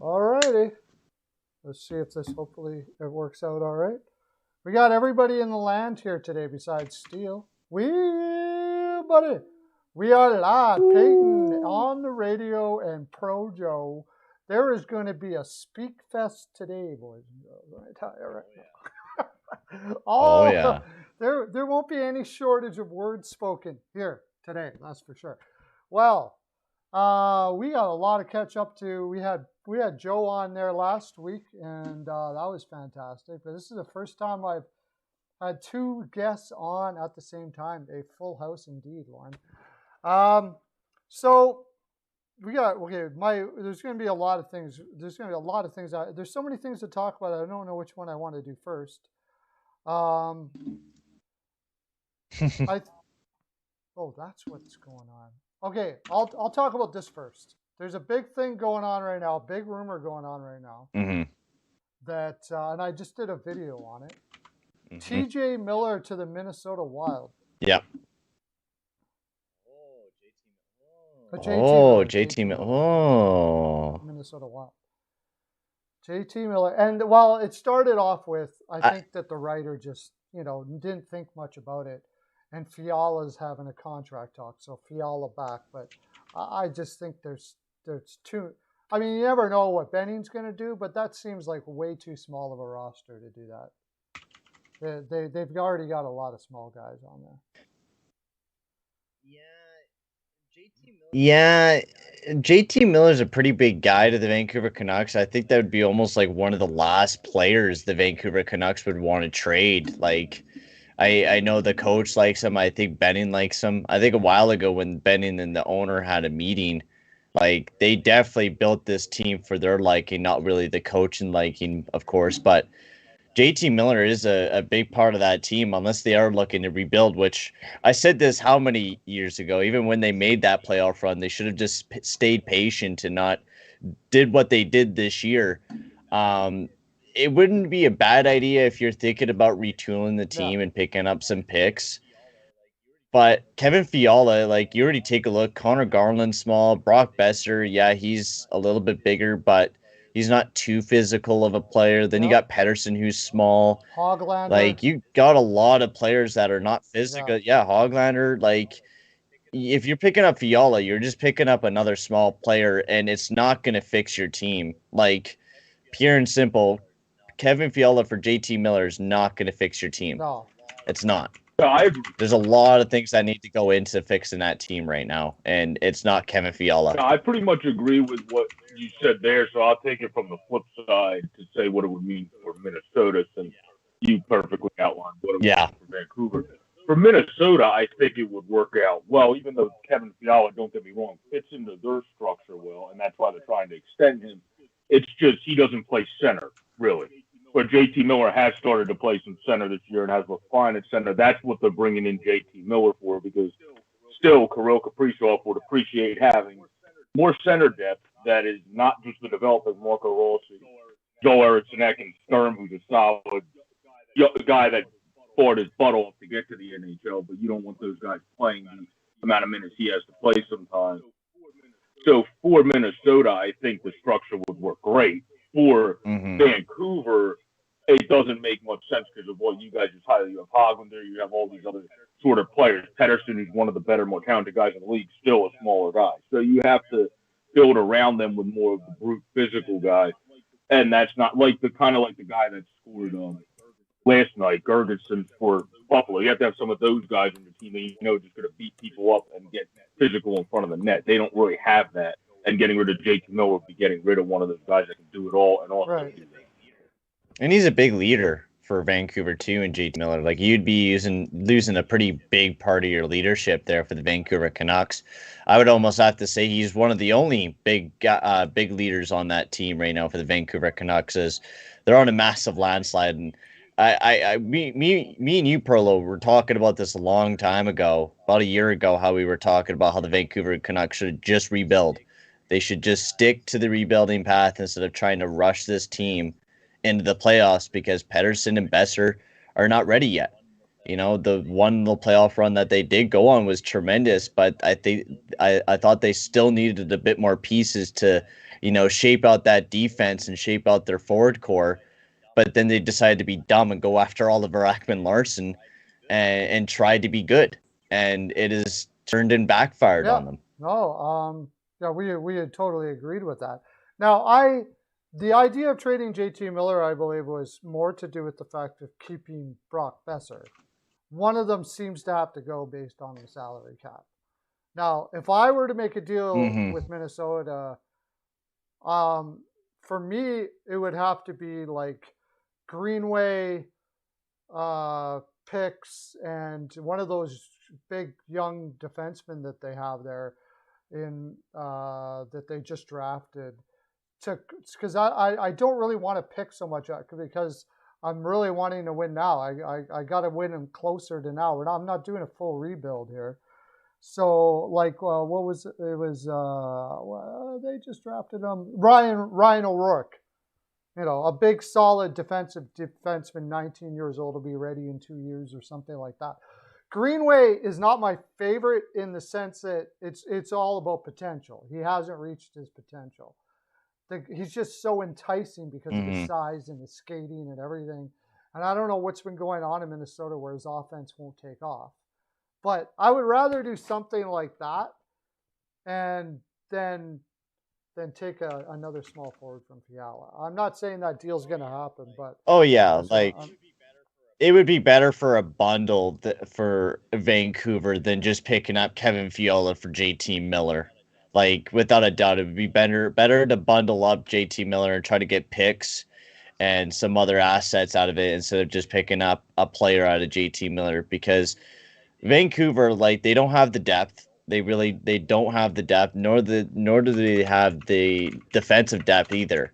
All righty. Let's see if this hopefully it works out all right. We got everybody in the land here today besides Steele. Buddy. We are live. Peyton on the radio and Pro Joe. There is going to be a speak fest today, boys and girls. Let me tell you right now. Oh, yeah. There won't be any shortage of words spoken here today. That's for sure. Well, we got a lot to catch up to. We had Joe on there last week, and that was fantastic. But this is the first time I've had two guests on at the same time. A full house indeed, Lauren. So we got there's going to be a lot of things. There's going to be a lot of things. There's so many things to talk about. I don't know which one I want to do first. Oh, that's what's going on. Okay, I'll talk about this first. There's a big thing going on right now, a big rumor going on right now. Mm-hmm. That and I just did a video on it. Mm-hmm. T.J. Miller to the Minnesota Wild. Yep. JT Miller. Oh. Minnesota Wild. JT Miller. And well, it started off with, I think that the writer just, didn't think much about it. And Fiala's having a contract talk, so Fiala back. But I just think there's too. I mean, you never know what Benning's going to do, but that seems like way too small of a roster to do that. They've already got a lot of small guys on there. Yeah, JT Miller's a pretty big guy to the Vancouver Canucks. I think that would be almost like one of the last players the Vancouver Canucks would want to trade. Like, I know the coach likes him. I think Benning likes him. I think a while ago when Benning and the owner had a meeting, like, they definitely built this team for their liking, not really the coach and liking, of course, but JT Miller is a big part of that team unless they are looking to rebuild, which I said this how many years ago, even when they made that playoff run, they should have just stayed patient and not did what they did this year. It wouldn't be a bad idea if you're thinking about retooling the team and picking up some picks. But Kevin Fiala, like, you already take a look, Connor Garland's small, Brock Besser, yeah, he's a little bit bigger, but he's not too physical of a player. Then you got Pettersson, who's small. Hoglander. Like, you got a lot of players that are not physical. Yeah, Hoglander. Like, if you're picking up Fiala, you're just picking up another small player, and it's not going to fix your team. Like, pure and simple, Kevin Fiala for JT Miller is not going to fix your team. No. It's not. No, I agree. There's a lot of things that need to go into fixing that team right now, and it's not Kevin Fiala. No, I pretty much agree with what you said there, so I'll take it from the flip side to say what it would mean for Minnesota, since you perfectly outlined what it would mean for Vancouver. For Minnesota, I think it would work out well, even though Kevin Fiala, don't get me wrong, fits into their structure well, and that's why they're trying to extend him. It's just he doesn't play center, really. But JT Miller has started to play some center this year and has looked fine at center. That's what they're bringing in JT Miller for, because still Kirill Kaprizov would appreciate having more center depth that is not just the developing Marco Rossi, Joel Eriksson, and Sturm, who's a solid guy that fought his butt off to get to the NHL, but you don't want those guys playing the amount of minutes he has to play sometimes. So for Minnesota, I think the structure would work great. For Vancouver, it doesn't make much sense because of what you guys just highlighted. You have Hoglander, you have all these other sort of players. Pettersson, who's one of the better, more talented guys in the league, still a smaller guy. So you have to build around them with more of the brute physical guy. And that's not like the kind of like the guy that scored last night, Gergensen, for Buffalo. You have to have some of those guys on the team that just going to beat people up and get physical in front of the net. They don't really have that. And getting rid of JT Miller would be getting rid of one of those guys that can do it all and also do that. And he's a big leader for Vancouver too, and JT Miller. Like, you'd be losing a pretty big part of your leadership there for the Vancouver Canucks. I would almost have to say he's one of the only big leaders on that team right now for the Vancouver Canucks, as they're on a massive landslide. And me and you, Pearlo, were talking about this a long time ago, about a year ago, how we were talking about how the Vancouver Canucks should just rebuild. They should just stick to the rebuilding path instead of trying to rush this team into the playoffs, because Pettersson and Besser are not ready yet. The one little playoff run that they did go on was tremendous, but I thought they still needed a bit more pieces to shape out that defense and shape out their forward core. But then they decided to be dumb and go after Oliver Ekman-Larsson and try to be good. And it has turned and backfired on them. No, we had totally agreed with that. Now, the idea of trading JT Miller, I believe, was more to do with the fact of keeping Brock Besser. One of them seems to have to go based on the salary cap. Now, if I were to make a deal with Minnesota, for me, it would have to be like Greenway picks and one of those big young defensemen that they have there in that they just drafted. Because I don't really want to pick so much because I'm really wanting to win now. I got to win them closer to now. I'm not doing a full rebuild here. So, like, what was it? It was they just drafted Ryan O'Rourke. A big, solid defenseman, 19 years old, will be ready in 2 years or something like that. Greenway is not my favorite in the sense that it's all about potential. He hasn't reached his potential. He's just so enticing because of his size and his skating and everything. And I don't know what's been going on in Minnesota where his offense won't take off. But I would rather do something like that and then take another small forward from Fiala. I'm not saying that deal's going to happen, but it would be better for a bundle for Vancouver than just picking up Kevin Fiala for JT Miller. Like, without a doubt, it would be better to bundle up JT Miller and try to get picks and some other assets out of it instead of just picking up a player out of JT Miller, because Vancouver, they don't have the depth. They don't have the depth, nor do they have the defensive depth either.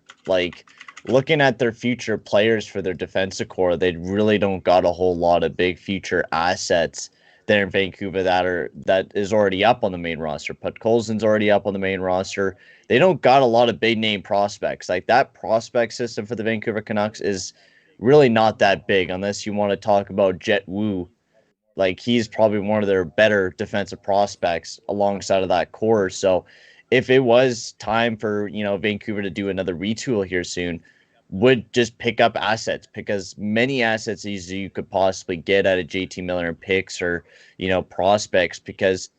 Looking at their future players for their defensive core, they really don't got a whole lot of big future assets there in Vancouver that is already up on the main roster. Podkolzin's already up on the main roster. They don't got a lot of big name prospects. That prospect system for the Vancouver Canucks is really not that big unless you want to talk about Jet Wu. He's probably one of their better defensive prospects alongside of that core. So if it was time for, Vancouver to do another retool here soon, would just pick up assets, pick as many assets as you could possibly get out of JT Miller and picks or, prospects, because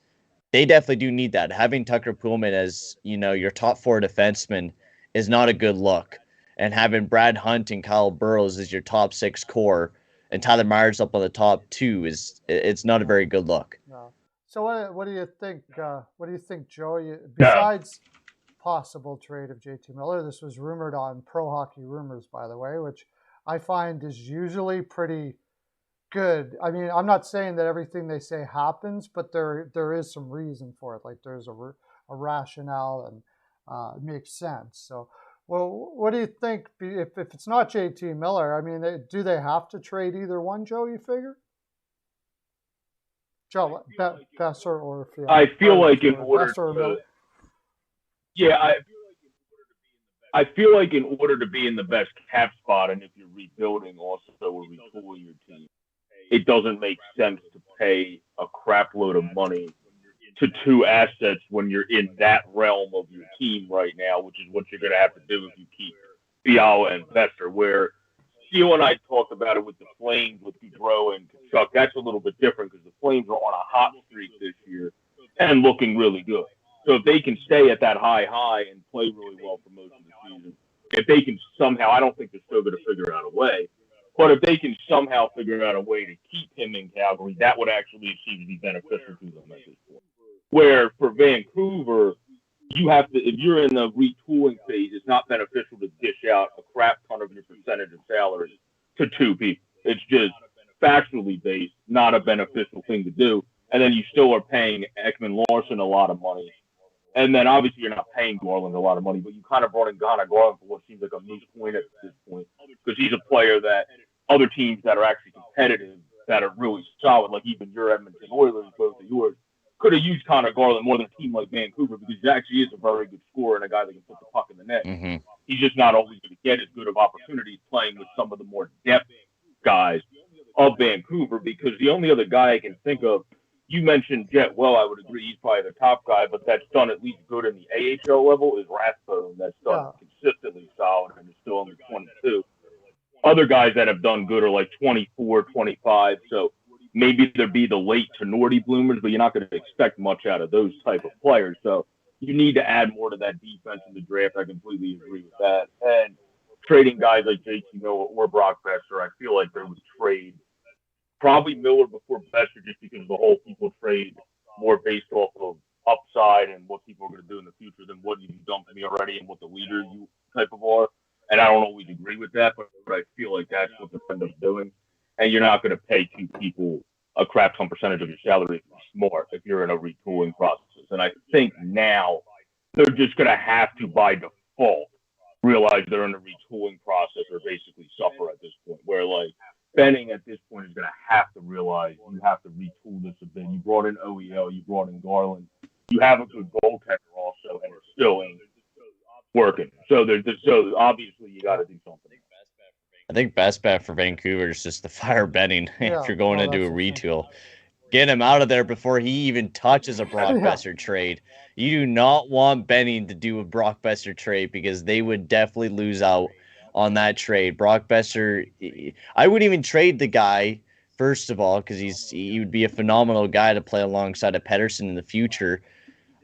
they definitely do need that. Having Tucker Poolman as, your top four defenseman is not a good look. And having Brad Hunt and Kyle Burrows as your top six core and Tyler Myers up on the top two it's not a very good look. No. So what do you think? What do you think, Joe? Besides possible trade of JT Miller, this was rumored on Pro Hockey Rumors, by the way, which I find is usually pretty good. I mean, I'm not saying that everything they say happens, but there is some reason for it. There's a rationale and it makes sense. So. Well, what do you think if it's not JT Miller? I mean, do they have to trade either one, Joe, you figure? Joe, Besser or Fiala? I feel like in order to... Yeah, I feel like in order to be in the best cap spot, and if you're rebuilding also or retooling your team, it doesn't make sense to pay a crap load of money to two assets when you're in that realm of your team right now, which is what you're going to have to do if you keep Fiala and Besser. Where Steele and I talked about it with the Flames, with Gaudreau and Tkachuk. That's a little bit different because the Flames are on a hot streak this year and looking really good. So if they can stay at that high and play really well for most of the season, if they can somehow, I don't think they're still going to figure out a way, but if they can somehow figure out a way to keep him in Calgary, that would actually seem to be beneficial to them at this point. Where for Vancouver, you have to, if you're in the retooling phase, it's not beneficial to dish out a crap ton of your percentage of salaries to two people. It's just factually based, not a beneficial thing to do. And then you still are paying Ekman-Larsson a lot of money. And then obviously you're not paying Garland a lot of money, but you kind of brought in Garland for what seems like a moot point at this point, because he's a player that other teams that are actually competitive, that are really solid, like even your Edmonton Oilers, both of yours, could have used Connor Garland more than a team like Vancouver, because he actually is a very good scorer and a guy that can put the puck in the net. Mm-hmm. He's just not always going to get as good of opportunities playing with some of the more depth guys of Vancouver, because the only other guy I can think of you mentioned Jet. Well, I would agree he's probably the top guy, but that's done at least good in the AHL level is Rathbone. That's done consistently solid and is still under 22. Other guys that have done good are like 24, 25. So maybe there'd be the late Tenorti bloomers, but you're not going to expect much out of those type of players. So you need to add more to that defense in the draft. I completely agree with that. And trading guys like JT Miller or Brock Besser, I feel like they would trade probably Miller before Besser just because the whole people trade more based off of upside and what people are going to do in the future than what you dumped me already and what the leader you type of are. And I don't always agree with that, but I feel like that's what they're end up doing. And you're not going to pay two people a crap ton percentage of your salary if you're smart, if you're in a retooling process. And I think now they're just going to have to, by default, realize they're in a retooling process or basically suffer at this point, where like Benning at this point is going to have to realize you have to retool this a bit. You brought in OEL, you brought in Garland, you have a good goaltender also, and it still ain't working. So so obviously you got to do something. I think best bet for Vancouver is just to fire Benning if you're going to do a retool. Get him out of there before he even touches a Brock Besser trade. You do not want Benning to do a Brock Besser trade because they would definitely lose out on that trade. Brock Besser, I wouldn't even trade the guy, first of all, because he would be a phenomenal guy to play alongside of Pettersson in the future.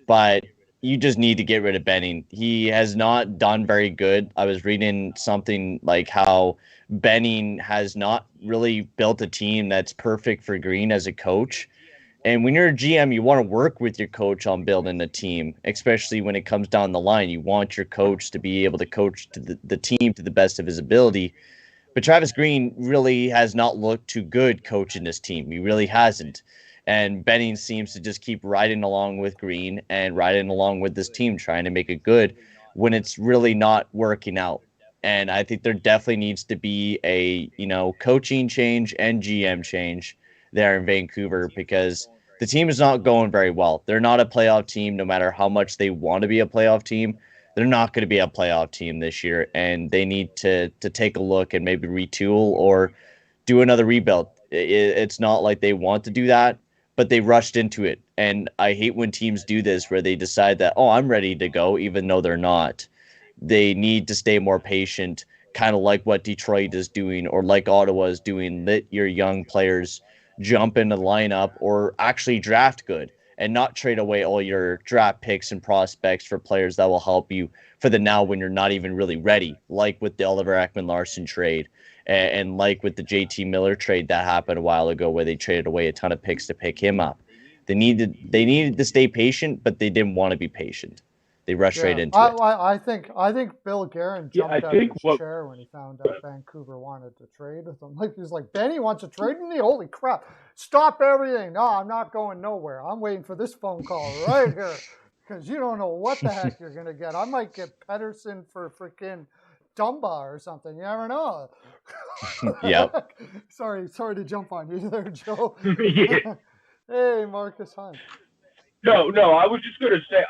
But you just need to get rid of Benning. He has not done very good. I was reading something like how Benning has not really built a team that's perfect for Green as a coach. And when you're a GM, you want to work with your coach on building a team, especially when it comes down the line. You want your coach to be able to coach to the team to the best of his ability. But Travis Green really has not looked too good coaching this team. He really hasn't. And Benning seems to just keep riding along with Green and riding along with this team, trying to make it good when it's really not working out. And I think there definitely needs to be a, coaching change and GM change there in Vancouver because the team is not going very well. They're not a playoff team, no matter how much they want to be a playoff team. They're not going to be a playoff team this year, and they need to take a look and maybe retool or do another rebuild. It's not like they want to do that, but they rushed into it. And I hate when teams do this where they decide that, oh, I'm ready to go, even though they're not. They need to stay more patient, kind of like what Detroit is doing or like Ottawa is doing. Let your young players jump in the lineup or actually draft good and not trade away all your draft picks and prospects for players that will help you for the now when you're not even really ready, like with the Oliver Ekman-Larsson trade and like with the JT Miller trade that happened a while ago where they traded away a ton of picks to pick him up. They needed to stay patient, but they didn't want to be patient. They rushed right into it. I think Bill Guerin jumped out of his chair when he found out Vancouver wanted to trade with him. Like, he was like, Benny wants to trade with me? Holy crap. Stop everything. No, I'm not going nowhere. I'm waiting for this phone call right here because you don't know what the heck you're going to get. I might get Pettersson for freaking Dumba or something. You never know. Yep. Sorry to jump on you there, Joe. Yeah. Hey, Marcus Hunt. No, I was just going to say,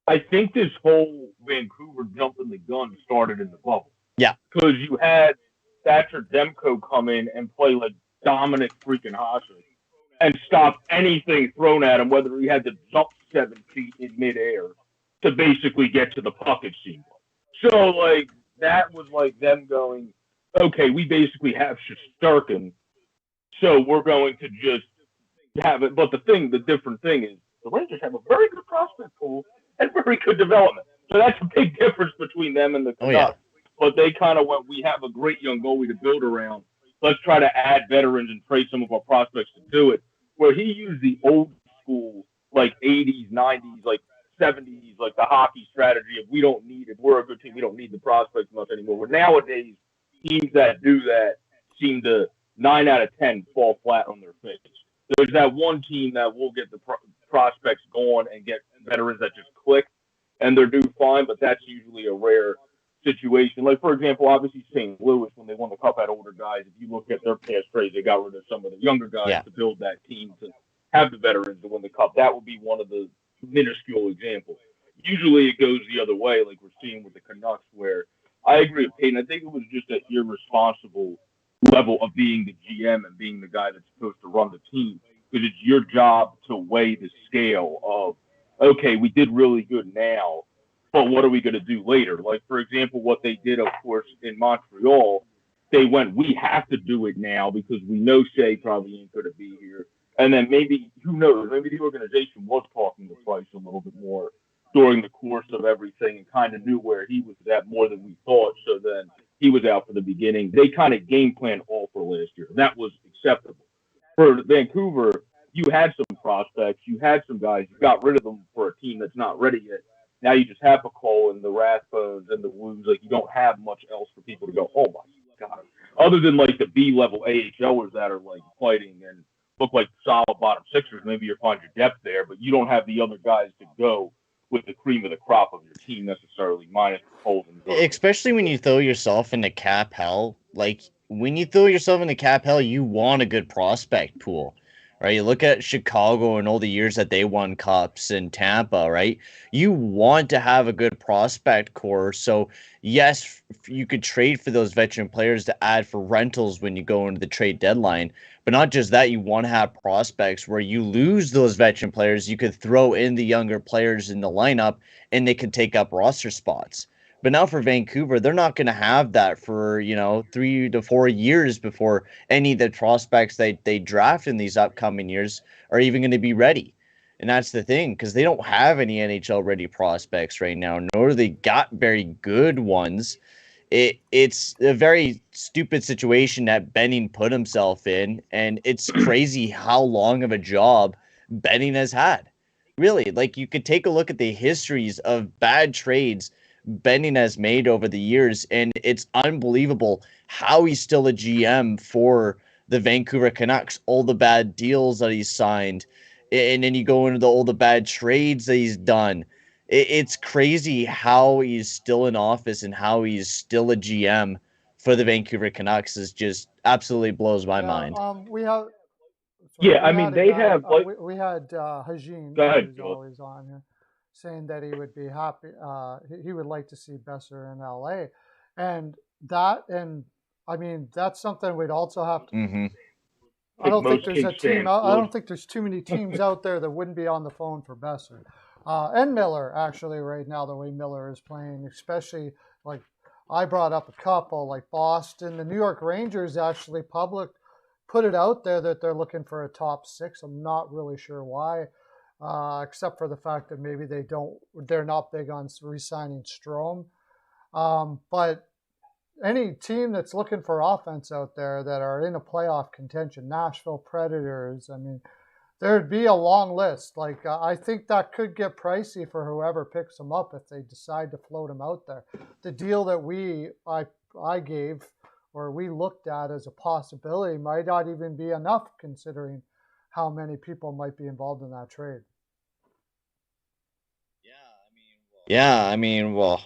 I think this whole Vancouver jumping the gun started in the bubble. Yeah. Because you had Thatcher Demko come in and play like Dominic freaking Hasek and stop anything thrown at him, whether he had to jump 7 feet in midair to basically get to the puck, it seemed like. So, like, that was like them going, okay, we basically have Shesterkin, so we're going to just have it. But the different thing is the Rangers have a very good prospect pool and very good development. So that's a big difference between them and the Canucks. Oh, yeah. But they kind of went, we have a great young goalie to build around. Let's try to add veterans and trade some of our prospects to do it. Where he used the old school, like 80s, 90s, like 70s, like the hockey strategy of we don't need it. We're a good team. We don't need the prospects much anymore. Where nowadays, teams that do that seem to 9 out of 10 fall flat on their face. There's that one team that will get the prospects going and get veterans that just click, and they're doing fine, but that's usually a rare situation. Like, for example, obviously St. Louis, when they won the Cup, had older guys. If you look at their past trades, they got rid of some of the younger guys to build that team to have the veterans to win the Cup. That would be one of the minuscule examples. Usually it goes the other way, like we're seeing with the Canucks, where I agree with Peyton. I think it was just an irresponsible level of being the GM and being the guy that's supposed to run the team. because it's your job to weigh the scale of, okay, we did really good now, but what are we going to do later? Like, for example, what they did, of course, in Montreal, they went, we have to do it now because we know Shea probably ain't going to be here. And then maybe, who knows, maybe the organization was talking to Price a little bit more during the course of everything and kind of knew where he was at more than we thought. So then he was out for the beginning. They kind of game planned all for last year. That was acceptable. For Vancouver, you had some prospects, you had some guys, you got rid of them for a team that's not ready yet. Now you just have McCall and the Rathbones and the Woos. Like, you don't have much else for people to go, oh my God. Other than like the B-level AHLers that are like fighting and look like solid bottom sixers, maybe you'll find your depth there, but you don't have the other guys to go with the cream of the crop of your team necessarily, minus the Coles and Gurley. Especially when you throw yourself into cap hell. Like, when you throw yourself into cap hell, you want a good prospect pool, right? You look at Chicago and all the years that they won cups in Tampa, right? You want to have a good prospect core. So, yes, you could trade for those veteran players to add for rentals when you go into the trade deadline. But not just that, you want to have prospects where you lose those veteran players, you could throw in the younger players in the lineup and they could take up roster spots. But now for Vancouver, they're not going to have that for, 3 to 4 years before any of the prospects they draft in these upcoming years are even going to be ready. And that's the thing, because they don't have any NHL ready prospects right now, nor they got very good ones. It's a very stupid situation that Benning put himself in, and it's crazy how long of a job Benning has had. Really, like, you could take a look at the histories of bad trades Benning has made over the years, and it's unbelievable how he's still a GM for the Vancouver Canucks. All the bad deals that he's signed, and then you go into all the bad trades that he's done. It's crazy how he's still in office and how he's still a GM for the Vancouver Canucks is just absolutely blows my mind. We have. Sorry, yeah, I mean, they have like we had Hajin, who's always on here, saying that he would be happy. He would like to see Besser in LA, and I mean, that's something we'd also have to. Mm-hmm. I don't think there's a team. I don't think there's too many teams out there that wouldn't be on the phone for Besser. And Miller, actually, right now, the way Miller is playing, especially, like, I brought up a couple, like Boston. The New York Rangers actually put it out there that they're looking for a top 6. I'm not really sure why, except for the fact that maybe they're not big on re-signing Strome. But any team that's looking for offense out there that are in a playoff contention, Nashville Predators, I mean, there'd be a long list. Like, I think that could get pricey for whoever picks them up if they decide to float them out there. The deal that I gave or we looked at as a possibility might not even be enough considering how many people might be involved in that trade. Yeah, I mean, well,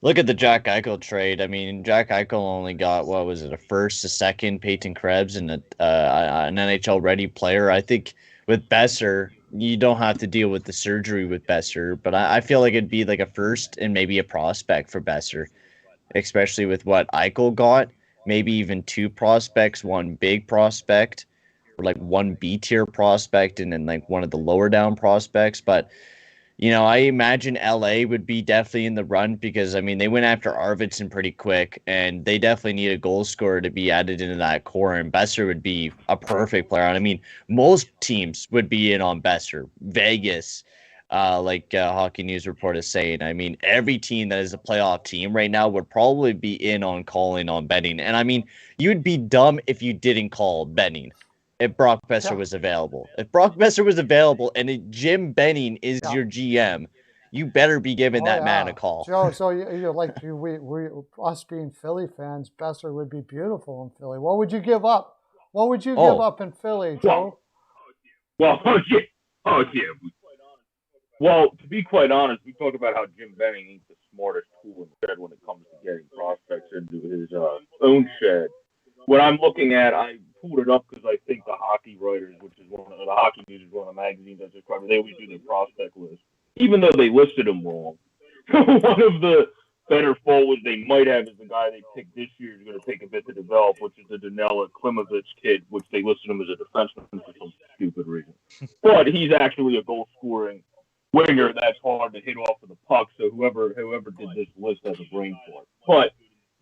look at the Jack Eichel trade. I mean, Jack Eichel only got, what was it, a first, a second, Peyton Krebs, and an NHL-ready player. I think with Besser, you don't have to deal with the surgery with Besser, but I feel like it'd be like a first and maybe a prospect for Besser, especially with what Eichel got. Maybe even 2 prospects, 1 big prospect, or like 1 B-tier prospect, and then like one of the lower down prospects. But I imagine LA would be definitely in the run because, I mean, they went after Arvidsson pretty quick, and they definitely need a goal scorer to be added into that core, and Besser would be a perfect player. And I mean, most teams would be in on Besser. Vegas, like Hockey News Report is saying. I mean, every team that is a playoff team right now would probably be in on calling on Benning. And I mean, you'd be dumb if you didn't call Benning. If Brock Besser was available. If Brock Besser was available and Jim Benning is your GM, you better be giving that man a call. Joe, so you're like, us being Philly fans, Besser would be beautiful in Philly. What would you give up? What would you give up in Philly, Joe? Well, Well, to be quite honest, we talk about how Jim Benning ain't the smartest tool in the shed when it comes to getting prospects into his own shed. What I'm looking at, I pulled it up because I think the Hockey Writers, which is the Hockey News is one of the magazines that's described, they always do their prospect list, even though they listed them wrong. One of the better forward they might have is the guy they picked this year is going to take a bit to develop, which is the Danila Klimovich kid, which they listed him as a defenseman for some stupid reason. But he's actually a goal-scoring winger that's hard to hit off of the puck, so whoever did this list has a brain for it. But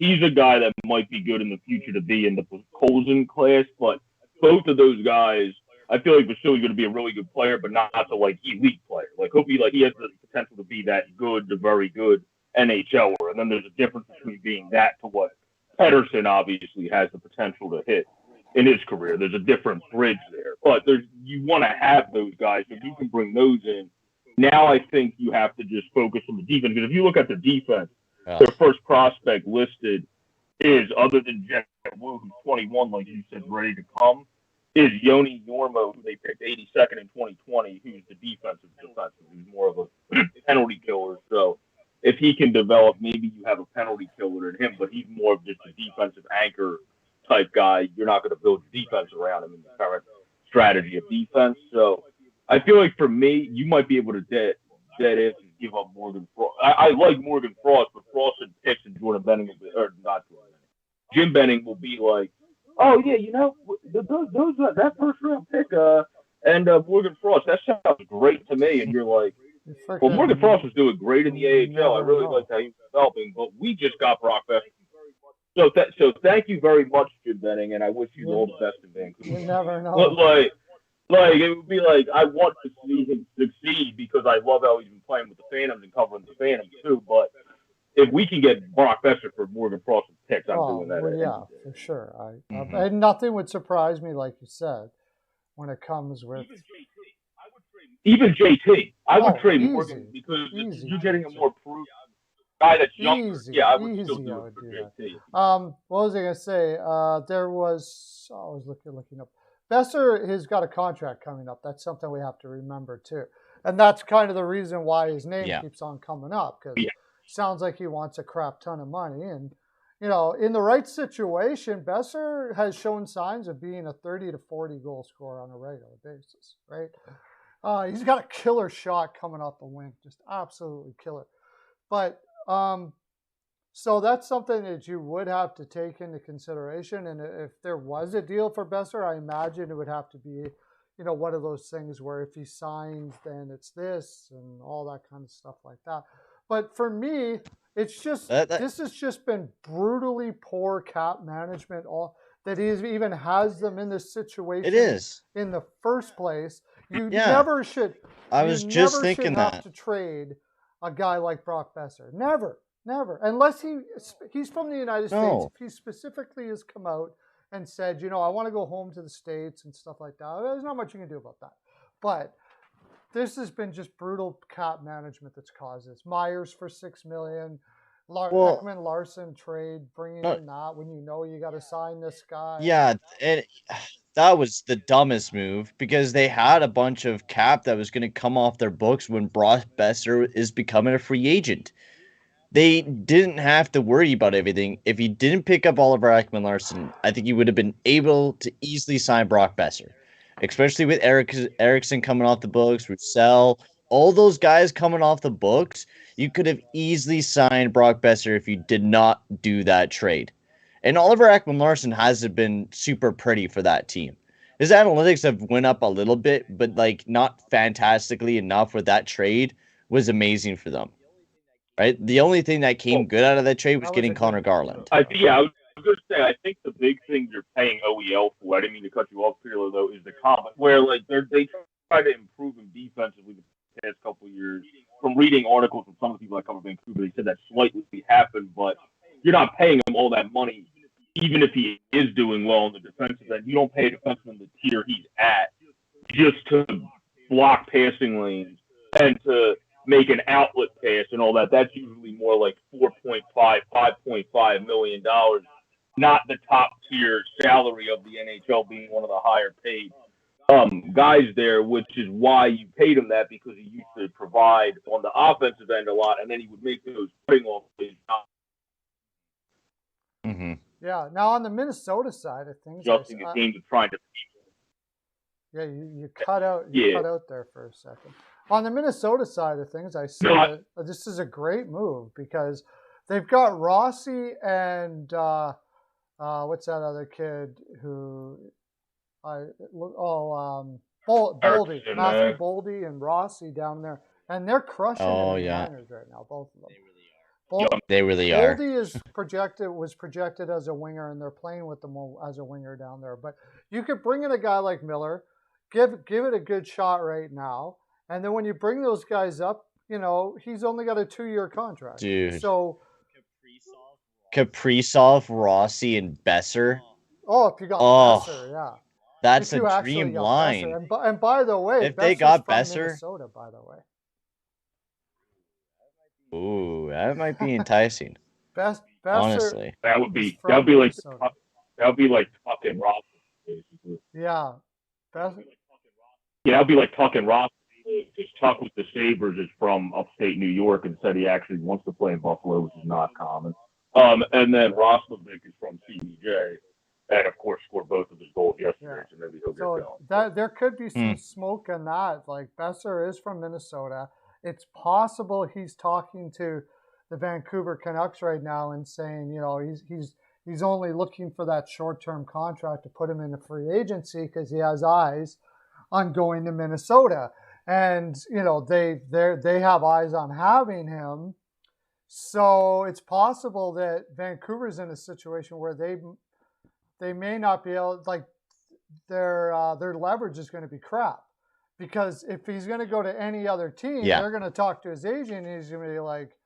he's a guy that might be good in the future to be in the Colson class, but both of those guys, I feel like Vasili's going to be a really good player, but not the like elite player. Like he'll be like he has the potential to be that good to very good NHLer, and then there's a difference between being that to what Pettersson obviously has the potential to hit in his career. There's a different bridge there, but you want to have those guys. If you can bring those in, now I think you have to just focus on the defense. Because if you look at the defense, their first prospect listed is, other than Jeff Wu, who's 21, like you said, ready to come, is Yoni Yormo, who they picked 82nd in 2020, who's the defensive defenseman, who's more of a penalty killer. So if he can develop, maybe you have a penalty killer in him, but he's more of just a defensive anchor type guy. You're not going to build defense around him in the current strategy of defense. So I feel like for me, you might be able to dead end and give up Morgan Frost. I like Morgan Frost, but Frost and Pitts and Jordan Benning will be, or not Jordan Benning, Jim Benning will be like, oh yeah, you know, those that first round pick and Morgan Frost, that sounds great to me. And you're like, well, Morgan Frost was doing great in the AHL. I really liked how he was developing, but we just got Brock Besser. So thank you very much, Jim Benning, and I wish you all the best in Vancouver. You never know. Like it would be like I want to see him succeed because I love how he's been playing with the Phantoms and covering the Phantoms too. But if we can get Brock Besser for Morgan Frost picks, I'm doing that. Well, yeah, for sure. And nothing would surprise me, like you said, when it comes with even JT. I would trade Morgan because you're getting a more proof guy that's younger. I would still do it for JT. What was I gonna say? I was looking up. Besser has got a contract coming up. That's something we have to remember too, and that's kind of the reason why his name keeps on coming up, because it sounds like he wants a crap ton of money. And you know, in the right situation, Besser has shown signs of being a 30 to 40 goal scorer on a regular basis. Right? He's got a killer shot coming off the wing, just absolutely killer. But so that's something that you would have to take into consideration. And if there was a deal for Besser, I imagine it would have to be, you know, one of those things where if he signs, then it's this and all that kind of stuff like that. But for me, it's just this has just been brutally poor cap management. That he even has them in this situation. It is in the first place. You never should. I was just thinking that have to trade a guy like Brock Besser. Never. Unless he's from the United States. If he specifically has come out and said, you know, I want to go home to the States and stuff like that, there's not much you can do about that. But this has been just brutal cap management that's caused this. Myers for $6 million. Ekman Larson trade, bringing in that when you know you got to sign this guy. Yeah, and that was the dumbest move because they had a bunch of cap that was going to come off their books when Brock Besser is becoming a free agent. They didn't have to worry about everything. If he didn't pick up Oliver Ekman-Larsson, I think he would have been able to easily sign Brock Besser, especially with Eriksson coming off the books, Roussel, all those guys coming off the books. You could have easily signed Brock Besser if you did not do that trade. And Oliver Ekman-Larsson hasn't been super pretty for that team. His analytics have went up a little bit, but like not fantastically enough where that trade was amazing for them. Right? The only thing that came good out of that trade was getting Connor Garland. I was going to say, I think the big thing you're paying OEL for, I didn't mean to cut you off, Pearlo, though, is the comment where like they try to improve him defensively the past couple of years. From reading articles from some of the people that cover Vancouver, they said that slightly happened, but you're not paying him all that money, even if he is doing well on the defensive end. You don't pay a defenseman the tier he's at just to block passing lanes and to make an outlet pass and all that. That's usually more like $5.5 million, not the top tier salary of the NHL being one of the higher paid guys there, which is why you paid him that, because he used to provide on the offensive end a lot, and then he would make those putting off his Yeah. Now on the Minnesota side of things, adjusting the team to trying to. Yeah, you cut out. Cut out there for a second. On the Minnesota side of things, I see this is a great move because they've got Rossi and what's that other kid who Boldy, Matthew Boldy and Rossi down there, and they're crushing it in the minors right now, both of them. They really are. Boldy was projected as a winger, and they're playing with them as a winger down there. But you could bring in a guy like Miller, give it a good shot right now, and then when you bring those guys up, he's only got a 2-year contract. Dude. So Kaprizov, Rossi, and Besser. Oh, if you got Besser, yeah. That's a dream line. And by the way, if they got Besser, Minnesota, by the way. Ooh, that might be enticing. Besser, honestly, that would be like fucking Ross. Yeah, Besser. Yeah, that'd be like fucking Ross. Just Tuck with the Sabres is from upstate New York and said he actually wants to play in Buffalo, which is not common. And then Roslovic is from CBJ, and of course scored both of his goals yesterday, so maybe he'll get going. There could be some smoke in that. Like Besser is from Minnesota. It's possible he's talking to the Vancouver Canucks right now and saying, he's only looking for that short-term contract to put him in a free agency because he has eyes on going to Minnesota. And, they have eyes on having him. So it's possible that Vancouver's in a situation where they may not be able, like, their leverage is going to be crap. Because if he's going to go to any other team, they're going to talk to his agent, and he's going to be like,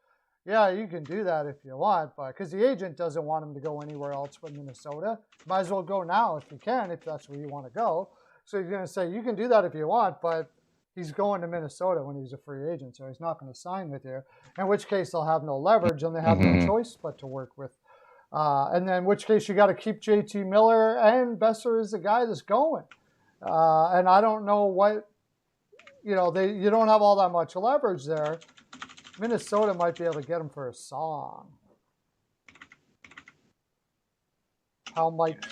yeah, you can do that if you want, but because the agent doesn't want him to go anywhere else but Minnesota. Might as well go now if you can, if that's where you want to go. So he's going to say, you can do that if you want, but he's going to Minnesota when he's a free agent, so he's not going to sign with you, in which case they'll have no leverage and they have no choice but to work with. And then in which case you got to keep JT Miller, and Besser is the guy that's going. And I don't know what, you don't have all that much leverage there. Minnesota might be able to get him for a song.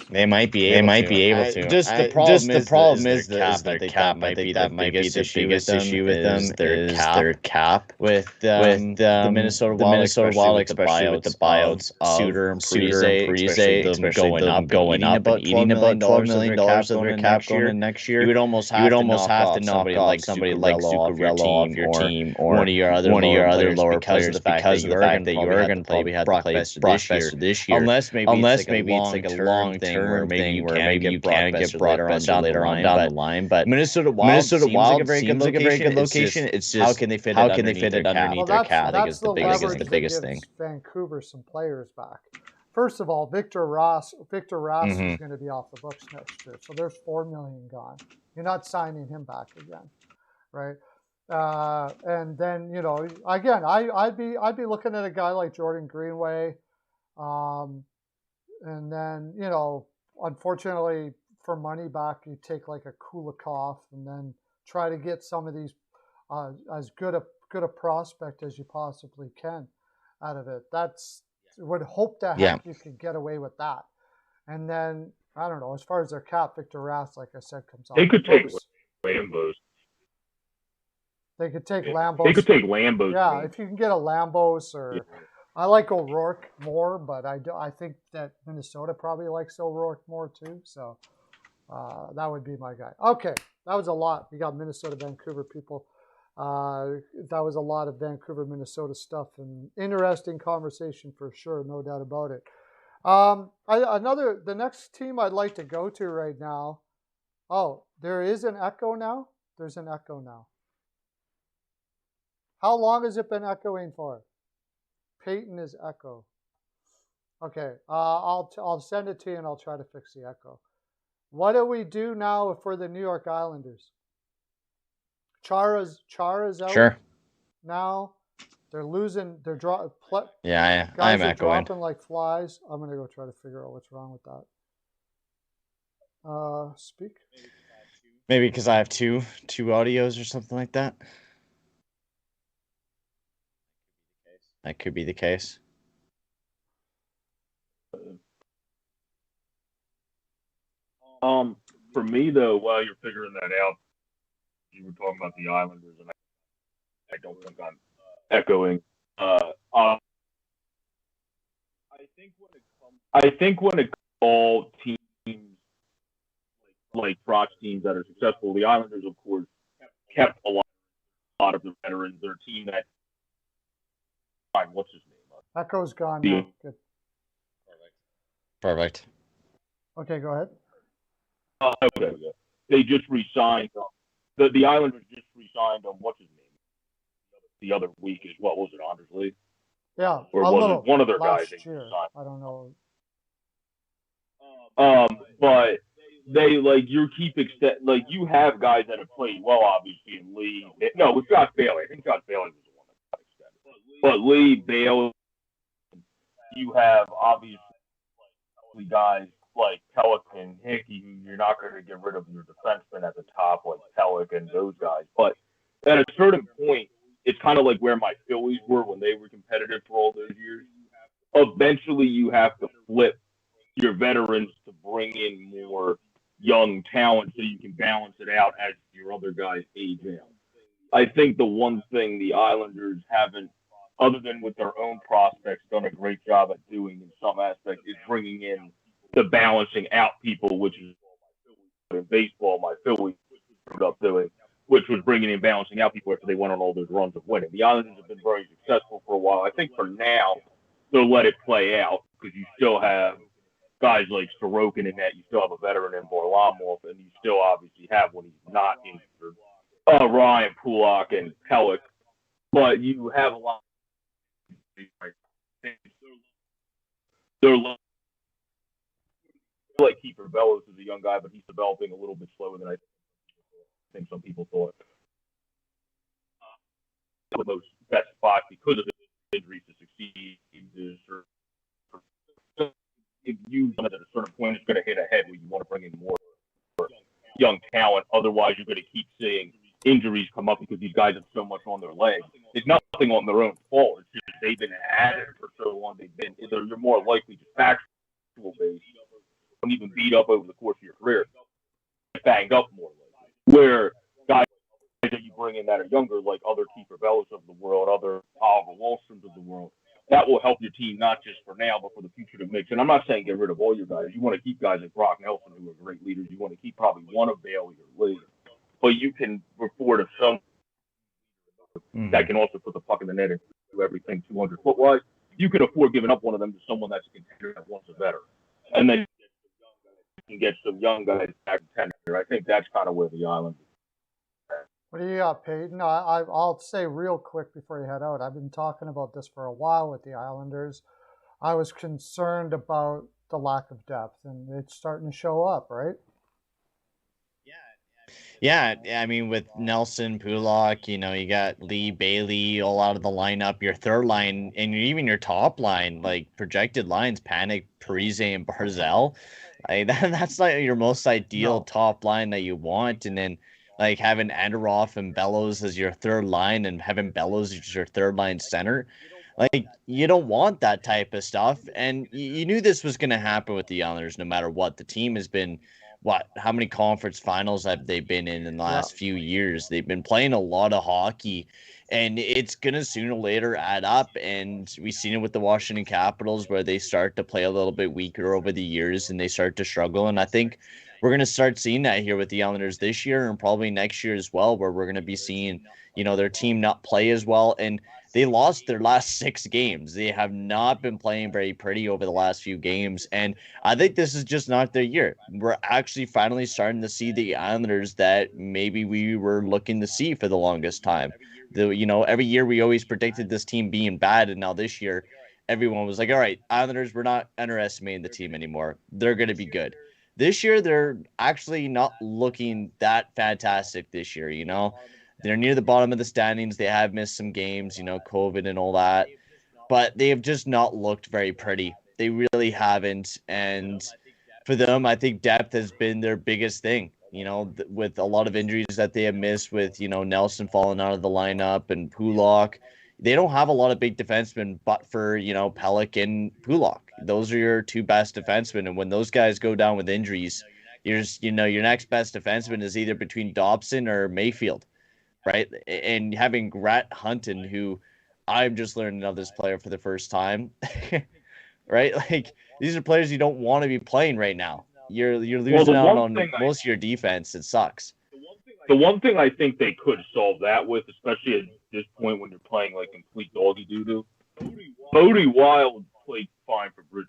They might be able to. The problem is their cap might be the biggest issue with them. Their cap with the Minnesota Wild, especially with the buyouts of Suter and Parise, especially them going up and eating about $12 million of their cap going in next year. You would almost have to knock off somebody like Zuccarello off your team, or one of your other lower players because of the fact that you're going to probably have to play Brock Besser this year, unless maybe it's like a long thing where maybe you can get Brock Besser later on down the line. But Minnesota Wild seems like a very good location. It's just how can they fit it underneath their cap? I think is the biggest thing. Vancouver some players back. First of all, Victor Ross is going to be off the books next year, so there's $4 million gone. You're not signing him back again, right? And then again, I'd be looking at a guy like Jordan Greenway. And then, unfortunately for money back, you take like a Kulikov and then try to get some of these as good a prospect as you possibly can out of it. Would hope that you could get away with that. And then, I don't know, as far as their cap, Victor Rask, like I said, comes off. They could take Lambos. They could take Lambos. They could take Lambos. Yeah, if you can get a Lambos or... Yeah. I like O'Rourke more, but I think that Minnesota probably likes O'Rourke more too. So that would be my guy. Okay, that was a lot. We got Minnesota, Vancouver people. That was a lot of Vancouver, Minnesota stuff, and interesting conversation for sure, no doubt about it. The next team I'd like to go to right now. Oh, there is an echo now. There's an echo now. How long has it been echoing for? Peyton is echo. Okay, I'll send it to you and I'll try to fix the echo. What do we do now for the New York Islanders? Chara's out. Sure. Now they're losing. They're dropping. Yeah, I'm echoing. Dropping like flies. I'm gonna go try to figure out what's wrong with that. Speak. Maybe because I have two audios or something like that. That could be the case. For me though, while you're figuring that out, you were talking about the Islanders, and I don't think I'm echoing. I think when it comes to all teams like Prox teams that are successful, the Islanders, of course, kept a lot of the veterans. Their team that what's his name? Echo's gone now. Good. Perfect. Okay, go ahead. Okay. They just re-signed. The Islanders just re-signed what's his name? The other week is what was it, Anders Lee? Yeah. Or was it one of their guys? Year. I don't know. But they you keep you have guys that have played well, obviously, in Lee. No, with Scott Bailey. I think Scott Bailey was the one that got extended. But Lee, Bailey, you have obviously guys like Pellick and Hickey, who you're not going to get rid of your defenseman at the top, like Pellick and those guys. But at a certain point, it's kind of like where my Phillies were when they were competitive for all those years. Eventually, you have to flip your veterans to bring in more young talent so you can balance it out as your other guys age out. I think the one thing the Islanders haven't, other than with their own prospects, done a great job at doing in some aspects is bringing in the balancing out people, which is in baseball my Phillies ended up doing, which was bringing in balancing out people after they went on all those runs of winning. The Islanders have been very successful for a while. I think for now they'll let it play out because you still have guys like Sorokin in that, you still have a veteran in Varlamov, and you still obviously have, when he's not injured, Ryan Pulock and Pellick. But you have a lot of they're like Kiefer Bellows is a young guy, but he's developing a little bit slower than I think some people thought. The most best spot because of his injuries to succeed is if you at a certain point it's going to hit a head where you want to bring in more young talent. Otherwise, you're going to keep seeing injuries come up because these guys have so much on their legs. It's nothing on their own fault. It's just they've been at it for so long. You're more likely just factual based and even beat up over the course of your career, banged up more likely. Where guys that you bring in that are younger, like other Kiefer Bellows of the world, other Oliver Wahlstroms of the world, that will help your team not just for now, but for the future to mix. And I'm not saying get rid of all your guys. You want to keep guys like Brock Nelson, who are great leaders. You want to keep probably one of Bailey or Lee. But you can afford of some that can also put the puck in the net and do everything 200-foot wise. You can afford giving up one of them to someone that's a contender that wants a better. And then you can get some young guys back contender. I think that's kind of where the Islanders. What do you got, Peyton? I'll say real quick before you head out. I've been talking about this for a while with the Islanders. I was concerned about the lack of depth, and it's starting to show up, right? Yeah, I mean, with Nelson, Pulock, you got Lee, Bailey, all out of the lineup. Your third line, and even your top line, like projected lines, Panic, Parise, and Barzal. That's like your most ideal top line that you want. And then like having Andorov and Bellows as your third line and having Bellows as your third line center. Like, you don't want that type of stuff. And you knew this was going to happen with the Islanders no matter what. The team has been, how many conference finals have they been in the last few years? They've been playing a lot of hockey, and it's going to sooner or later add up. And we've seen it with the Washington Capitals where they start to play a little bit weaker over the years and they start to struggle. And I think we're going to start seeing that here with the Islanders this year and probably next year as well, where we're going to be seeing, their team not play as well. And they lost their last 6 games. They have not been playing very pretty over the last few games. And I think this is just not their year. We're actually finally starting to see the Islanders that maybe we were looking to see for the longest time. Every year we always predicted this team being bad. And now this year, everyone was like, all right, Islanders, we're not underestimating the team anymore. They're going to be good. This year, they're actually not looking that fantastic this year, They're near the bottom of the standings. They have missed some games, COVID and all that. But they have just not looked very pretty. They really haven't. And for them, I think depth has been their biggest thing, with a lot of injuries that they have missed with, Nelson falling out of the lineup and Pulock. They don't have a lot of big defensemen, but for, Pellick and Pulock. Those are your 2 best defensemen. And when those guys go down with injuries, your next best defenseman is either between Dobson or Mayfield. Right. And having Grat Hunton, who I'm just learning of this player for the first time, right? Like these are players you don't want to be playing right now. You're losing out on most of your defense. It sucks. The one thing I think they could solve that with, especially at this point when you're playing like complete doggy doo-doo, Bodie Wild played fine for Bridgeport.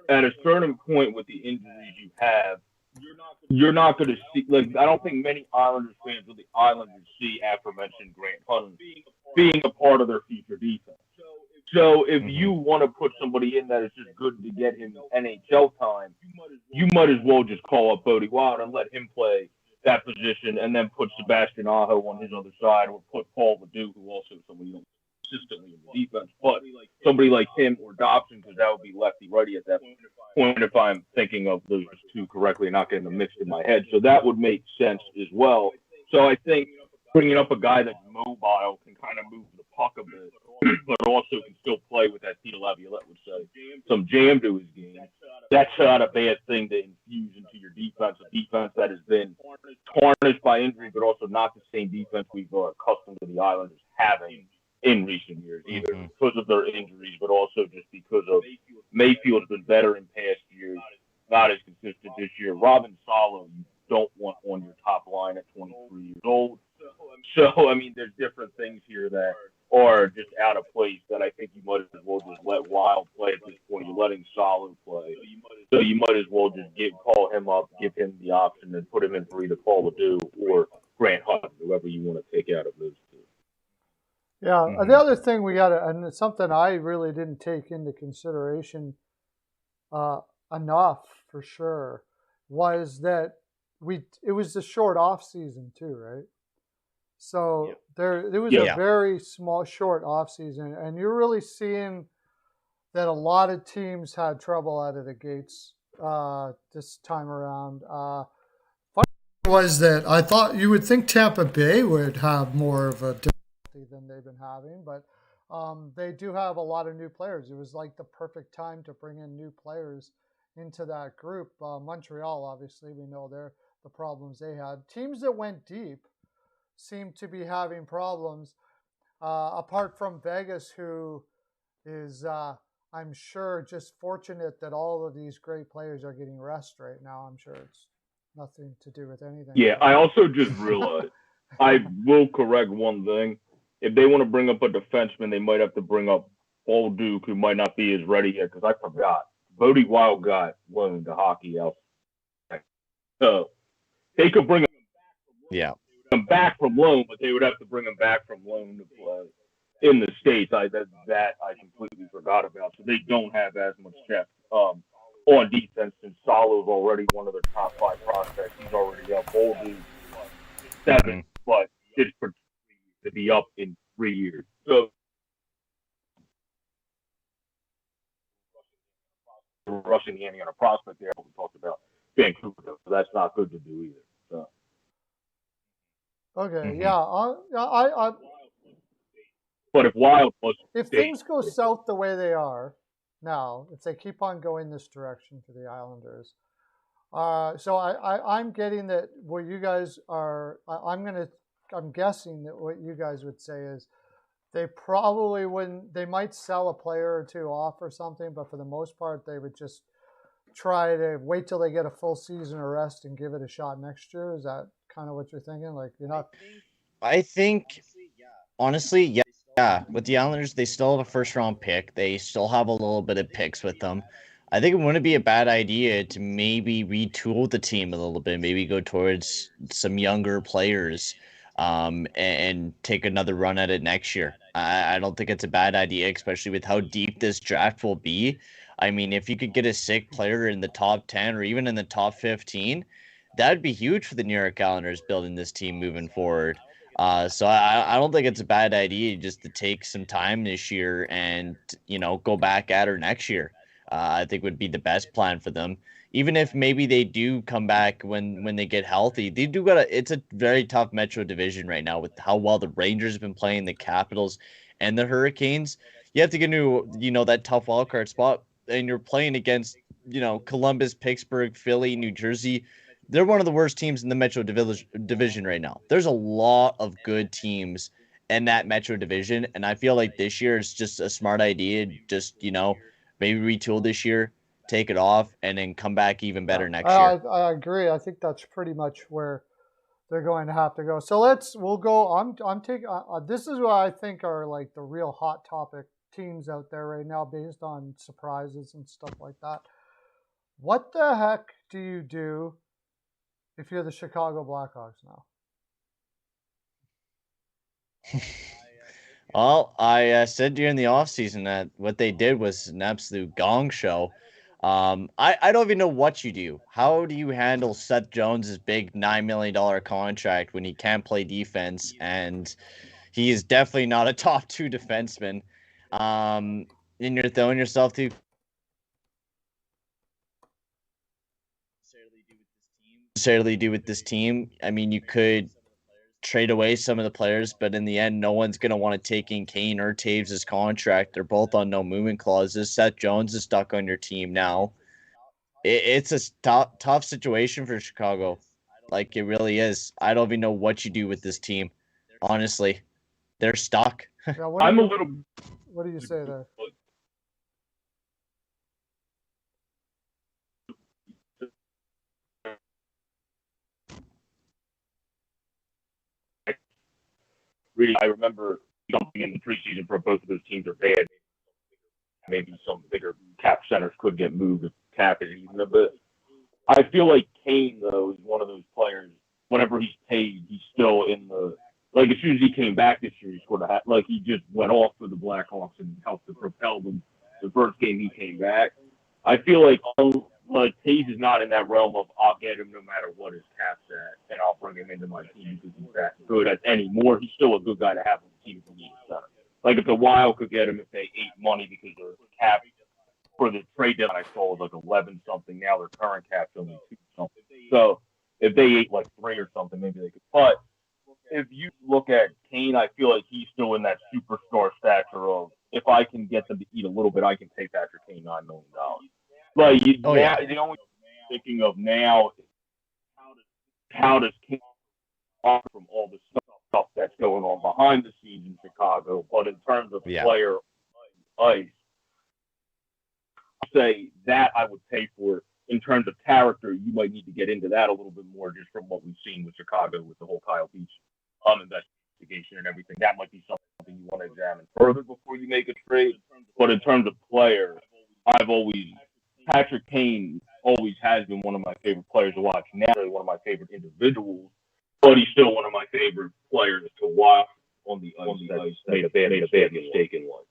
At a certain point with the injuries you have, you're not going to see, like, I don't think many Islanders fans or the Islanders see aforementioned Grant Hunt being a part of their future defense. So if you want to put somebody in that is just good to get him NHL time, you might as well just call up Bodie Wild and let him play that position, and then put Sebastian Aho on his other side, or put Paul Leduc, who also is somebody you don't consistently in the defense, but somebody like him or Dobson, because that would be lefty-righty at that point if I'm thinking of those two correctly and not getting them mixed in my head. So that would make sense as well. So I think bringing up a guy that's mobile can kind of move the puck a bit, but also can still play with that Peter Laviolette would say, some jam to his game. That's not a bad thing to infuse into your defense, a defense that has been tarnished by injury, but also not the same defense we've accustomed to the Islanders having in recent years, either because of their injuries, but also just because of Mayfield's been better in past years, not as consistent this year. Robin Salo, you don't want on your top line at 23 years old. So, I mean, there's different things here that are just out of place that I think you might as well just let Wild play at this point. You're letting Salo play. So you might as well just call him up, give him the option, and put him in for either Paul Leduc or Grant Hunt, whoever you want to take out of those two. Yeah, the other thing we got to, and it's something I really didn't take into consideration enough for sure, was that it was the short off season too, right? So it was a very short off season, and you're really seeing that a lot of teams had trouble out of the gates this time around. Funny was that I thought you would think Tampa Bay would have more of a difficulty than they've been having, but they do have a lot of new players. It was like the perfect time to bring in new players into that group. Montreal, obviously, we know the problems they had. Teams that went deep seem to be having problems, apart from Vegas, who is, I'm sure, just fortunate that all of these great players are getting rest right now. I'm sure it's nothing to do with anything. Yeah, I also just realized, I will correct one thing. If they want to bring up a defenseman, they might have to bring up Paul Duke, who might not be as ready yet, because I forgot. Bodie Wild got loaned to hockey out. So they could bring him back from loan, but they would have to bring him back from loan to play in the States. I completely forgot about. So they don't have as much depth on defense, since Salo's already one of their top 5 prospects. He's already up. Boldy 7, but it's to be up in 3 years. So rushing the ante on a prospect there, we talked about Vancouver, so that's not good to do either. So. Okay, I but if Wild was, if things go south the way they are now, if they keep on going this direction for the Islanders, so I'm getting that what you guys are. I'm guessing that what you guys would say is they probably wouldn't. They might sell a player or two off or something, but for the most part, they would just try to wait till they get a full season of rest and give it a shot next year. Is that kind of what you're thinking? Like, you're not. I think, honestly, yeah. With the Islanders, they still have a first-round pick. They still have a little bit of picks with them. I think it wouldn't be a bad idea to maybe retool the team a little bit, maybe go towards some younger players, and take another run at it next year. I don't think it's a bad idea, especially with how deep this draft will be. I mean, if you could get a sick player in the top 10 or even in the top 15, that would be huge for the New York Islanders building this team moving forward. So I don't think it's a bad idea just to take some time this year and, go back at her next year. I think would be the best plan for them. Even if maybe they do come back when they get healthy, they do it's a very tough Metro division right now with how well the Rangers have been playing, the Capitals and the Hurricanes. You have to get into, that tough wildcard spot, and you're playing against, Columbus, Pittsburgh, Philly, New Jersey. They're one of the worst teams in the Metro division right now. There's a lot of good teams in that Metro division, and I feel like this year is just a smart idea. Just, maybe retool this year, take it off, and then come back even better next year. I agree. I think that's pretty much where they're going to have to go. So we'll go. I'm taking. This is what I think are like the real hot topic teams out there right now, based on surprises and stuff like that. What the heck do you do if you're the Chicago Blackhawks now? Well, I said during the offseason that what they did was an absolute gong show. I don't even know what you do. How do you handle Seth Jones's big $9 million contract when he can't play defense, and he is definitely not a top 2 defenseman? And you're throwing yourself to necessarily do with this team. I mean, you could trade away some of the players, but in the end, no one's going to want to take in Kane or Taves' contract. They're both on no movement clauses. Seth Jones is stuck on your team now. It's a tough situation for Chicago. Like, it really is. I don't even know what you do with this team. Honestly, they're stuck. Yeah, what do you say there? Really, I remember something in the preseason for both of those teams are bad. Maybe some bigger cap centers could get moved if cap is even a bit. I feel like Kane, though, is one of those players, whenever he's paid, he's still in the, like, as soon as he came back this year, he scored a hat, like, he just went off for the Blackhawks and helped to propel them the first game he came back. I feel like Taves is not in that realm of I'll get him no matter what his cap's at, and I'll bring him into my team because he's that good anymore. He's still a good guy to have on the team if he needs a center. Like, if the Wild could get him if they ate money because their cap for the trade deadline I saw was like 11 something. Now their current cap's only 2 something. So if they ate like 3 or something, maybe they could. But if you look at Kane, I feel like he's still in that superstar stature of if I can get them to eat a little bit, I can pay Patrick Kane $9 million. Like, the only thing thinking of now is how does Kane offer from all the stuff that's going on behind the scenes in Chicago, but in terms of player ice, I'd say that I would pay for. In terms of character, you might need to get into that a little bit more just from what we've seen with Chicago with the whole Kyle Beach investigation and everything. That might be something you want to examine further before you make a trade. But in terms of player, Patrick Kane always has been one of my favorite players to watch. Now, one of my favorite individuals, but he's still one of my favorite players to watch on the ice. Made a bad mistake in life.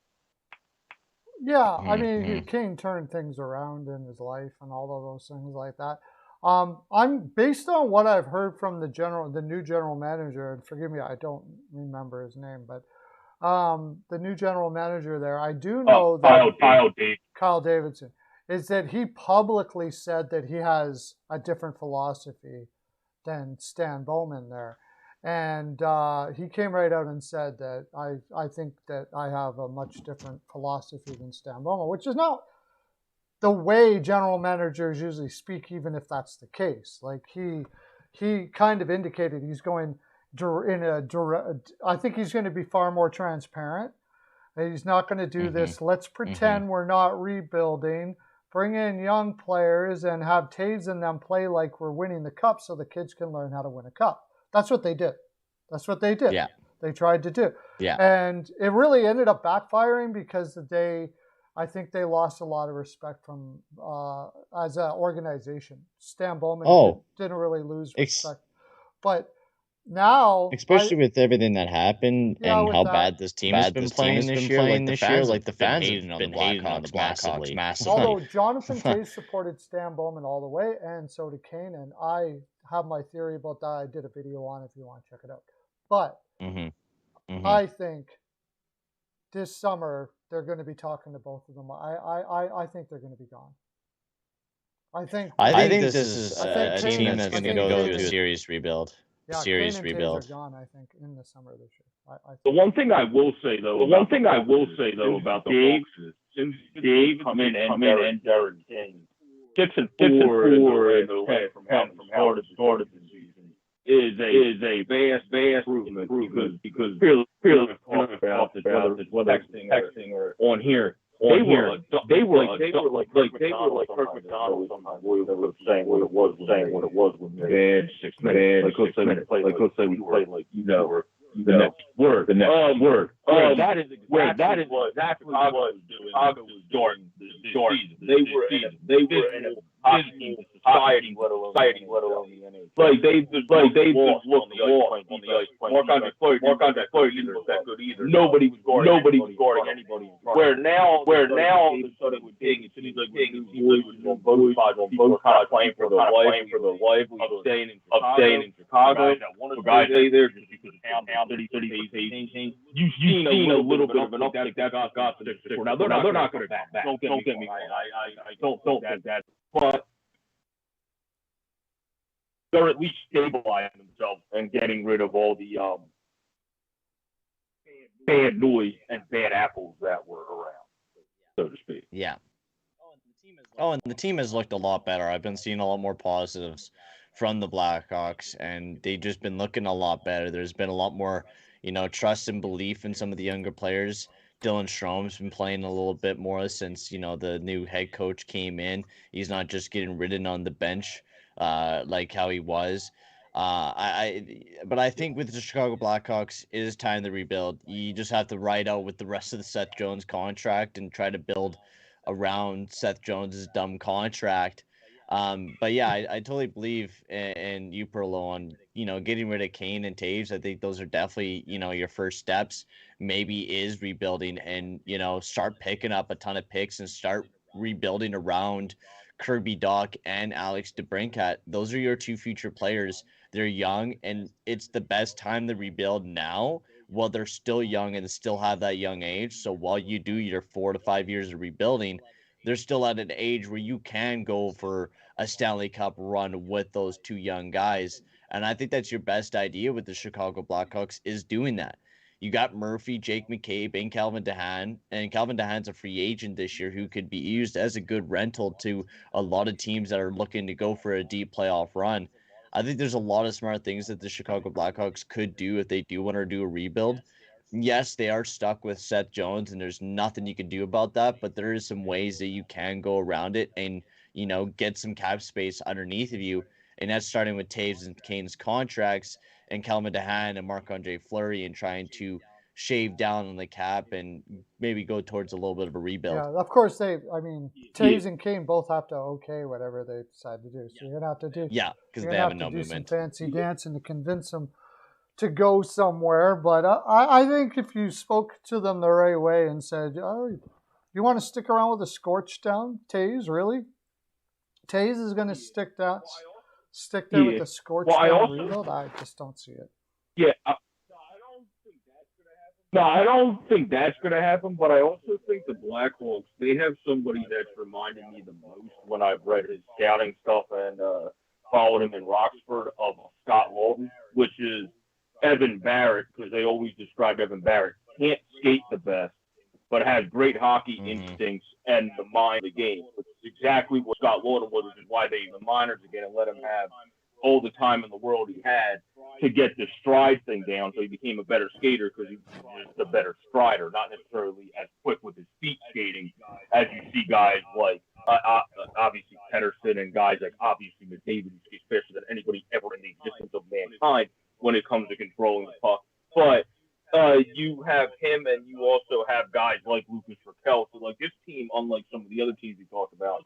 Yeah, I mean, Kane turned things around in his life and all of those things like that. I'm based on what I've heard from the new general manager, and forgive me, I don't remember his name, but the new general manager there, I do know that Kyle Davidson, is that he publicly said that he has a different philosophy than Stan Bowman there. And he came right out and said that I think that I have a much different philosophy than Stan Bowman, which is not the way general managers usually speak, even if that's the case. Like he kind of indicated he's going I think he's going to be far more transparent. He's not going to do this. Let's pretend we're not rebuilding. Bring in young players and have Taves and them play like we're winning the cup so the kids can learn how to win a cup. That's what they did. Yeah. They tried to do. Yeah. And it really ended up backfiring because I think they lost a lot of respect from as an organization. Stan Bowman didn't really lose respect. But now, especially with everything that happened and how bad this team has been playing this year, like the fans have been hating on the Blackhawks massively. Although Jonathan Toews supported Stan Bowman all the way, and so did Kane, and I have my theory about that. I did a video on it if you want to check it out. But I think this summer they're going to be talking to both of them. I think they're going to be gone. I think this is a team that's going to go through a serious rebuild. Yeah, serious Kane and rebuild. Taves are gone, I think, in the summer this year. The one thing I will say though about the Hawks is since Dave come in and Derek King, 6-4 in the way from how the start of the season is a vast improvement because Pearlo talked about this, whether texting or on here they were like Kirk McDonald sometimes. We were saying what it was when bad 6 minutes. Like let's say we played like the next word. That is exactly what Chicago was doing this season. They were in a hockey society, let alone the NHL. Like they just looked on the ice playing. Marc-Andre Fleury didn't look that good either. Nobody was guarding anybody. Where now the sudden it seems like we're on both sides, people are playing for their life, of staying in Chicago. For guys stay there just because town city you've seen a little bit of an uptick. That's got to the now they're not going to back. Don't get me. I don't think that, but they're at least stabilizing themselves and getting rid of all the bad noise and bad apples that were around, so to speak. Yeah. Oh, and the team has looked a lot better. I've been seeing a lot more positives from the Blackhawks, and they've just been looking a lot better. There's been a lot more, trust and belief in some of the younger players. Dylan Strom's been playing a little bit more since, the new head coach came in. He's not just getting ridden on the bench like how he was. But I think with the Chicago Blackhawks, it is time to rebuild. You just have to ride out with the rest of the Seth Jones contract and try to build around Seth Jones's dumb contract. But yeah, I totally believe in you, Pearlo, on, getting rid of Kane and Taves. I think those are definitely, your first steps. Maybe is rebuilding and, start picking up a ton of picks and start rebuilding around Kirby Dach and Alex DeBrincat. Those are your two future players. They're young, and it's the best time to rebuild now while they're still young and still have that young age. So while you do your 4 to 5 years of rebuilding, they're still at an age where you can go for a Stanley Cup run with those two young guys. And I think that's your best idea with the Chicago Blackhawks, is doing that. You got Murphy, Jake McCabe, and Calvin DeHaan. And Calvin DeHaan's a free agent this year who could be used as a good rental to a lot of teams that are looking to go for a deep playoff run. I think there's a lot of smart things that the Chicago Blackhawks could do if they do want to do a rebuild. Yes, they are stuck with Seth Jones, and there's nothing you can do about that, but there is some ways that you can go around it and, get some cap space underneath of you. And that's starting with Taves and Kane's contracts and Calvin DeHaan and Marc-Andre Fleury, and trying to shave down on the cap and maybe go towards a little bit of a rebuild. Yeah, of course Taves and Kane both have to whatever they decide to do. So you're gonna have to do because they have no movement. Some fancy dancing to convince them to go somewhere. But I think if you spoke to them the right way and said, "Oh, you want to stick around with a scorch down, Taves? Really? Taves is going to stick there with the scorch down rebuild? I just don't see it." Yeah. I don't think that's going to happen, but I also think the Blackhawks, they have somebody that's reminded me the most when I've read his scouting stuff and followed him in Roxford, of Scott Laughton, which is Evan Barrett, because they always describe Evan Barrett. Can't skate the best, but has great hockey instincts and the mind of the game, which is exactly what Scott Laughton was, which is why they the minors again and let him have all the time in the world he had to get the stride thing down, so he became a better skater because he was just a better strider, not necessarily as quick with his feet skating as you see guys like obviously Pettersson and guys like obviously McDavid, who skates faster than anybody ever in the existence of mankind when it comes to controlling the puck. But you have him, and you also have guys like Lucas Raquel. So, like, this team, unlike some of the other teams we talked about,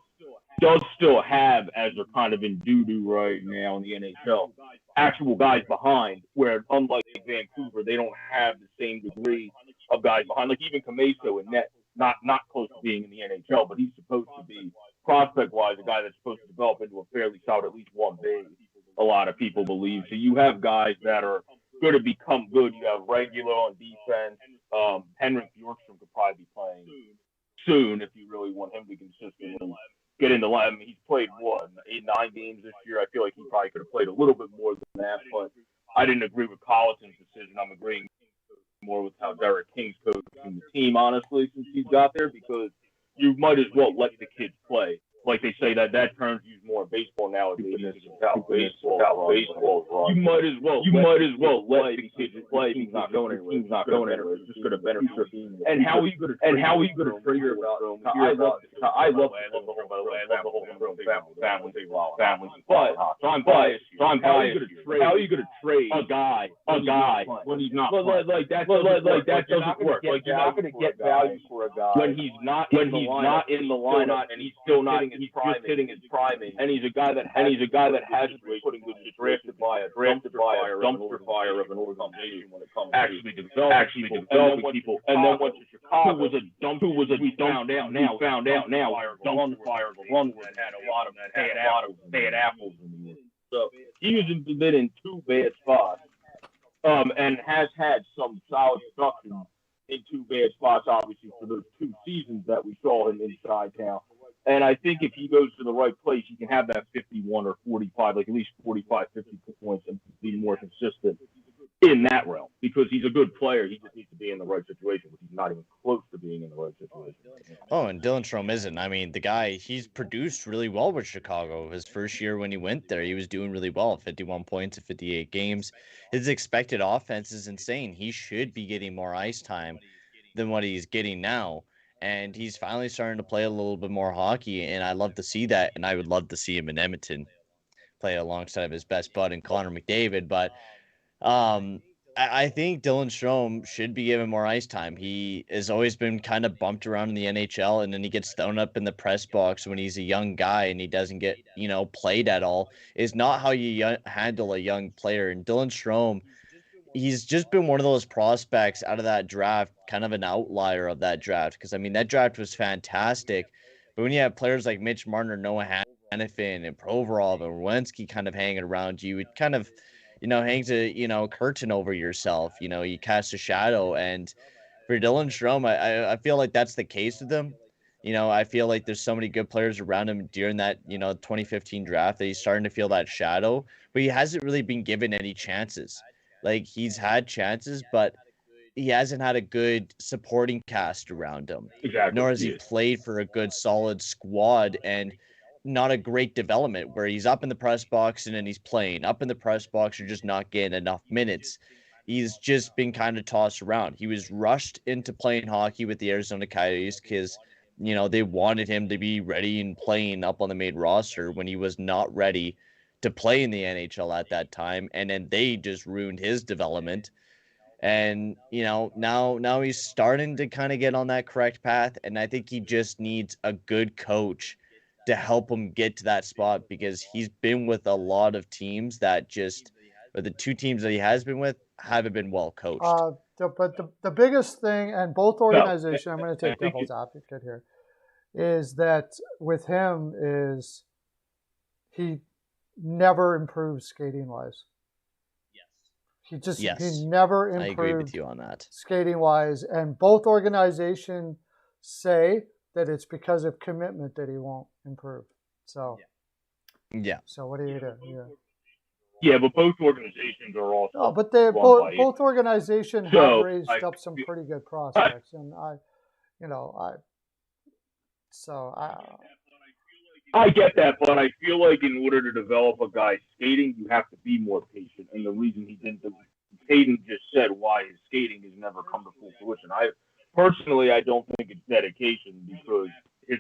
does still have, as they're kind of in doo-doo right now in the NHL, actual guys behind, where, unlike Vancouver, they don't have the same degree of guys behind. Like, even Comesso in net, not close to being in the NHL, but he's supposed to be, prospect-wise, a guy that's supposed to develop into a fairly solid, at least one big, a lot of people believe. So you have guys that are going to become good. You have Regular on defense. Henrik Bjorkström could probably be playing soon if you really want him to consistently get in the line. I mean, he's played, 8-9 games this year. I feel like he probably could have played a little bit more than that, but I didn't agree with Colliton's decision. I'm agreeing more with how Derek King's coaching the team, honestly, since he's got there, because you might as well let the kids play like they say that term's used more in baseball nowadays. Baseball. You might as well let the kids play. He's not going anywhere. It's just going to benefit. And how are you going to trigger about? I love the whole family. But I'm biased. How are you going to trade a guy when he's not like that? That doesn't work. Like you're not going to get value for a guy when he's not in the lineup and he's still not. He's just hitting his priming, and he's a guy that hasn't been putting good drafted by a dumpster fire of an organization when it comes to actually developing people. And then went to Chicago, who was a found out now dumpster fire of a run that had a lot of bad apples in the end. So he was been in two bad spots, and has had some solid production in two bad spots, obviously, for those 2 seasons that we saw him inside town. And I think if he goes to the right place, he can have that 51 or 45, like at least 45, 50 points and be more consistent in that realm because he's a good player. He just needs to be in the right situation, but he's not even close to being in the right situation. Oh, and Dylan Strome isn't. I mean, the guy, he's produced really well with Chicago. His first year when he went there, he was doing really well, 51 points in 58 games. His expected offense is insane. He should be getting more ice time than what he's getting now. And he's finally starting to play a little bit more hockey, and I love to see that. And I would love to see him in Edmonton play alongside of his best bud and Connor McDavid. But I think Dylan Strome should be given more ice time. He has always been kind of bumped around in the NHL, and then he gets thrown up in the press box when he's a young guy and he doesn't get, played at all. Is not how you handle a young player. And Dylan Strome, he's just been one of those prospects out of that draft, kind of an outlier of that draft. Because, I mean, that draft was fantastic. But when you have players like Mitch Marner, Noah Hanifin, and Provorov, and Werenski kind of hanging around you, it kind of, hangs a, curtain over yourself. You cast a shadow. And for Dylan Strome, I feel like that's the case with him. I feel like there's so many good players around him during that, 2015 draft that he's starting to feel that shadow. But he hasn't really been given any chances. Like, he's had chances, but he hasn't had a good supporting cast around him. Exactly. Nor has he played for a good, solid squad, and not a great development where he's up in the press box and then he's playing. Up in the press box, you're just not getting enough minutes. He's just been kind of tossed around. He was rushed into playing hockey with the Arizona Coyotes because, they wanted him to be ready and playing up on the main roster when he was not ready to play in the NHL at that time, and then they just ruined his development. And now he's starting to kind of get on that correct path, and I think he just needs a good coach to help him get to that spot, because he's been with a lot of teams that or the 2 teams that he has been with haven't been well coached. But the biggest thing, and both organizations, I'm going to take devil's advocate here, is that with him is he never improves skating wise. He never improved. I agree with you on that. Skating wise, and both organizations say that it's because of commitment that he won't improve. So yeah. So what do you do? Yeah, but both organizations are also. No, but both organizations have raised up some pretty good prospects, and I get that, but I feel like in order to develop a guy's skating, you have to be more patient. And the reason he didn't, Hayden just said why his skating has never come to full fruition. I don't think it's dedication, because his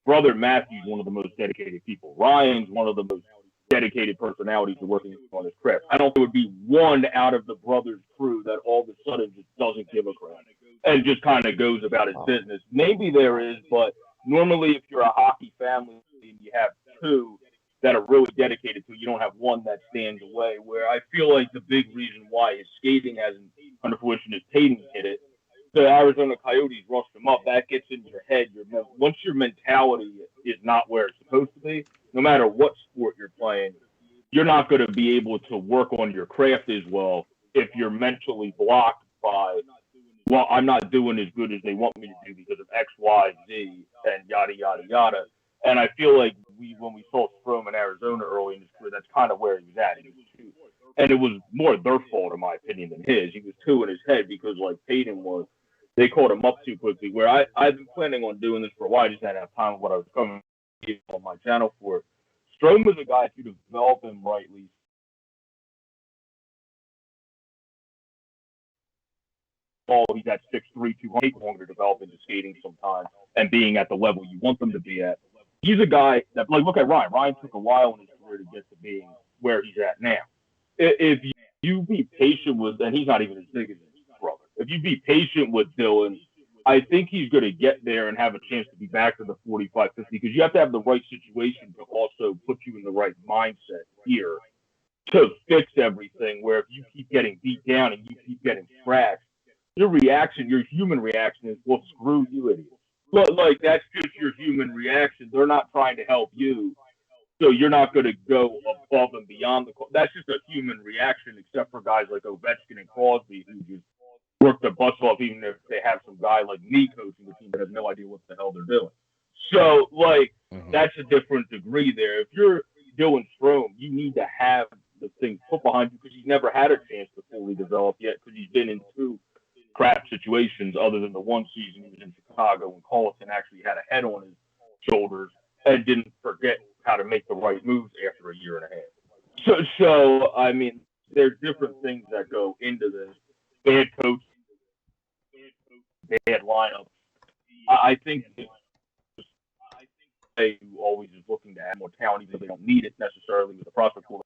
brother Matthew's one of the most dedicated people. Ryan's one of the most dedicated personalities to working on his craft. I don't think there would be one out of the brothers' crew that all of a sudden just doesn't give a crap and just kind of goes about his business. Maybe there is, but normally if you're a hockey family and you have 2 that are really dedicated to it, you don't have one that stands away, where I feel like the big reason why his skating hasn't come to fruition is Hayden hit it. The Arizona Coyotes rushed him up. That gets in your head. Once your mentality is not where it's supposed to be, no matter what sport you're playing, you're not going to be able to work on your craft as well if you're mentally blocked by, well, I'm not doing as good as they want me to do because of X, Y, Z, and yada, yada, yada. And I feel like when we saw Strome in Arizona early in his career, that's kind of where he was at. He was 2. And it was more their fault, in my opinion, than his. He was 2 in his head because, like Peyton was, they called him up too quickly, where I've been planning on doing this for a while. I just hadn't have time with what I was coming on my channel for it. Strome is a guy, if you develop him rightly, he's at 6'3", 200, longer to develop into skating sometimes and being at the level you want them to be at. He's a guy that, like, look at Ryan. Ryan took a while in his career to get to being where he's at now. If you be patient with, and he's not even as big as his brother, if you be patient with Dylan, I think he's going to get there and have a chance to be back to the 45, 50, because you have to have the right situation to also put you in the right mindset here to fix everything, where if you keep getting beat down and you keep getting scratched, your reaction, your human reaction is, well, screw you, idiot. But, like, that's just your human reaction. They're not trying to help you. So you're not going to go above and beyond the. That's just a human reaction, except for guys like Ovechkin and Crosby, who just work their butts off, even if they have some guy like me coaching the team that has no idea what the hell they're doing. So, like, that's a different degree there. If you're Dylan Strome, you need to have the thing put behind you, because he's never had a chance to fully develop yet, because he's been in two crap situations other than the one season he was in Chicago when Colleton actually had a head on his shoulders and didn't forget how to make the right moves after a year and a half. So I mean, there's different things that go into this. Bad coach, bad lineup. I think they always is looking to add more talent, even though they don't need it necessarily with the prospect pool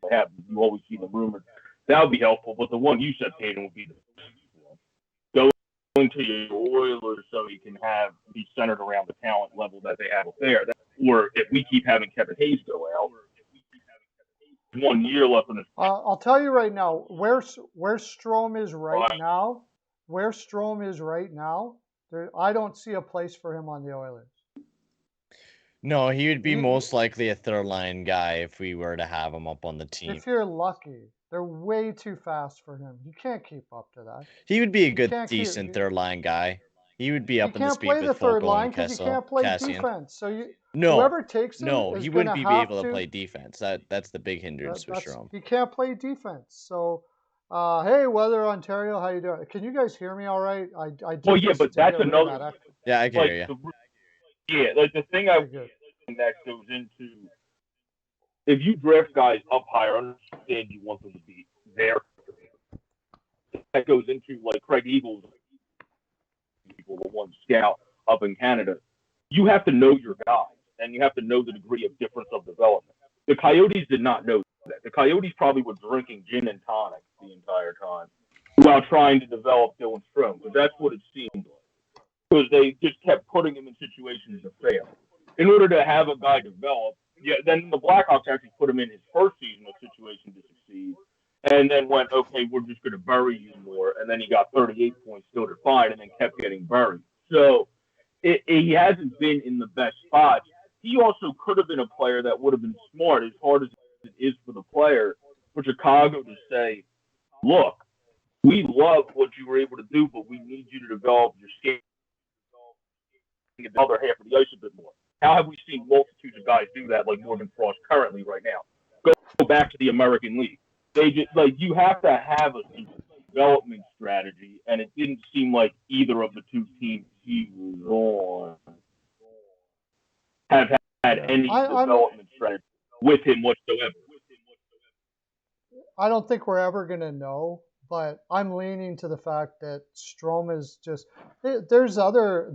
they have. You always see the rumors. That would be helpful, but the one you said, Peyton, would be go into your Oilers so you can be centered around the talent level that they have up there. Or if we keep having Kevin Hayes go out, 1 year left in this. I'll tell you right now, where Strome is right now, I don't see a place for him on the Oilers. No, he would be most likely a third line guy if we were to have him up on the team. If you're lucky. They're way too fast for him. He can't keep up to that. He would be a good, decent third line guy. He would be up in the speed with Fogle and Kessel. He can't play defense. So whoever takes him he wouldn't be able to play defense. That's the big hindrance for Strome. He can't play defense. So, hey, Weather Ontario, how you doing? Can you guys hear me all right? But that's another. Yeah, I can hear you. Like the thing that goes into, if you draft guys up higher, understand you want them to be there. That goes into, like, Craig Eagles, the one scout up in Canada. You have to know your guys, and you have to know the degree of difference of development. The Coyotes did not know that. The Coyotes probably were drinking gin and tonic the entire time while trying to develop Dylan Strome, because that's what it seemed like. Because they just kept putting him in situations to fail. In order to have a guy develop, then the Blackhawks actually put him in his first season of situation to succeed, and then went, okay, we're just going to bury you more. And then he got 38 points still to find, and then kept getting buried. So he hasn't been in the best spots. He also could have been a player that would have been smart, as hard as it is for the player, for Chicago to say, look, we love what you were able to do, but we need you to develop your skating in the other half of the ice a bit more. How have we seen multitudes of guys do that, like Morgan Frost currently right now? Go back to the American League. They just, like, you have to have a development strategy, and it didn't seem like either of the two teams he was on have had any development strategy with him whatsoever. I don't think we're ever going to know, but I'm leaning to the fact that Strome is just. Isn't there another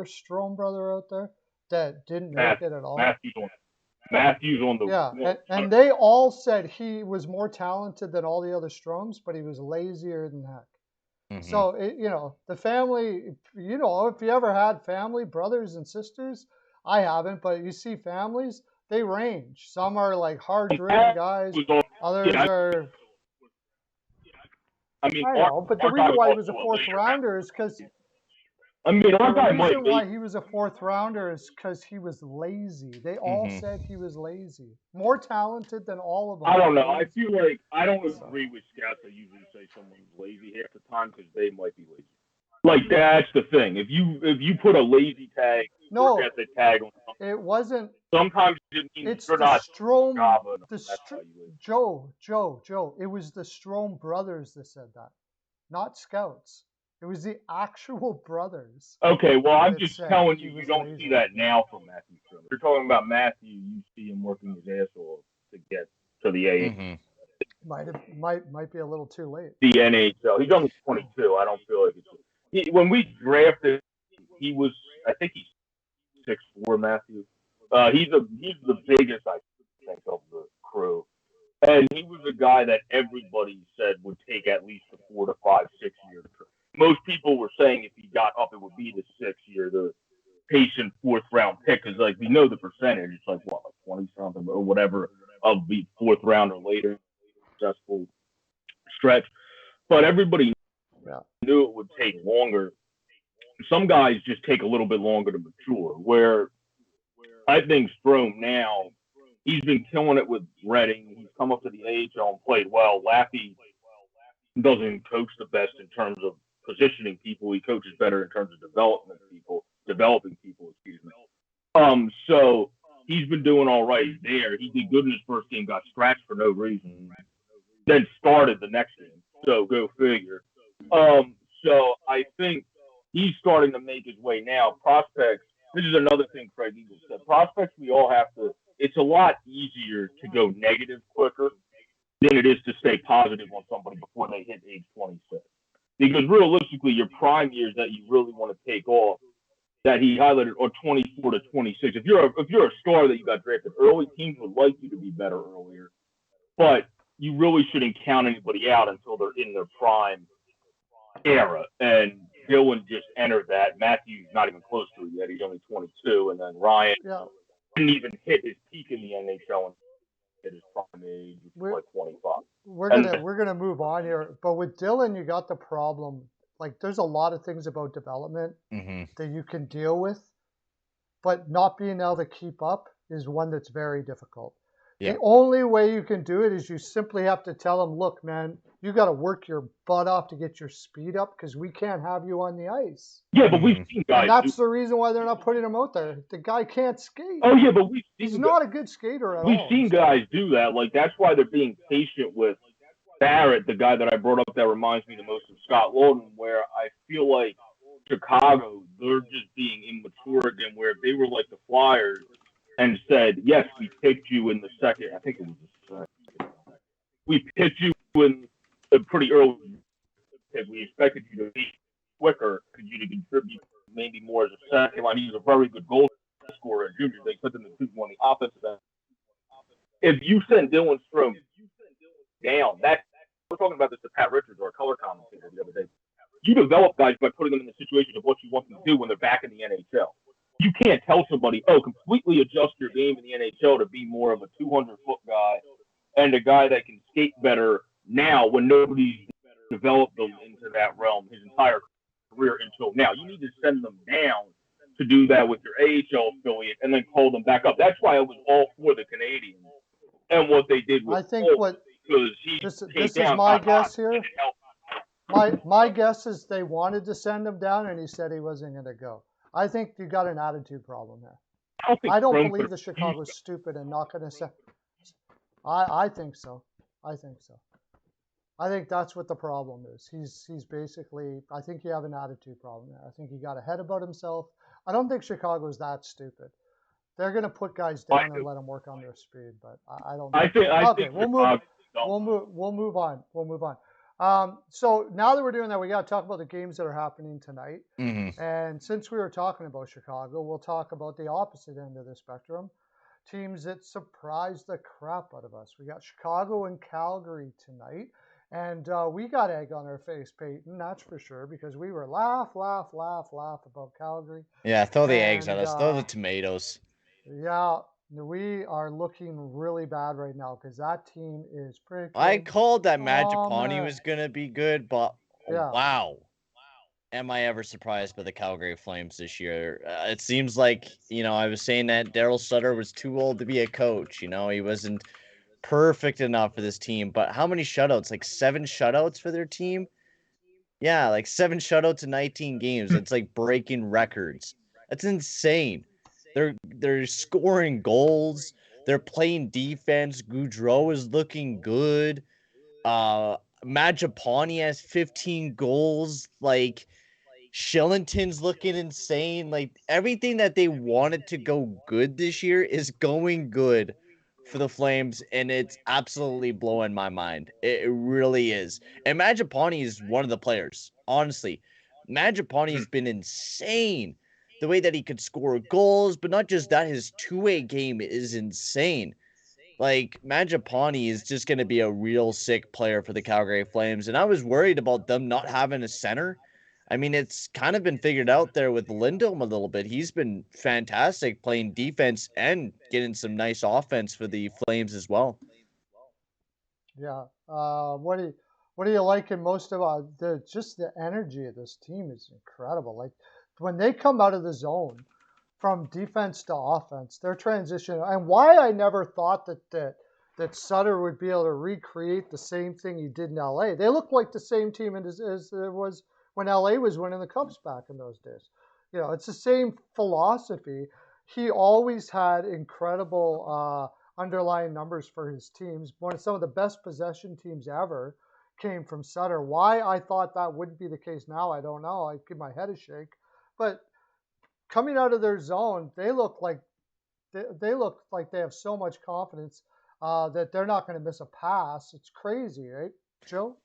Strome brother out there that didn't make it at all? Matthews on the and they all said he was more talented than all the other Stromes, but he was lazier than heck. Mm-hmm. So the family, if you ever had family, brothers and sisters, I haven't, but you see families, they range. Some are like hard-driven guys, others are. I know, but the reason why he was a fourth rounder is because. I mean, our guy might be. The reason why he was a fourth rounder is because he was lazy. They all said he was lazy. More talented than all of them. I don't know. I feel like I don't agree with scouts that usually say someone's lazy half the time, because they might be lazy. Like, that's the thing. If you put a lazy tag, work ethic tag on something, it wasn't. Sometimes it means you're not Strome. Joe. It was the Strome brothers that said that, not scouts. It was the actual brothers. Okay, well, I'm that just said telling he you, you was don't see lazy. that now from Matthew Strom. If you're talking about Matthew, you see him working his ass off to get to the AA. Might be a little too late. The NHL. He's only 22. I don't feel like when we drafted, he was, I think he's 6'4", Matthew. He's the biggest, I think, of the crew. And he was a guy that everybody said would take at least a 4 to 5, 6 year. Most people were saying if he got up, it would be the 6 year, the patient 4th round pick. Because like we know the percentage, it's like what, like 20 something or whatever of the 4th round or later successful stretch. But everybody knew it would take longer. Some guys just take a little bit longer to mature. Where I think Strome now, he's been killing it with Reading. He's come up to the AHL and played well. Laffy doesn't coach the best in terms of positioning people. He coaches better in terms of developing people. Excuse me. So he's been doing all right there. He did good in his first game, got scratched for no reason, then started the next game. So go figure. So I think he's starting to make his way now. Prospects. This is another thing Craig Eagle said. Prospects, we all have to. It's a lot easier to go negative quicker than it is to stay positive on somebody before they hit age 26. Because realistically, your prime years that you really want to take off, that he highlighted, are 24 to 26. If you're a star that you got drafted early, teams would like you to be better earlier, but you really shouldn't count anybody out until they're in their prime era. And Dylan just entered that. Matthew's not even close to it yet. He's only 22, and then Ryan didn't even hit his peak in the NHL at his prime age, like 25. We're gonna move on here, but with Dylan, you got the problem. Like, there's a lot of things about development that you can deal with, but not being able to keep up is one that's very difficult. Yeah. The only way you can do it is you simply have to tell him, look, man, you got to work your butt off to get your speed up because we can't have you on the ice. Yeah, but we've seen guys. And that's the reason why they're not putting him out there. The guy can't skate. Oh, yeah, but he's not a good skater at all. We've seen guys do that. Like, that's why they're being patient with Barrett, the guy that I brought up that reminds me the most of Scott Lawton, where I feel like Chicago, they're just being immature again, where they were like the Flyers and said, yes, we picked you in the second. I think it was the second. We picked you in a pretty early pick. We expected you to be quicker, because you to contribute maybe more as a second line. He was a very good goal scorer in junior. They put them in the on the offensive end. If you send Dylan Strome down, we're talking about this to Pat Richards, our color commentator, the other day. You develop guys by putting them in the situation of what you want them to do when they're back in the NHL. You can't tell somebody, completely adjust your game in the NHL to be more of a 200-foot guy and a guy that can skate better now when nobody's developed them into that realm his entire career until now. You need to send them down to do that with your AHL affiliate and then call them back up. That's why I was all for the Canadians and what they did with this is my guess here. My guess is they wanted to send him down, and he said he wasn't going to go. I think you got an attitude problem there. I don't believe the Chicago's stupid and not going to send. I think so. I think that's what the problem is. He's basically. I think you have an attitude problem there. I think he got ahead about himself. I don't think Chicago's that stupid. They're going to put guys down and let them work on their speed, but I don't know. I think we'll move on. So now that we're doing that, we got to talk about the games that are happening tonight. And since we were talking about Chicago, we'll talk about the opposite end of the spectrum. Teams that surprised the crap out of us. We got Chicago and Calgary tonight. And we got egg on our face, Peyton, that's for sure, because we were laugh about Calgary. Yeah, throw the eggs at us. Throw the tomatoes. Yeah, we are looking really bad right now because that team is pretty. I called that Mangiapane was going to be good, but wow. Am I ever surprised by the Calgary Flames this year? It seems like, I was saying that Daryl Sutter was too old to be a coach. He wasn't perfect enough for this team. But how many shutouts? Like 7 shutouts for their team? Yeah, like 7 shutouts in 19 games. It's like breaking records. That's insane. They're scoring goals. They're playing defense. Goudreau is looking good. Mangiapane has 15 goals. Like, Shillington's looking insane. Like, everything that they wanted to go good this year is going good for the Flames, and it's absolutely blowing my mind. It really is. And Mangiapane is one of the players. Honestly, Mangiapane has been insane. The way that he could score goals, but not just that, his two-way game is insane. Like, Mangiapane is just going to be a real sick player for the Calgary Flames. And I was worried about them not having a center. I mean, it's kind of been figured out there with Lindholm a little bit. He's been fantastic playing defense and getting some nice offense for the Flames as well. Yeah. What do you like in most about just the energy of this team is incredible. Like when they come out of the zone from defense to offense, their transition, and why I never thought that Sutter would be able to recreate the same thing he did in LA. They look like the same team as it was when LA was winning the Cups back in those days. You know, it's the same philosophy. He always had incredible underlying numbers for his teams. Some of the best possession teams ever came from Sutter. Why I thought that wouldn't be the case now, I don't know. I give my head a shake. But coming out of their zone, they look like they have so much confidence that they're not going to miss a pass. It's crazy, right, Joe?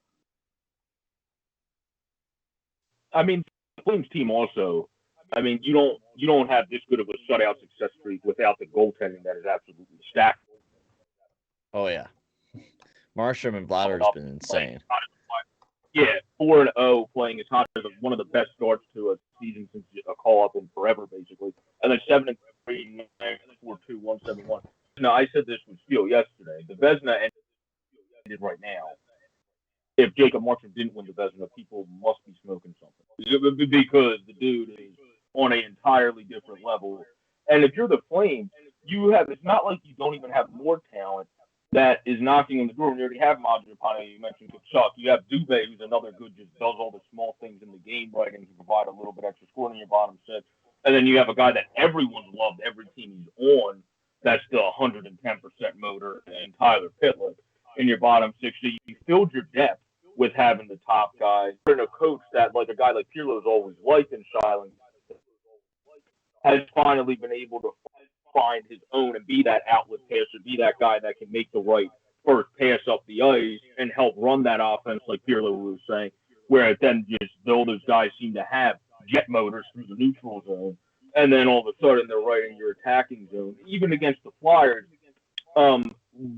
I mean, the Flames team also. I mean, you don't have this good of a shutout success streak without the goaltending that is absolutely stacked. Oh yeah, Markstrom and Bladder's been insane. Yeah, 4-0 playing is hot as one of the best starts to a season since a call up in forever, basically. And then 7-3, 4-2, 171. No, I said this with Steele yesterday. The Vezina ended right now. If Jacob Markstrom didn't win the Vezina, people must be smoking something because the dude is on an entirely different level. And if you're the Flames, it's not like you don't even have more talent that is knocking on the door. You already have Mangiapane, you mentioned Kachuk. You have Dubé, who's another good, just does all the small things in the game right and can provide a little bit extra scoring in your bottom six. And then you have a guy that everyone's loved, every team he's on, that's the 110% motor, and Tyler Pitlick in your bottom six. So you filled your depth with having the top guys. And a coach that, like a guy like Pearlo has always liked in Shiling, has finally been able to find his own and be that outlet passer, be that guy that can make the right first pass up the ice and help run that offense, like Pearlo was saying, where then just all those guys seem to have jet motors through the neutral zone, and then all of a sudden they're right in your attacking zone. Even against the Flyers,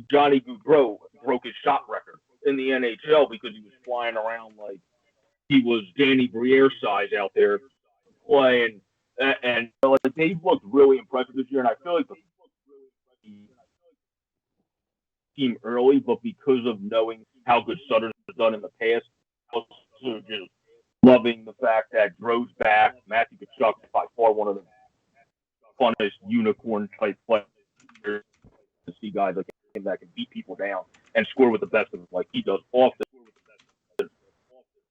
Johnny Gaudreau broke his shot record in the NHL because he was flying around like he was Danny Briere size out there playing. And like, they've looked really impressive this year, and I feel like the team early, but because of knowing how good Sutter's done in the past, also just loving the fact that Dro's back. Matthew Kachuk is by far one of the funnest unicorn type players to see guys like him that can beat people down and score with the best of them, like he does often.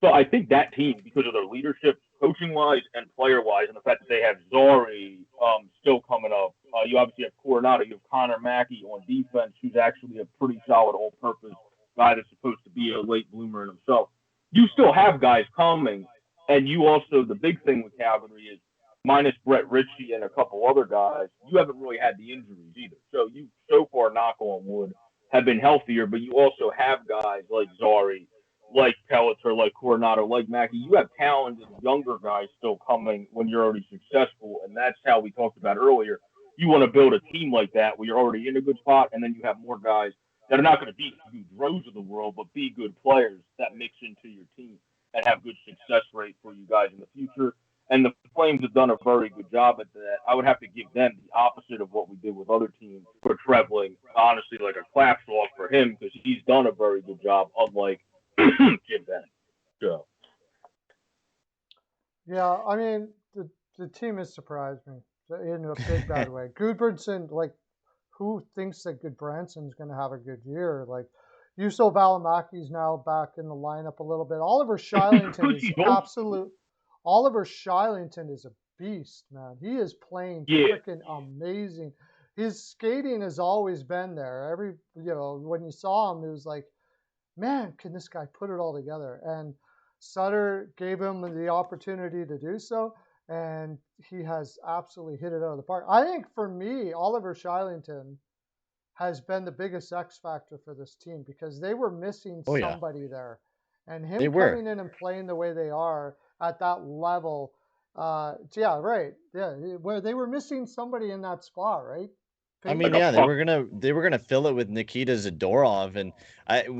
So I think that team, because of their leadership, coaching-wise and player-wise, and the fact that they have Zari still coming up, you obviously have Coronado, you have Connor Mackey on defense, who's actually a pretty solid all-purpose guy that's supposed to be a late bloomer in himself. You still have guys coming, and you also, the big thing with Calgary is, minus Brett Ritchie and a couple other guys, you haven't really had the injuries either. So you, so far, knock on wood, have been healthier, but you also have guys like Zari, like Pelleter, like Coronado, like Mackey. You have talented younger guys still coming when you're already successful, and that's how we talked about earlier. You want to build a team like that where you're already in a good spot, and then you have more guys that are not going to be Goudreaus of the world, but be good players that mix into your team and have good success rate for you guys in the future. And the Flames have done a very good job at that. I would have to give them the opposite of what we did with other teams for Trebling. Honestly, like a claps off for him because he's done a very good job, unlike Jim Bennett. So. Yeah, I mean, the team has surprised me in a big bad way. Goodbranson, like, who thinks that Goodbranson's going to have a good year? Like, Juuso Valimaki's now back in the lineup a little bit. Oliver Shylington is absolute. Oliver Shylington is a beast, man. He is playing freaking amazing. His skating has always been there. When you saw him, it was like, man, can this guy put it all together? And Sutter gave him the opportunity to do so, and he has absolutely hit it out of the park. I think for me, Oliver Shylington has been the biggest X factor for this team because they were missing somebody there. And him coming in and playing the way they are at that level, yeah, right. Yeah, where they were missing somebody in that spot, right? I mean, yeah, they were gonna fill it with Nikita Zadorov, and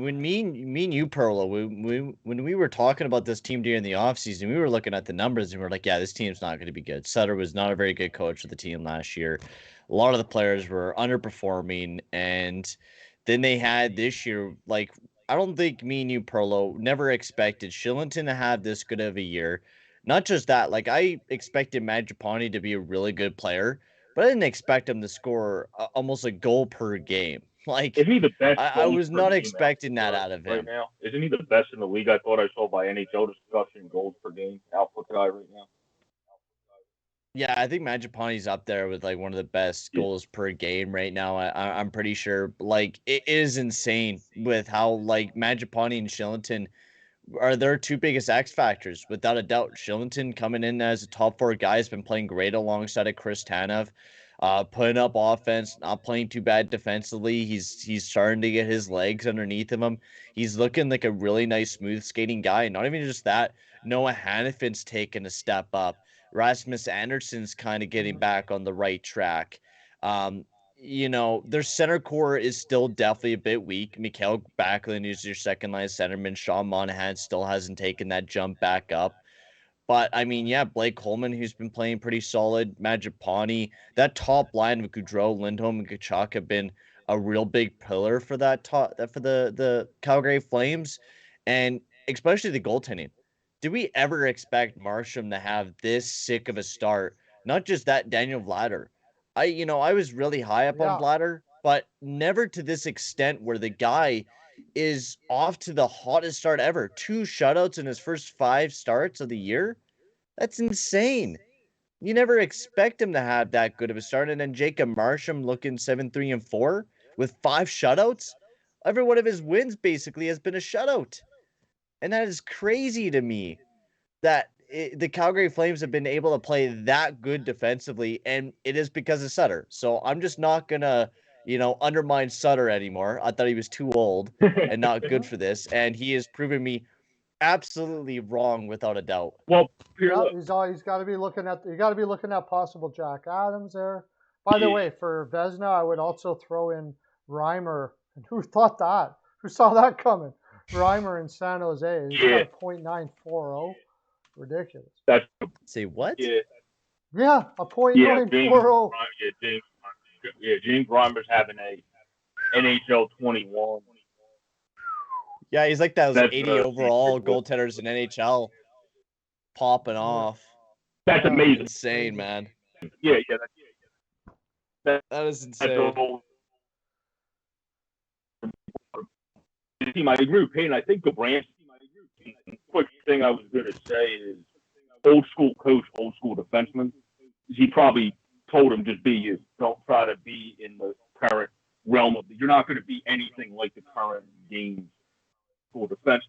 when me and you, Pearlo, when we were talking about this team during the offseason, we were looking at the numbers and we were like, yeah, this team's not going to be good. Sutter was not a very good coach for the team last year. A lot of the players were underperforming, and then they had this year, like, I don't think me and you, Pearlo, never expected Shillington to have this good of a year. Not just that, like I expected Mangiapane to be a really good player, but I didn't expect him to score almost a goal per game. Like, isn't he the best? I was not expecting that out of him right now. Isn't he the best in the league? I thought I saw by NHL discussion goals per game output guy right now. Yeah, I think Mangiapane's up there with like one of the best goals per game right now. I'm pretty sure. Like, it is insane with how like Mangiapane and Shillington are their two biggest X factors, without a doubt. Shillington coming in as a top four guy has been playing great alongside of Chris Tanev, putting up offense, not playing too bad defensively. He's starting to get his legs underneath of him. He's looking like a really nice, smooth skating guy. Not even just that, Noah Hannafin's taken a step up. Rasmus Anderson's kind of getting back on the right track. Um, their center core is still definitely a bit weak. Mikael Backlund is your second line centerman. Sean Monahan still hasn't taken that jump back up. But I mean, yeah, Blake Coleman, who's been playing pretty solid, Mangiapane, that top line of Gaudreau, Lindholm, and Kachuk have been a real big pillar for that top for the Calgary Flames, and especially the goaltending. Did we ever expect Marsham to have this sick of a start? Not just that, Daniel Vladar. I was really high up on Vladar, but never to this extent where the guy is off to the hottest start ever. 2 shutouts in his first 5 starts of the year. That's insane. You never expect him to have that good of a start. And then Jacob Marsham looking 7-3-4 with 5 shutouts. Every one of his wins basically has been a shutout. And that is crazy to me that the Calgary Flames have been able to play that good defensively, and it is because of Sutter. So I'm just not going to, undermine Sutter anymore. I thought he was too old and not good for this, and he has proven me absolutely wrong without a doubt. Well, yeah, he's got to be looking at possible Jack Adams there. By the way, for Vezina, I would also throw in Reimer. Who thought that? Who saw that coming? Reimer in San Jose. He's got a .940. Ridiculous. That's say what? Yeah, a .940. James Reimer's having a NHL 21. Yeah, he's like those 80 overall goaltenders in NHL popping off. That's amazing. Insane, man. Yeah. That is insane. Team, I agree with Payne. I think the Branch. Quick thing I was going to say is old school coach, old school defenseman. He probably told him just be you. Don't try to be in the current realm of. You're not going to be anything like the current game for defense.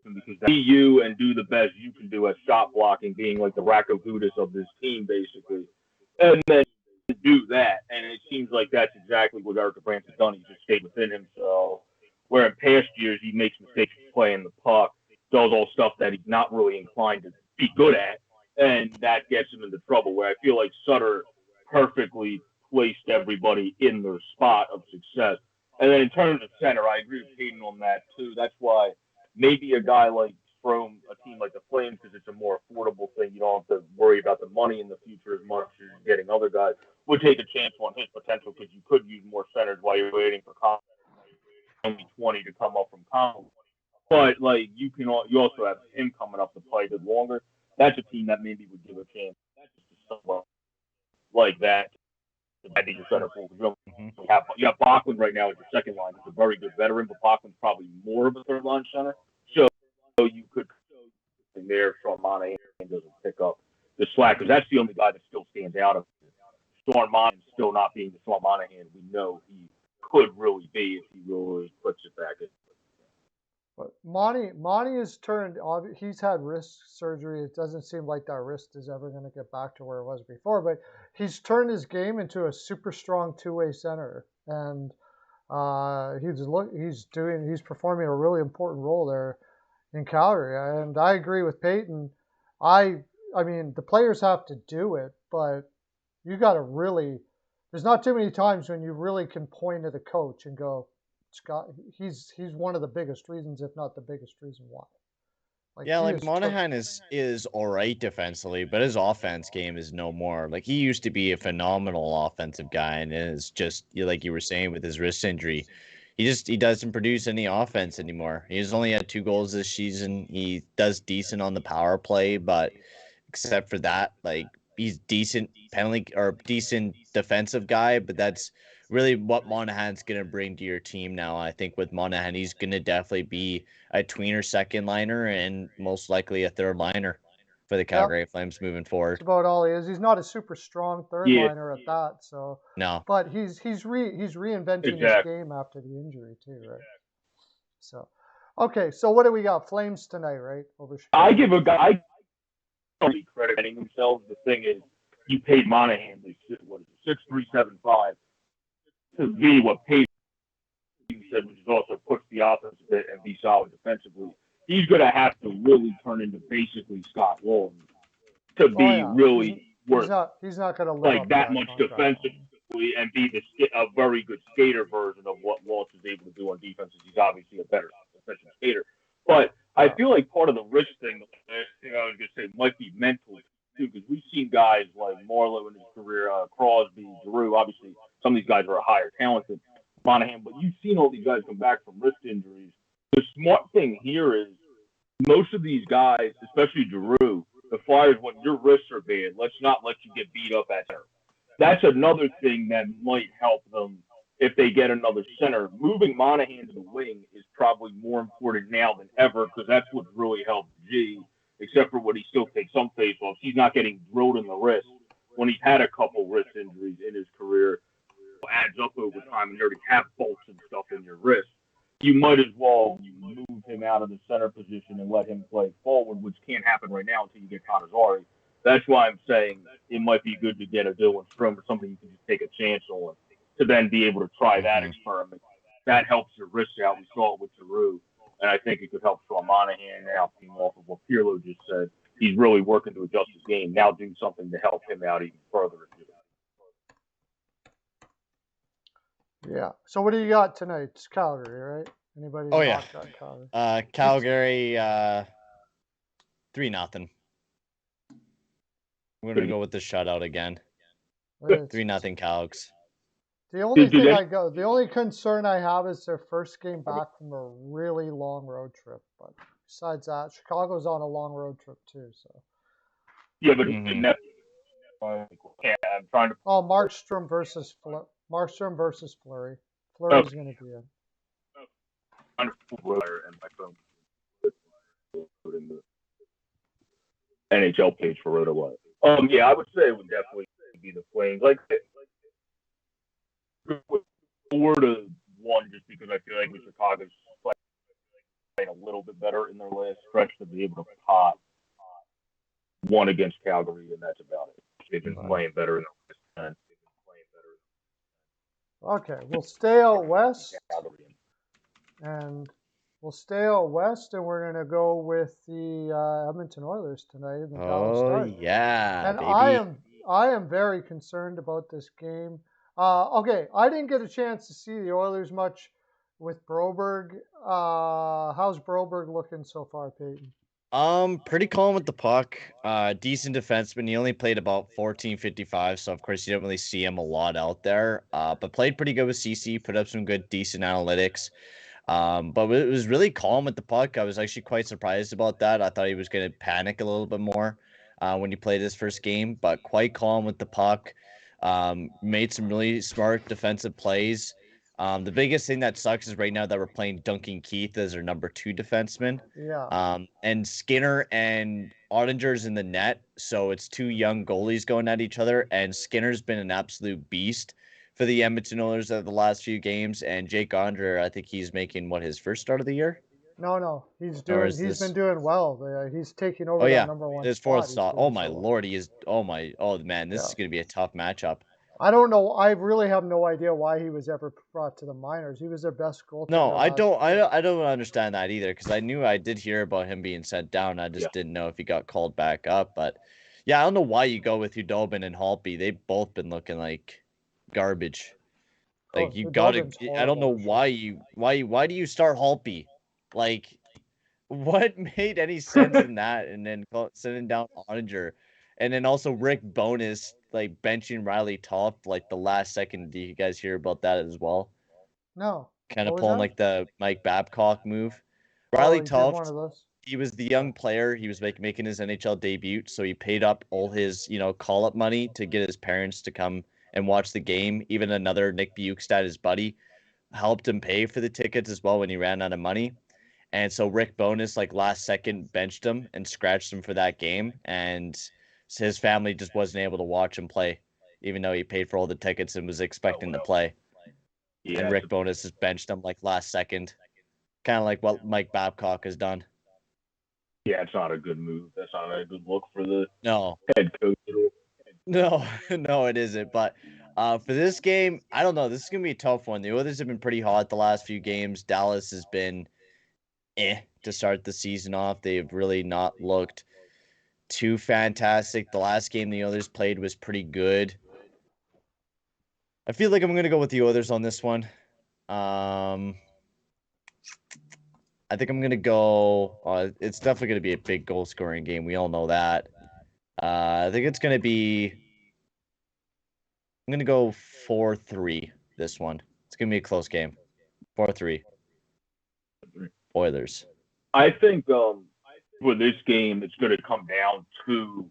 Because be you and do the best you can do at shot blocking, being like the Racco Gudis of this team, basically. And then do that. And it seems like that's exactly what Eric Branch has done. He just stayed within himself. Where in past years, he makes mistakes playing the puck, does all stuff that he's not really inclined to be good at, and that gets him into trouble. Where I feel like Sutter perfectly placed everybody in their spot of success. And then in terms of center, I agree with Hayden on that, too. That's why maybe a guy like from a team like the Flames, because it's a more affordable thing. You don't have to worry about the money in the future as much as you're getting other guys. Would take a chance on his potential because you could use more centers while you're waiting for only 20 to come up from college. But like you also have him coming up to play a bit longer. That's a team that maybe would give a chance to someone like that. I think your center forward. You have Bachman right now as your second line. He's a very good veteran, but Bachman's probably more of a third line center. So you could there Sean Monahan doesn't pick up the slack because that's the only guy that still stands out of it. Sean Monahan still not being the Sean Monahan we know he could really be if he really puts it back in. Monty has turned. He's had wrist surgery. It doesn't seem like that wrist is ever going to get back to where it was before. But he's turned his game into a super strong two-way center, and he's performing a really important role there in Calgary. And I agree with Peyton. I mean, the players have to do it, but you got to really. There's not too many times when you really can point at a coach and go, Scott, he's one of the biggest reasons, if not the biggest reason why. Like Monahan is all right defensively, but his offense game is no more. Like, he used to be a phenomenal offensive guy, and is just like you were saying with his wrist injury, he doesn't produce any offense anymore. He's only had 2 goals this season. He does decent on the power play, but except for that, like, he's decent penalty or decent defensive guy, but that's really what Monahan's going to bring to your team now. I think with Monahan, he's going to definitely be a tweener second liner and most likely a third liner for the Calgary Flames moving forward. That's about all he is. He's not a super strong third liner at that. So no, but he's reinventing his game after the injury too, right? So okay, so what do we got? Flames tonight, right? Over Chicago. I give a guy crediting themselves. The thing is, you paid Monahan what is it, 6.375 to be what Peyton said, which is also push the offense a bit and be solid defensively. He's going to have to really turn into basically Scott Walton to be really worth. He's not going to like that much defensively and be a very good skater version of what Walsh is able to do on defense. He's obviously a better defensive skater, but I feel like part of the wrist thing, the last thing I was going to say, might be mental too, because we've seen guys like Marlowe in his career, Crosby, Drew. Obviously, some of these guys are higher talented. Monahan, but you've seen all these guys come back from wrist injuries. The smart thing here is most of these guys, especially Drew, the Flyers, when your wrists are bad, let's not let you get beat up at center. That's another thing that might help them if they get another center. Moving Monahan to the wing is probably more important now than ever, because that's what really helped G, except for when he still takes some face-offs. He's not getting drilled in the wrist when he's had a couple wrist injuries in his career. Adds up over time, and you already have bolts and stuff in your wrist. You might as well move him out of the center position and let him play forward, which can't happen right now until you get Connor Zary. That's why I'm saying it might be good to get a Dylan Strome or something you can just take a chance on to then be able to try that experiment. That helps your wrist out. We saw it with Giroux, and I think it could help Sean Monahan now, being off of what Pearlo just said. He's really working to adjust his game. Now do something to help him out even further. Yeah. So what do you got tonight? It's Calgary, right? Anybody? Oh yeah. Calgary. Calgary 3-0. We're gonna go with the shutout again. 3-0 Calgs. The only concern I have is their first game back from a really long road trip. But besides that, Chicago's on a long road trip too. So. Yeah, but I'm trying to. Oh, Markstrom versus Fleury. Fleury's going to be in. And my phone in the NHL page for Roto. Yeah, I would say it would definitely be the Flames. Like 4-1, just because I feel like with Chicago's playing a little bit better in their last stretch to be able to pot one against Calgary, and that's about it. They've been playing better in the last 10. Okay, we'll stay out west, and we're going to go with the Edmonton Oilers tonight in the Dallas Stars. Yeah, and baby. I am very concerned about this game. Okay, I didn't get a chance to see the Oilers much with Broberg. How's Broberg looking so far, Peyton? Pretty calm with the puck. Decent defenseman. He only played about 14.55, so of course you don't really see him a lot out there. But played pretty good with CC. Put up some good, decent analytics. But it was really calm with the puck. I was actually quite surprised about that. I thought he was going to panic a little bit more when he played his first game, but quite calm with the puck. Made some really smart defensive plays. The biggest thing that sucks is right now that we're playing Duncan Keith as our number 2 defenseman. Yeah. And Skinner and Ottinger's in the net, so it's 2 young goalies going at each other. And Skinner's been an absolute beast for the Edmonton Oilers of the last few games. And Jake Andre, I think he's making his first start of the year. No, he's been doing well. He's taking over that number one his spot. fourth slot. Oh my lord, he is. Oh man, this is going to be a tough matchup. I don't know. I really have no idea why he was ever brought to the minors. He was their best goaltender. No, I don't understand that either, because I did hear about him being sent down. I just didn't know if he got called back up. But yeah, I don't know why you go with Hudobin and Holtby. They've both been looking like garbage. Like you gotta. I don't know why do you start Holtby? Like, what made any sense in that? And then sending down Oninger, and then also Rick Bowness like benching Riley Toft like the last second. Do you guys hear about that as well? No. Kind of pulling like the Mike Babcock move. Riley Toft, he was the young player. He was making his NHL debut, so he paid up all his call up money to get his parents to come and watch the game. Even another Nick Bukestad, his buddy, helped him pay for the tickets as well when he ran out of money. And so Rick Bowness, like last second, benched him and scratched him for that game. And his family just wasn't able to watch him play, even though he paid for all the tickets and was expecting to play. Yeah, and Rick Bowness has benched him like last second. Kind of like what Mike Babcock has done. Yeah, it's not a good move. That's not a good look for the head coach. No, it isn't. But for this game, I don't know. This is going to be a tough one. The Oilers have been pretty hot the last few games. Dallas has been to start the season off. They've really not looked too fantastic. The last game the Oilers played was pretty good. I feel like I'm going to go with the Oilers on this one. I think I'm going to go... it's definitely going to be a big goal-scoring game. We all know that. I think it's going to be... I'm going to go 4-3 this one. It's going to be a close game. 4-3. Oilers. I think for this game, it's going to come down to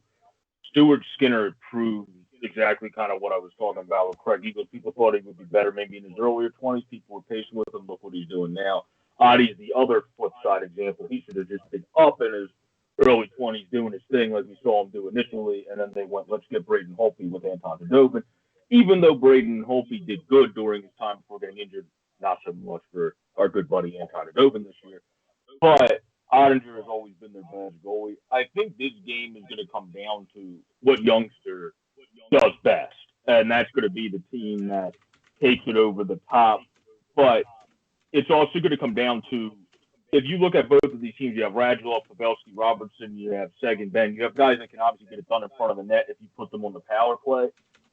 Stuart Skinner proved exactly kind of what I was talking about with Craig Eagles. People thought he would be better maybe in his earlier 20s. People were patient with him. Look what he's doing now. Audie's the other flip side example. He should have just been up in his early 20s doing his thing like we saw him do initially, and then they went, let's get Braden Holtby with Anton Khudobin. Even though Braden Holtby did good during his time before getting injured, not so much for our good buddy Anton Khudobin this year. But Ottinger has always been their best goalie. I think this game is going to come down to what youngster does best, and that's going to be the team that takes it over the top. But it's also going to come down to, if you look at both of these teams, you have Radulov, Pavelski, Robertson, you have Seguin, Ben. You have guys that can obviously get it done in front of the net if you put them on the power play.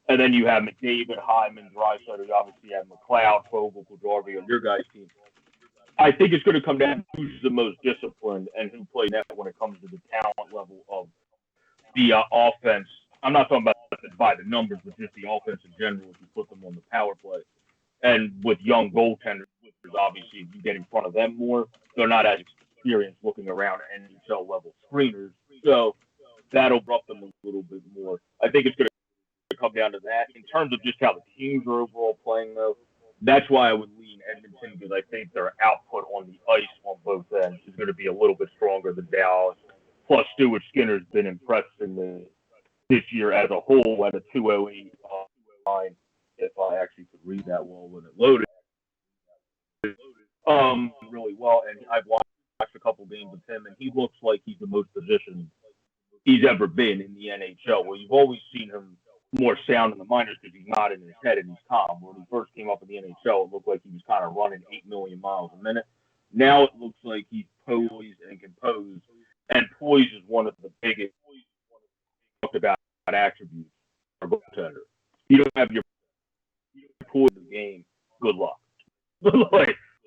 And then you have McDavid, Hyman, Draisaitl. You obviously have McLeod, Fogle, Pujorvi on your guys' team. I think it's going to come down to who's the most disciplined and who plays net when it comes to the talent level of the offense. I'm not talking about by the numbers, but just the offense in general if you put them on the power play. And with young goaltenders, obviously, if you get in front of them more, they're not as experienced looking around at NHL level screeners. So that'll rough them a little bit more. I think it's going to come down to that. In terms of just how the teams are overall playing, though, that's why I would lean Edmonton, because I think their output on the ice on both ends is going to be a little bit stronger than Dallas. Plus, Stuart Skinner's been impressing this year as a whole at a 208 line, if I actually could read that well when it loaded. Really well, and I've watched a couple games with him, and he looks like he's the most positioned he's ever been in the NHL. Well, you've always seen him more sound in the minors because he's not in his head and he's calm. When he first came up in the NHL, it looked like he was kind of running 8 million miles a minute. Now it looks like he's poised and composed, and poise is one of the biggest talked about attributes for a goaltender. You don't have your poise in the game. Good luck.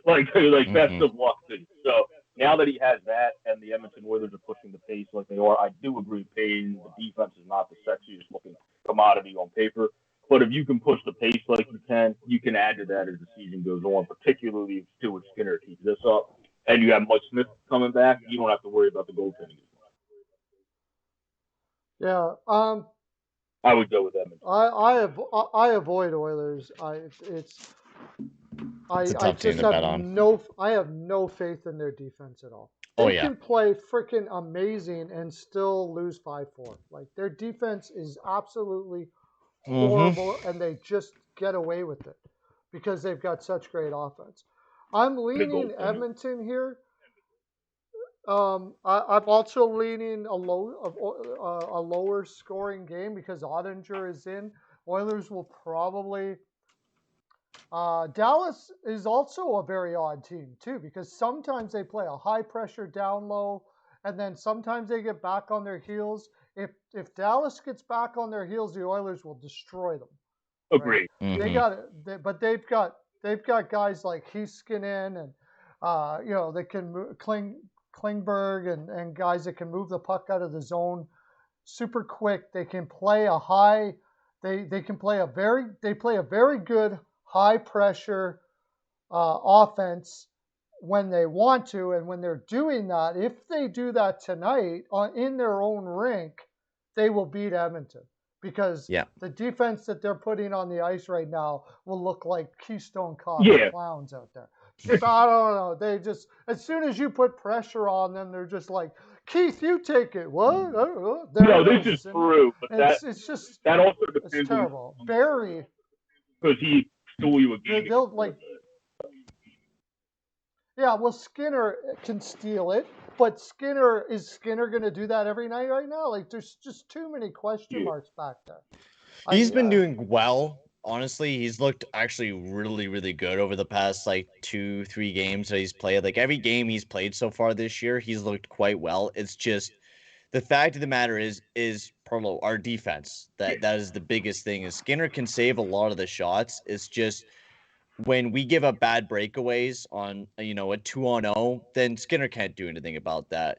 like best of luck to you. So now that he has that, and the Edmonton Oilers are pushing the pace like they are, I do agree. Payne, the defense is not the sexiest looking commodity on paper, but if you can push the pace like you can add to that as the season goes on. Particularly if Stuart Skinner keeps this up, and you have Mike Smith coming back, you don't have to worry about the goaltending. Yeah. I would go with Edmonton. I avoid Oilers. I have no faith in their defense at all. They can play freaking amazing and still lose 5-4. Like, their defense is absolutely horrible, and they just get away with it because they've got such great offense. I'm leaning Edmonton here, I'm also leaning a lower scoring game because Ottinger is in. Oilers will probably. Dallas is also a very odd team too because sometimes they play a high pressure down low, and then sometimes they get back on their heels. If Dallas gets back on their heels, the Oilers will destroy them. Agreed. Right? They got it, but they've got guys like Heiskanen and they can Klingberg and guys that can move the puck out of the zone super quick. They can play a high. They play a very good high pressure offense when they want to, and when they're doing that, if they do that tonight in their own rink, they will beat Edmonton because the defense that they're putting on the ice right now will look like Keystone Cops clowns out there. I don't know. They just, as soon as you put pressure on them, they're just like, Keith, you take it. What? I don't know. No, this is true, but it's just that also depends. It's terrible. Barry, because he stole you a game. They'll like. Yeah, well, Skinner can steal it, but is Skinner going to do that every night right now? Like, there's just too many question marks back there. He's been doing well. Honestly, he's looked actually really, really good over the past 2-3 games that he's played. Like every game he's played so far this year, he's looked quite well. It's just the fact of the matter is Pearlo, our defense. That is the biggest thing. Is Skinner can save a lot of the shots. It's just when we give up bad breakaways on a 2-on-0, then Skinner can't do anything about that.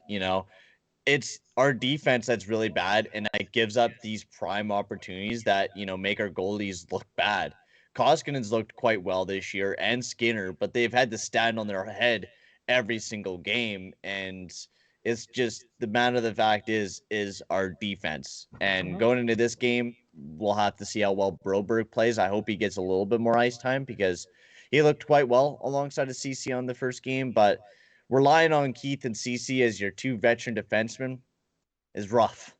It's our defense that's really bad, and it gives up these prime opportunities that make our goalies look bad. Koskinen's looked quite well this year, and Skinner, but they've had to stand on their head every single game, and it's just the matter of the fact is our defense. And going into this game, we'll have to see how well Broberg plays. I hope he gets a little bit more ice time because he looked quite well alongside of CC on the first game, but relying on Keith and CC as your two veteran defensemen is rough.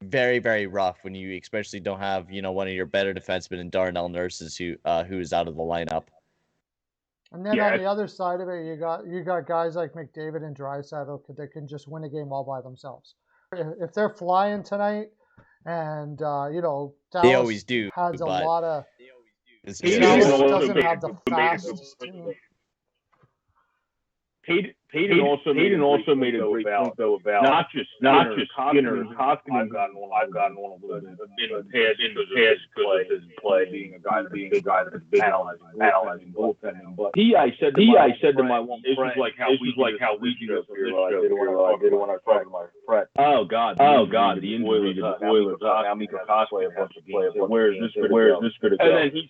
Very, very rough when you especially don't have, one of your better defensemen in Darnell Nurses who is out of the lineup. And then on the other side of it, you got guys like McDavid and Draisaitl that can just win a game all by themselves. If they're flying tonight, and Dallas they always do, has a lot of. Dallas doesn't have the fastest team. Peyton also made a great point though about not just Skinner. Koskinen I've gotten one of those in the past because of his play being a guy that's been analyzing goaltending. But I said to my one friend, this is like how we do this on this show. I did when I was talking to my friend. Oh God, the injury to the Oilers. Now Mikko Koskinen a bunch of games. Where is this going to go? And then he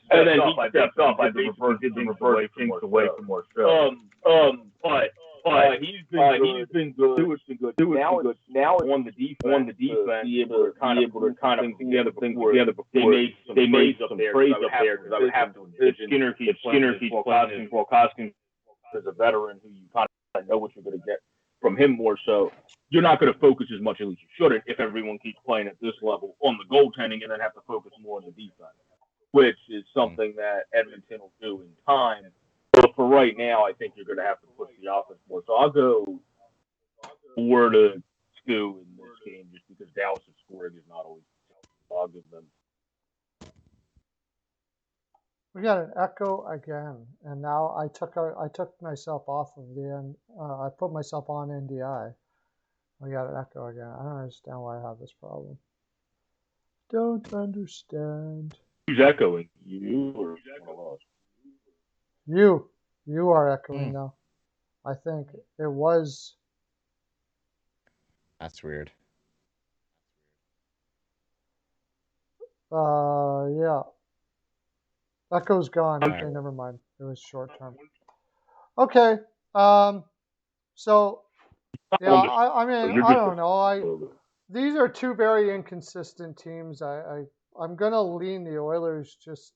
stepped up. I did the reverse things away from more show. But he's been good. Now it's on the defense. Be able to kind of put things together before they made some praise up there because I would have to envision Skinner keeps playing for Koskinen as a veteran who you kind of know what you're going to get from him more. So you're not going to focus as much as you shouldn't if everyone keeps playing at this level on the goaltending and then have to focus more on the defense, which is something that Edmonton will do in time. But for right now, I think you're going to have to push the offense more. So I'll go 4-2 in this game just because Dallas' scoring is not always. I'll give them. We got an echo again, and now I took myself off of the end. I put myself on NDI. We got an echo again. I don't understand why I have this problem. Don't understand. Who's echoing? You or one of us? You are echoing now. I think it was. That's weird. Yeah. Echo's gone. Okay, never mind. It was short term. Okay. So yeah, I mean, I don't know. These are two very inconsistent teams. I'm gonna lean the Oilers just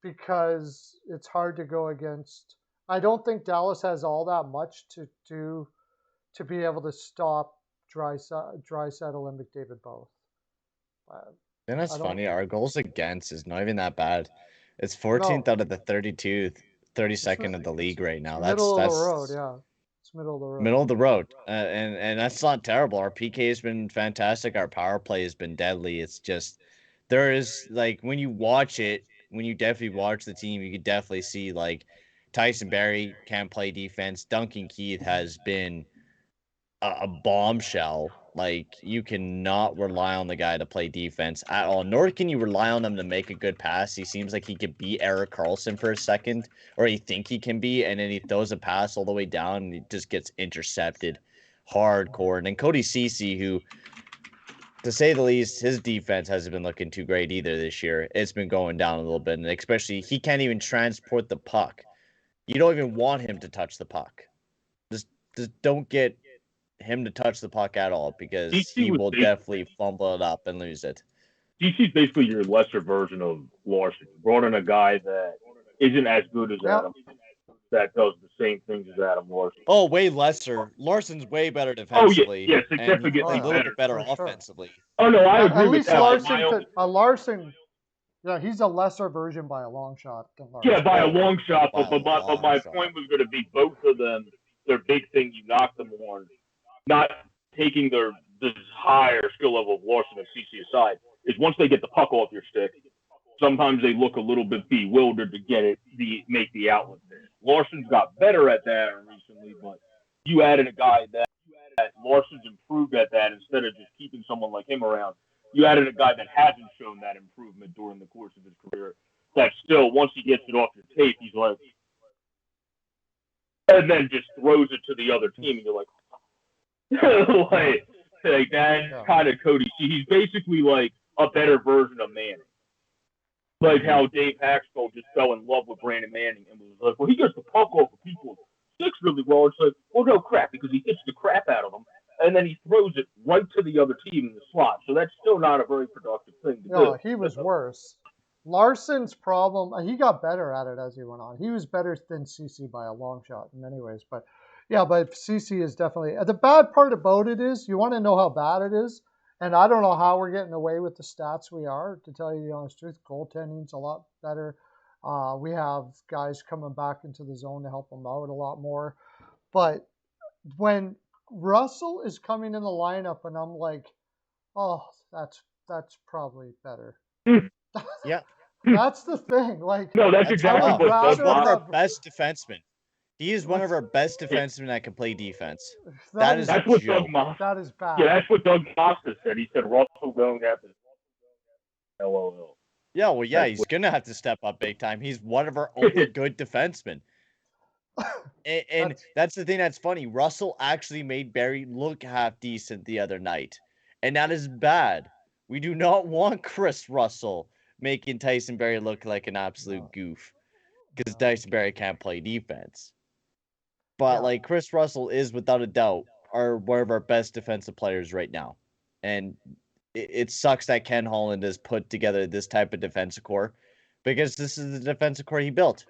because it's hard to go against. I don't think Dallas has all that much to do to be able to stop Draisaitl and McDavid both. And that's funny. Our goals against is not even that bad. It's 14th out of the 32, 32nd of the league right now. Middle of the road, yeah. It's It's middle of the road. Middle of the road. And that's not terrible. Our PK has been fantastic. Our power play has been deadly. It's just there is like when you watch it, when you definitely watch the team, you could definitely see like Tyson Barrie can't play defense. Duncan Keith has been a bombshell. Like you cannot rely on the guy to play defense at all. Nor can you rely on him to make a good pass. He seems like he could be Erik Karlsson for a second, or he think he can be, and then he throws a pass all the way down and he just gets intercepted hardcore. And then Cody Ceci, who, to say the least, his defense hasn't been looking too great either this year. It's been going down a little bit, and especially he can't even transport the puck. You don't even want him to touch the puck. Just don't get him to touch the puck at all because he will definitely fumble it up and lose it. DC's basically your lesser version of Larson. You brought in a guy that isn't as good as Adam, that does the same things as Adam Larson. Oh, way lesser. Larson's way better defensively. Oh, yes, significantly a little bit better offensively. Oh, no, I agree with that. Larson, yeah, he's a lesser version by a long shot than Larson. Yeah, by a long shot, but my point was going to be both of them, their big thing you knocked them on, not taking the higher skill level of Larson and CC aside, is once they get the puck off your stick, sometimes they look a little bit bewildered to make the outlet there. Larson's got better at that recently, but you added a guy that Larson's improved at that instead of just keeping someone like him around. You added a guy that hasn't shown that improvement during the course of his career. That still, once he gets it off your tape, he's like, and then just throws it to the other team, and you're like, like that's kind of Cody. He's basically like a better version of Manning. Like how Dave Haxtell just fell in love with Brandon Manning and was like, well, he gets the puck off of people's sticks really well. It's like, well, no crap, because he hits the crap out of them, and then he throws it right to the other team in the slot. So that's still not a very productive thing to do. No, he was worse. Larson's problem, he got better at it as he went on. He was better than CC by a long shot in many ways, but CC is definitely the bad part about it is you want to know how bad it is, and I don't know how we're getting away with the stats we are. To tell you the honest truth, goaltending's a lot better. We have guys coming back into the zone to help them out a lot more, but when Russell is coming in the lineup, and I'm like, oh, that's probably better. Yeah, that's the thing. Like, no, that's exactly one of our best defensemen. He is one of our best defensemen that can play defense. That's what Doug Moss. That is bad. Yeah, that's what Doug Costa said. He said Russell going to have to. LOL. Yeah, well, yeah, he's gonna have to step up big time. He's one of our only good defensemen. And that's the thing that's funny. Russell actually made Barrie look half decent the other night, and that is bad. We do not want Chris Russell making Tyson Barrie look like an absolute goof, because Tyson Barrie can't play defense. But like Chris Russell is without a doubt one of our best defensive players right now, and it sucks that Ken Holland has put together this type of defensive core, because this is the defensive core he built.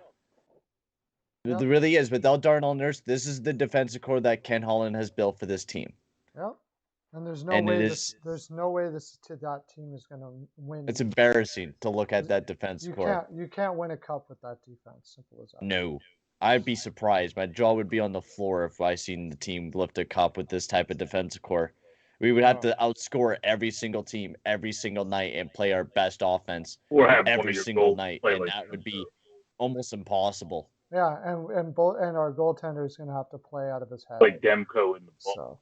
It really is. Without Darnell Nurse, this is the defensive core that Ken Holland has built for this team. Yep. And there's no way that team is going to win. It's embarrassing to look at that defense core. You can't win a cup with that defense. Simple as that. No. I'd be surprised. My jaw would be on the floor if I seen the team lift a cup with this type of defensive core. We would have to outscore every single team every single night and play our best offense every single night, and that would be almost impossible. Yeah, and our goaltender is going to have to play out of his head. Like Demko in the ball. So.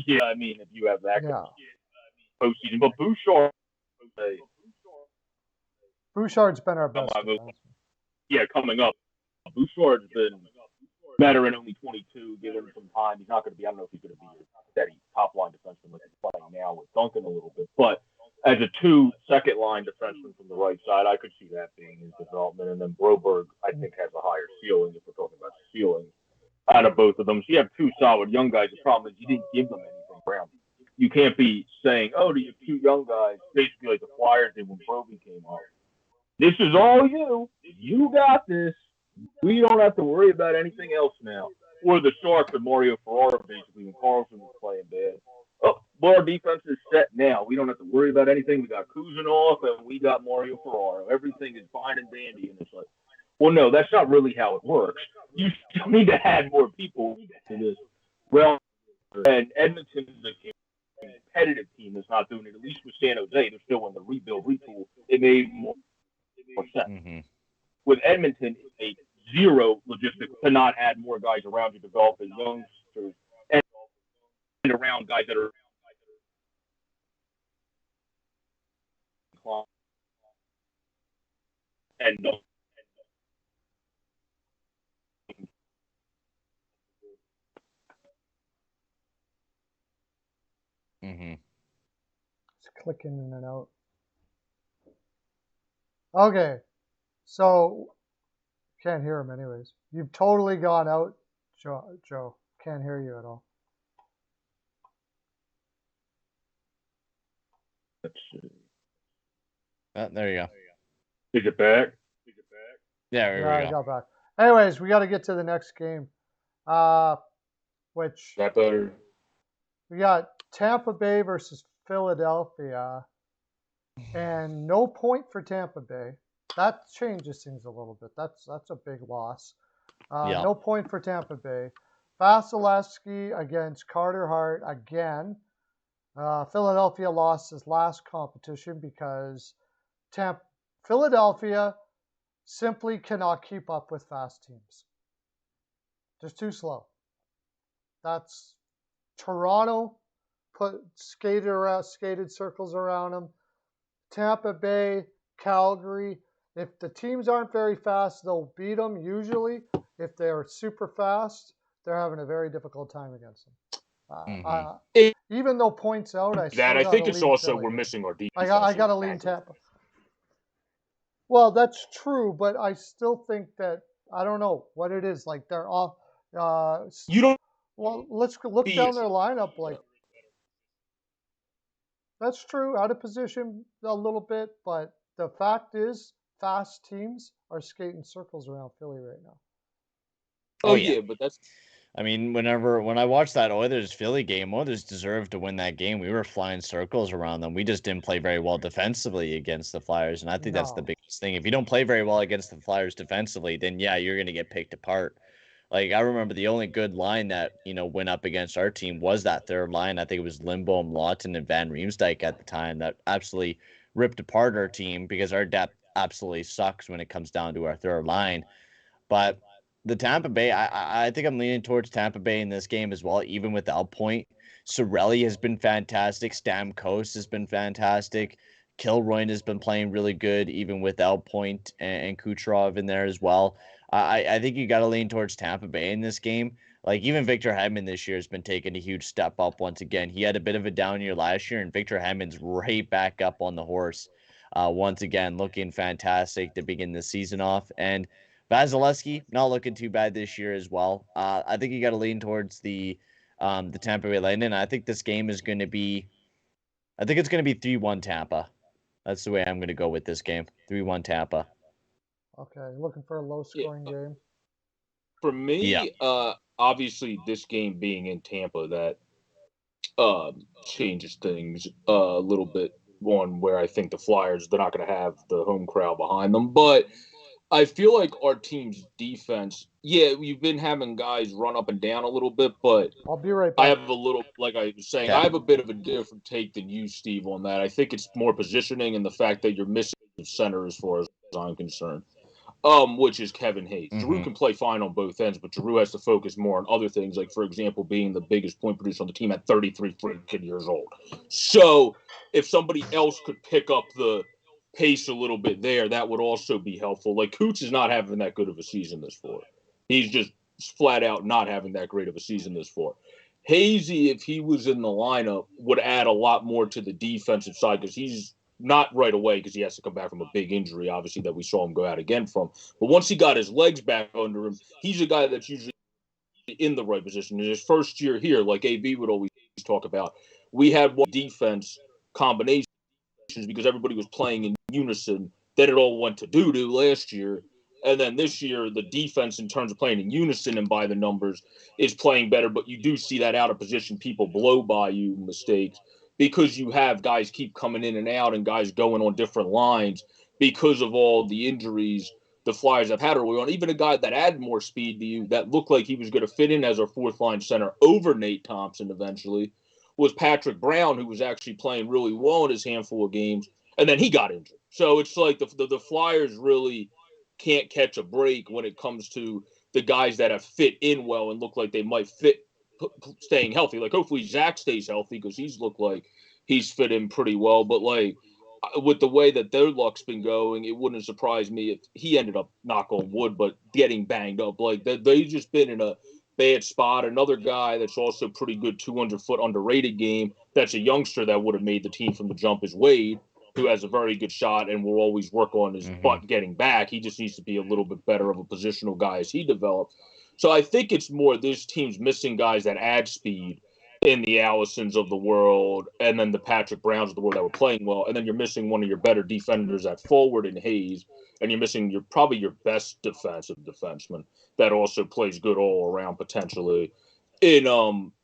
Yeah, I mean, if you have that postseason, but Bouchard's been our best defenseman. Yeah, coming up. Bouchard's been better in only 22. Give him some time. He's not going to be. I don't know if he's going to be a steady top line defenseman like he's playing now with Duncan a little bit. But as a second line defenseman from the right side, I could see that being his development. And then Broberg, I think, has a higher ceiling if we're talking about ceiling out of both of them. So you have two solid young guys. The problem is you didn't give them anything around. You can't be saying, oh, do you have two young guys, basically like the Flyers did when Broby came up. This is all you. You got this. We don't have to worry about anything else now. Or the Sharks and Mario Ferrara, basically, when Carlson was playing bad. Oh, well, our defense is set now. We don't have to worry about anything. We got Kuzanov and we got Mario Ferrara. Everything is fine and dandy. And it's like, well, no, that's not really how it works. you still need to add more people to this. Well, and Edmonton is a competitive team that's not doing it. At least with San Jose, they're still in the rebuild, retool. It made more sense. Mm-hmm. With Edmonton, it's a zero logistic to not add more guys around you, develop as youngsters, and around guys that are and Mm-hmm. It's clicking in and out. Okay, so can't hear him anyways. You've totally gone out, Joe. Can't hear you at all. let's see. There you go. Is it back? Yeah, there Yeah, we I go. got back. Anyways, we got to get to the next game, which Is that better? we got Tampa Bay versus Philadelphia, and no point for Tampa Bay. That changes things a little bit. That's a big loss. Yeah. No point for Tampa Bay. Vasilevsky against Carter Hart again. Philadelphia lost his last competition because Philadelphia simply cannot keep up with fast teams. Just too slow. That's Toronto skated circles around them. Tampa Bay, Calgary. If the teams aren't very fast, they'll beat them usually. If they're super fast, they're having a very difficult time against them. Even though points out, I think it's also Philly. We're missing our defense. I got to lean Tampa. Well, that's true, but I still think that I don't know what it is. Like they're off. You don't. Well, let's look down their lineup. Like that's true, out of position a little bit, but the fact is, fast teams are skating circles around Philly right now. Oh yeah, but that's. I mean, when I watched that Oilers Philly game, Oilers deserved to win that game. We were flying circles around them. We just didn't play very well defensively against the Flyers, and I think that's the biggest thing. If you don't play very well against the Flyers defensively, then yeah, you're going to get picked apart. Like I remember the only good line that went up against our team was that third line. I think it was Lindblom, Lawton, and Van Riemsdyk at the time that absolutely ripped apart our team because our depth absolutely sucks when it comes down to our third line. But the Tampa Bay, I think I'm leaning towards Tampa Bay in this game as well, even without point. Cirelli has been fantastic. Stamkos has been fantastic. Kilroy has been playing really good, even without point, and Kucherov in there as well. I think you got to lean towards Tampa Bay in this game. Like even Victor Hedman this year has been taking a huge step up once again. He had a bit of a down year last year, and Victor Hedman's right back up on the horse once again, looking fantastic to begin the season off. And Vasilevsky not looking too bad this year as well. I think you got to lean towards the Tampa Bay Lightning. I think this game is going to be, I think it's going to be 3-1 Tampa. That's the way I'm going to go with this game. 3-1 Tampa. Okay, looking for a low-scoring game. For me, obviously this game being in Tampa, that changes things a little bit on where I think the Flyers, they're not going to have the home crowd behind them. But I feel like our team's defense, we've been having guys run up and down a little bit, but I'll be right back. I have a little, like I was saying, I have a bit of a different take than you, Steve, on that. I think it's more positioning and the fact that you're missing center as far as I'm concerned. Which is Kevin Hayes. Mm-hmm. Giroux can play fine on both ends, but Giroux has to focus more on other things, like, for example, being the biggest point producer on the team at 33 freaking years old. So if somebody else could pick up the pace a little bit there, that would also be helpful. Like, Cooch is not having that good of a season this far. He's just flat out not having that great of a season this far. Hazy, if he was in the lineup, would add a lot more to the defensive side because he's not right away because he has to come back from a big injury, obviously, that we saw him go out again from. But once he got his legs back under him, he's a guy that's usually in the right position. In his first year here, like AB would always talk about, we had one defense combinations because everybody was playing in unison. Then it all went to doo-doo last year. And then this year, the defense, in terms of playing in unison and by the numbers, is playing better. But you do see that out of position, people blow by you mistakes because you have guys keep coming in and out and guys going on different lines because of all the injuries the Flyers have had early on. Even a guy that had more speed to you that looked like he was going to fit in as our fourth-line center over Nate Thompson eventually was Patrick Brown, who was actually playing really well in his handful of games, and then he got injured. So it's like the Flyers really can't catch a break when it comes to the guys that have fit in well and look like they might fit staying healthy. Like, hopefully Zach stays healthy because he's looked like he's fit in pretty well. But, like, with the way that their luck's been going, it wouldn't surprise me if he ended up, knock on wood, but getting banged up. Like, they've just been in a bad spot. Another guy that's also pretty good, 200-foot underrated game, that's a youngster that would have made the team from the jump is Wade, who has a very good shot and will always work on his butt getting back. He just needs to be a little bit better of a positional guy as he develops. So I think it's more this team's missing guys that add speed in the Allisons of the world and then the Patrick Browns of the world that were playing well. And then you're missing one of your better defenders at forward in Hayes. And you're missing probably your best defensive defenseman that also plays good all around potentially in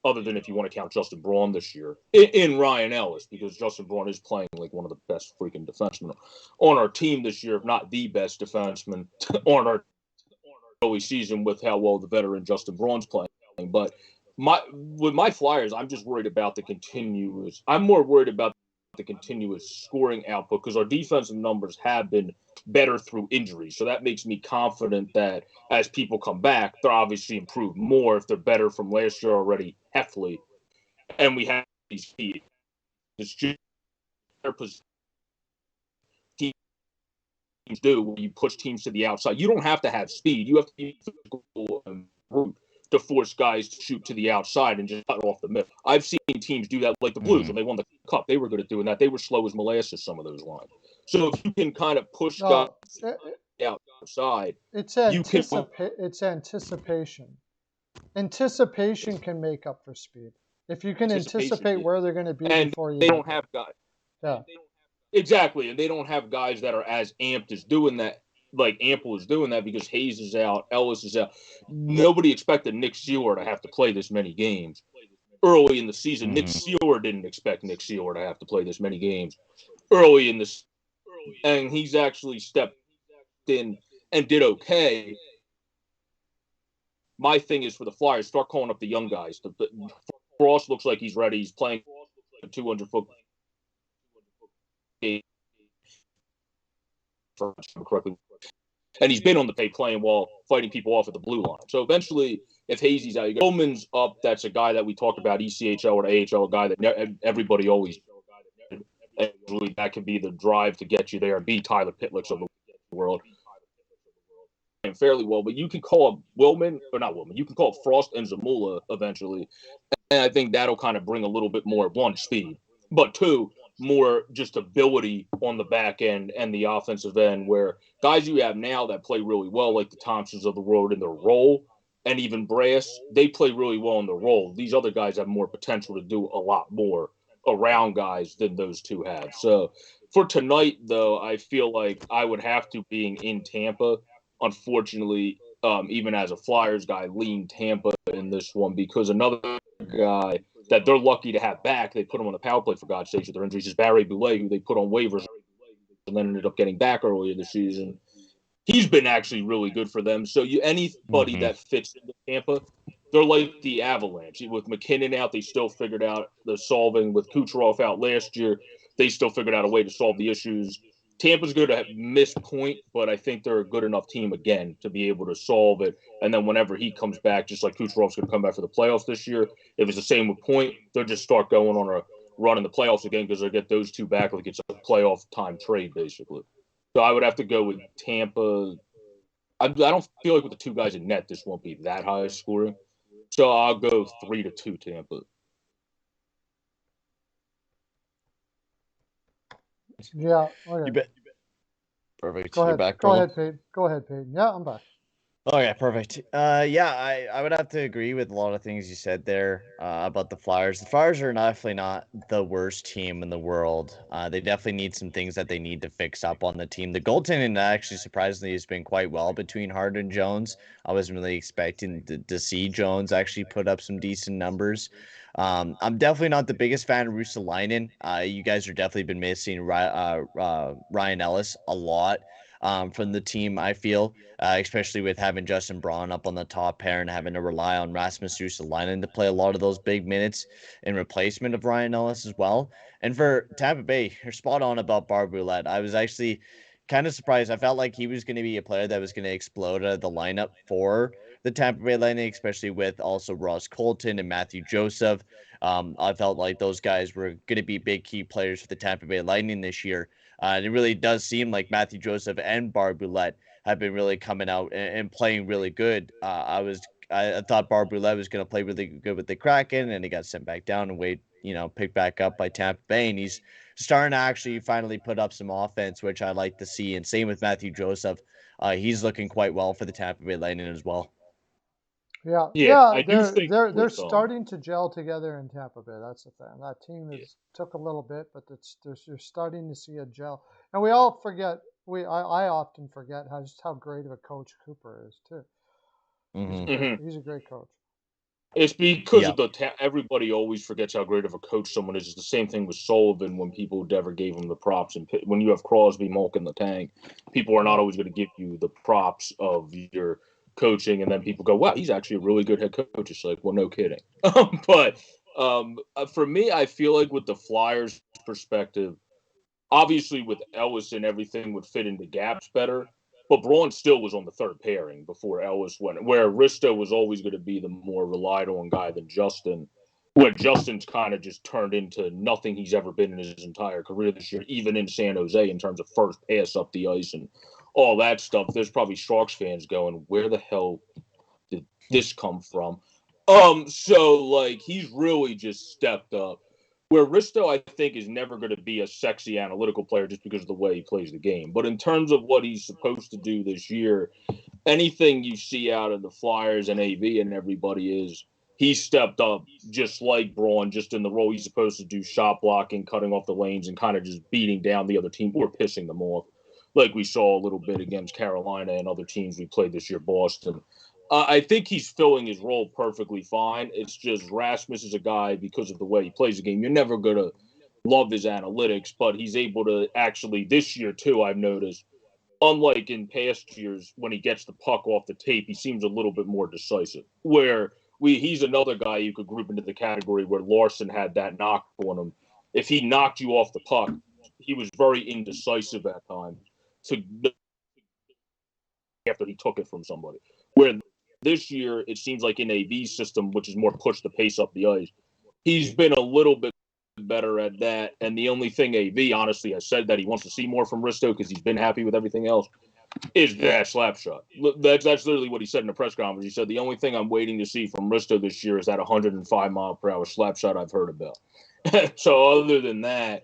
other than if you want to count Justin Braun this year in Ryan Ellis, because Justin Braun is playing like one of the best freaking defensemen on our team this year, if not the best defenseman on our early season with how well the veteran Justin Braun's playing. But with my Flyers, I'm just worried about I'm more worried about the continuous scoring output because our defensive numbers have been better through injuries. So that makes me confident that as people come back, they'll obviously improve more if they're better from last year already, heftily. And we have these feet. It's just teams do when you push teams to the outside. You don't have to have speed. You have to be physical and brute to force guys to shoot to the outside and just cut off the middle. I've seen teams do that, like the Blues when they won the Cup. They were good at doing that. They were slow as molasses, some of those lines. So if you can kind of push guys outside, it's anticipation. Anticipation can make up for speed. If you can anticipate where they're going to be before you. They don't have guys. Yeah. Exactly, and they don't have guys that are as amped as doing that. Like Ample is doing that because Hayes is out, Ellis is out. Nobody expected Nick Seeler to have to play this many games early in the season. Nick Seeler didn't expect Nick Seeler to have to play this many games early in this, and he's actually stepped in and did okay. My thing is for the Flyers, start calling up the young guys. Frost looks like he's ready. He's playing a 200-foot game correctly. And he's been on the pay playing while fighting people off at the blue line. So eventually, if Hazy's out, you go. Bowman's up. That's a guy that we talked about, ECHL or AHL, a guy that everybody always. And really, that could be the drive to get you there and be Tyler Pitlick's of the world. And fairly well, but you can call up you can call up Frost and Zamula eventually. And I think that'll kind of bring a little bit more, one, speed, but two, more just ability on the back end and the offensive end, where guys you have now that play really well, like the Thompsons of the world in their role, and even Brass, they play really well in their role. These other guys have more potential to do a lot more around guys than those two have. So for tonight, though, I feel like I would have to, being in Tampa, unfortunately, even as a Flyers guy, lean Tampa in this one, because another guy that they're lucky to have back, they put him on the power play for God's sake with their injuries, is Barry Boulay, who they put on waivers and then ended up getting back earlier this season. He's been actually really good for them. So anybody that fits into Tampa, they're like the Avalanche. With McKinnon out, they still figured out the solving. With Kucherov out last year, they still figured out a way to solve the issues. Tampa's going to miss Point, but I think they're a good enough team again to be able to solve it. And then whenever he comes back, just like Kucherov's going to come back for the playoffs this year, if it's the same with Point, they'll just start going on a run in the playoffs again because they'll get those two back like it's a playoff time trade, basically. So I would have to go with Tampa. I don't feel like with the two guys in net, this won't be that high scoring. So I'll go 3-2 Tampa. Yeah. Okay. You bet. Perfect. Go ahead. Back, Go ahead, Peyton. Yeah, I'm back. Okay, perfect. I would have to agree with a lot of things you said there about the Flyers. The Flyers are definitely not the worst team in the world. They definitely need some things that they need to fix up on the team. The goaltending actually surprisingly has been quite well between Hart and Jones. I wasn't really expecting to see Jones actually put up some decent numbers. I'm definitely not the biggest fan of Ruotsalainen. You guys are definitely been missing Ryan Ellis a lot. from the team, I feel, especially with having Justin Braun up on the top pair and having to rely on Rasmus Ristolainen to play a lot of those big minutes in replacement of Ryan Ellis as well. And for Tampa Bay, you're spot on about Barber-Ouellet. I was actually kind of surprised. I felt like he was going to be a player that was going to explode out of the lineup for the Tampa Bay Lightning, especially with also Ross Colton and Matthew Joseph. I felt like those guys were going to be big key players for the Tampa Bay Lightning this year. And it really does seem like Matthew Joseph and Barber-Ouellet have been really coming out and playing really good. I thought Barber-Ouellet was going to play really good with the Kraken, and he got sent back down and picked back up by Tampa Bay, and he's starting to actually finally put up some offense, which I like to see. And same with Matthew Joseph. He's looking quite well for the Tampa Bay Lightning as well. Yeah. They're starting to gel together in Tampa Bay. That's the thing. That team took a little bit, but you're starting to see a gel. And we all forget. I often forget just how great of a coach Cooper is too. He's a great coach. It's because of everybody always forgets how great of a coach someone is. It's the same thing with Sullivan when people never gave him the props. And when you have Crosby, Malkin, in the tank, people are not always going to give you the props of your coaching. And then people go, wow, he's actually a really good head coach. It's like, well, no kidding. But for me, I feel like with the Flyers' perspective, obviously with Ellis and everything would fit into gaps better. But Braun still was on the third pairing before Ellis went, where Risto was always going to be the more relied on guy than Justin, where Justin's kind of just turned into nothing he's ever been in his entire career this year, even in San Jose in terms of first pass up the ice and all that stuff. There's probably Sharks fans going, where the hell did this come from? So, like, he's really just stepped up. Where Risto, I think, is never going to be a sexy analytical player just because of the way he plays the game. But in terms of what he's supposed to do this year, anything you see out of the Flyers and AV and everybody is he stepped up just like Braun, just in the role he's supposed to do, shot blocking, cutting off the lanes, and kind of just beating down the other team or pissing them off, like we saw a little bit against Carolina and other teams we played this year, Boston. I think he's filling his role perfectly fine. It's just Rasmus is a guy, because of the way he plays the game, you're never going to love his analytics, but he's able to actually, this year too, I've noticed, unlike in past years, when he gets the puck off the tape, he seems a little bit more decisive, where he's another guy you could group into the category where Larson had that knock on him. If he knocked you off the puck, he was very indecisive at times after he took it from somebody. Where this year, it seems like in AV's system, which is more push the pace up the ice, he's been a little bit better at that. And the only thing AV, honestly, has said that he wants to see more from Risto because he's been happy with everything else is that slap shot. That's literally what he said in the press conference. He said, the only thing I'm waiting to see from Risto this year is that 105-mile-per-hour slap shot I've heard about. So other than that,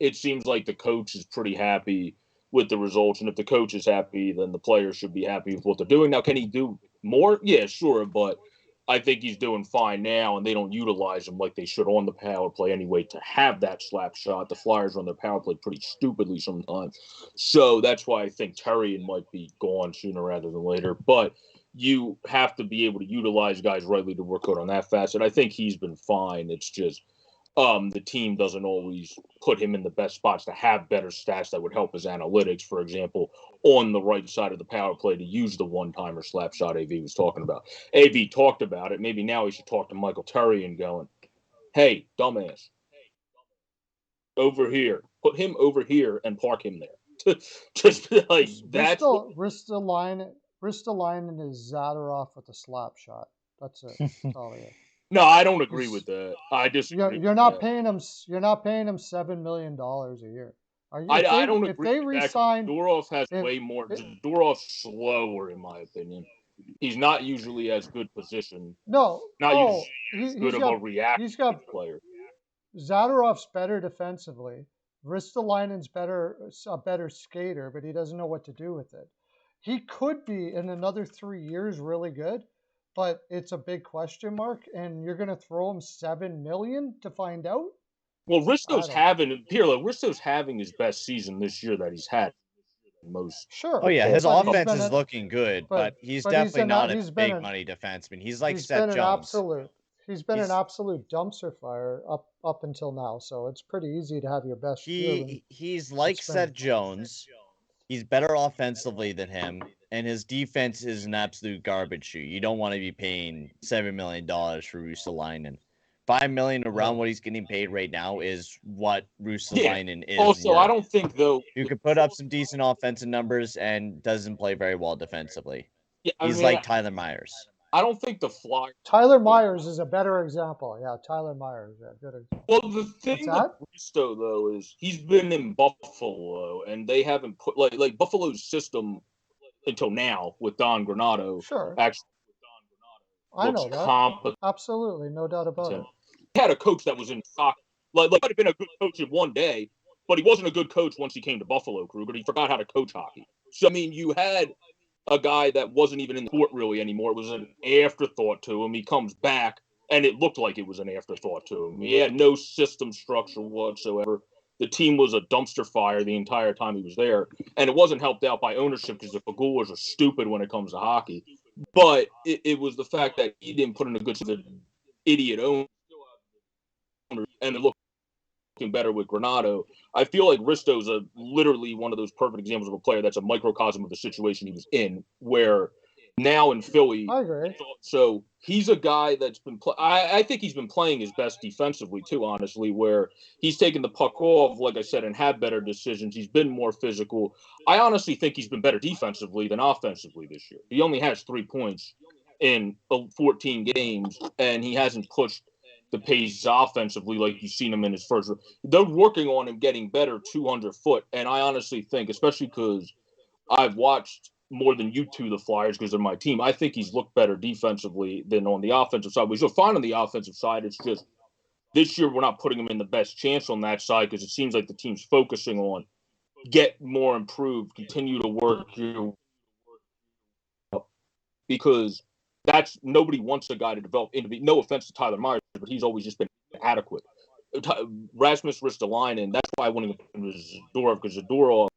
it seems like the coach is pretty happy with the results. And if the coach is happy, then the players should be happy with what they're doing. Now, can he do more? Yeah, sure. But I think he's doing fine now, and they don't utilize him like they should on the power play anyway to have that slap shot. The Flyers run their power play pretty stupidly sometimes. So that's why I think Terrian might be gone sooner rather than later. But you have to be able to utilize guys rightly to work out on that facet. I think he's been fine. It's just the team doesn't always put him in the best spots to have better stats that would help his analytics, for example, on the right side of the power play to use the one-timer slap shot AV was talking about. AV talked about it. Maybe now he should talk to Michael Terry and going, hey, dumbass, over here. Put him over here and park him there. Just like that. Ristolainen is Zadorov with a slap shot. That's it. That's all he is. No, I don't agree with that. I disagree. You're not paying him. You're not paying him $7 million a year. Are you? I don't agree. If they resign, Zadorov has way more. Zadorov's slower, in my opinion. He's not usually as good position. No, not usually good of a reactive player. Zadorov's better defensively. Ristolainen's a better skater, but he doesn't know what to do with it. He could be in another 3 years really good. But it's a big question mark, and you're going to throw him $7 million to find out? Well, Risto's having his best season this year that he's had. Most. Sure. Oh yeah, his offense is looking good, but he's definitely not a big money defenseman. He's like Seth Jones. He's been an absolute dumpster fire up until now, so it's pretty easy to have your best year. He's like Seth Jones. He's better offensively than him, and his defense is an absolute garbage shoot. You don't want to be paying $7 million for Russalainen. $5 million around what he's getting paid right now is what Russalainen is. Also, worth. I don't think though you could put up some decent offensive numbers and doesn't play very well defensively. Yeah, he's like Tyler Myers. I don't think the Flyers. Tyler Myers is a better example. Yeah, Tyler Myers. Yeah, good example. Well, the thing with Risto though is he's been in Buffalo, and they haven't put like Buffalo's system until now with Don Granato. Sure. Actually, I know that. Absolutely, no doubt about it. He had a coach that was in shock. Like might have been a good coach in one day, but he wasn't a good coach once he came to Buffalo, Kruger. He forgot how to coach hockey. So I mean, you had a guy that wasn't even in the court really anymore. It was an afterthought to him. He comes back, and it looked like it was an afterthought to him. He had no system structure whatsoever. The team was a dumpster fire the entire time he was there, and it wasn't helped out by ownership because the Pagulas are stupid when it comes to hockey. But it was the fact that he didn't put in a good idiot owner, and it looked better with Granato. I feel like Risto's literally one of those perfect examples of a player that's a microcosm of the situation he was in, where now in Philly. I agree. So he's a guy that's been I think he's been playing his best defensively too, honestly, where he's taken the puck off, like I said, and had better decisions. He's been more physical. I honestly think he's been better defensively than offensively this year. He only has 3 points in 14 games, and he hasn't pushed the pace offensively like you've seen him in his first. They're working on him getting better 200 foot, and I honestly think, especially because I've watched more than you two, the Flyers, because they're my team, I think he's looked better defensively than on the offensive side. He's fine on the offensive side. It's just this year we're not putting him in the best chance on that side because it seems like the team's focusing on get more improved, continue to work you, because that's nobody wants a guy to develop into. No offense to Tyler Myers, but he's always just been adequate. Rasmus Ristolainen, that's why I wanted to put him as Zadorov, because Zadorov,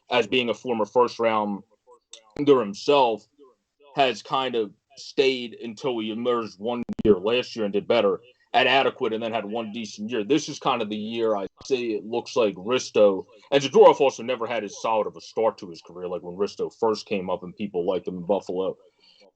as being a former first rounder himself, has kind of stayed until he emerged one year last year and did better at adequate and then had one decent year. This is kind of the year I say it looks like Risto, and Zadorov also never had as solid of a start to his career like when Risto first came up and people liked him in Buffalo.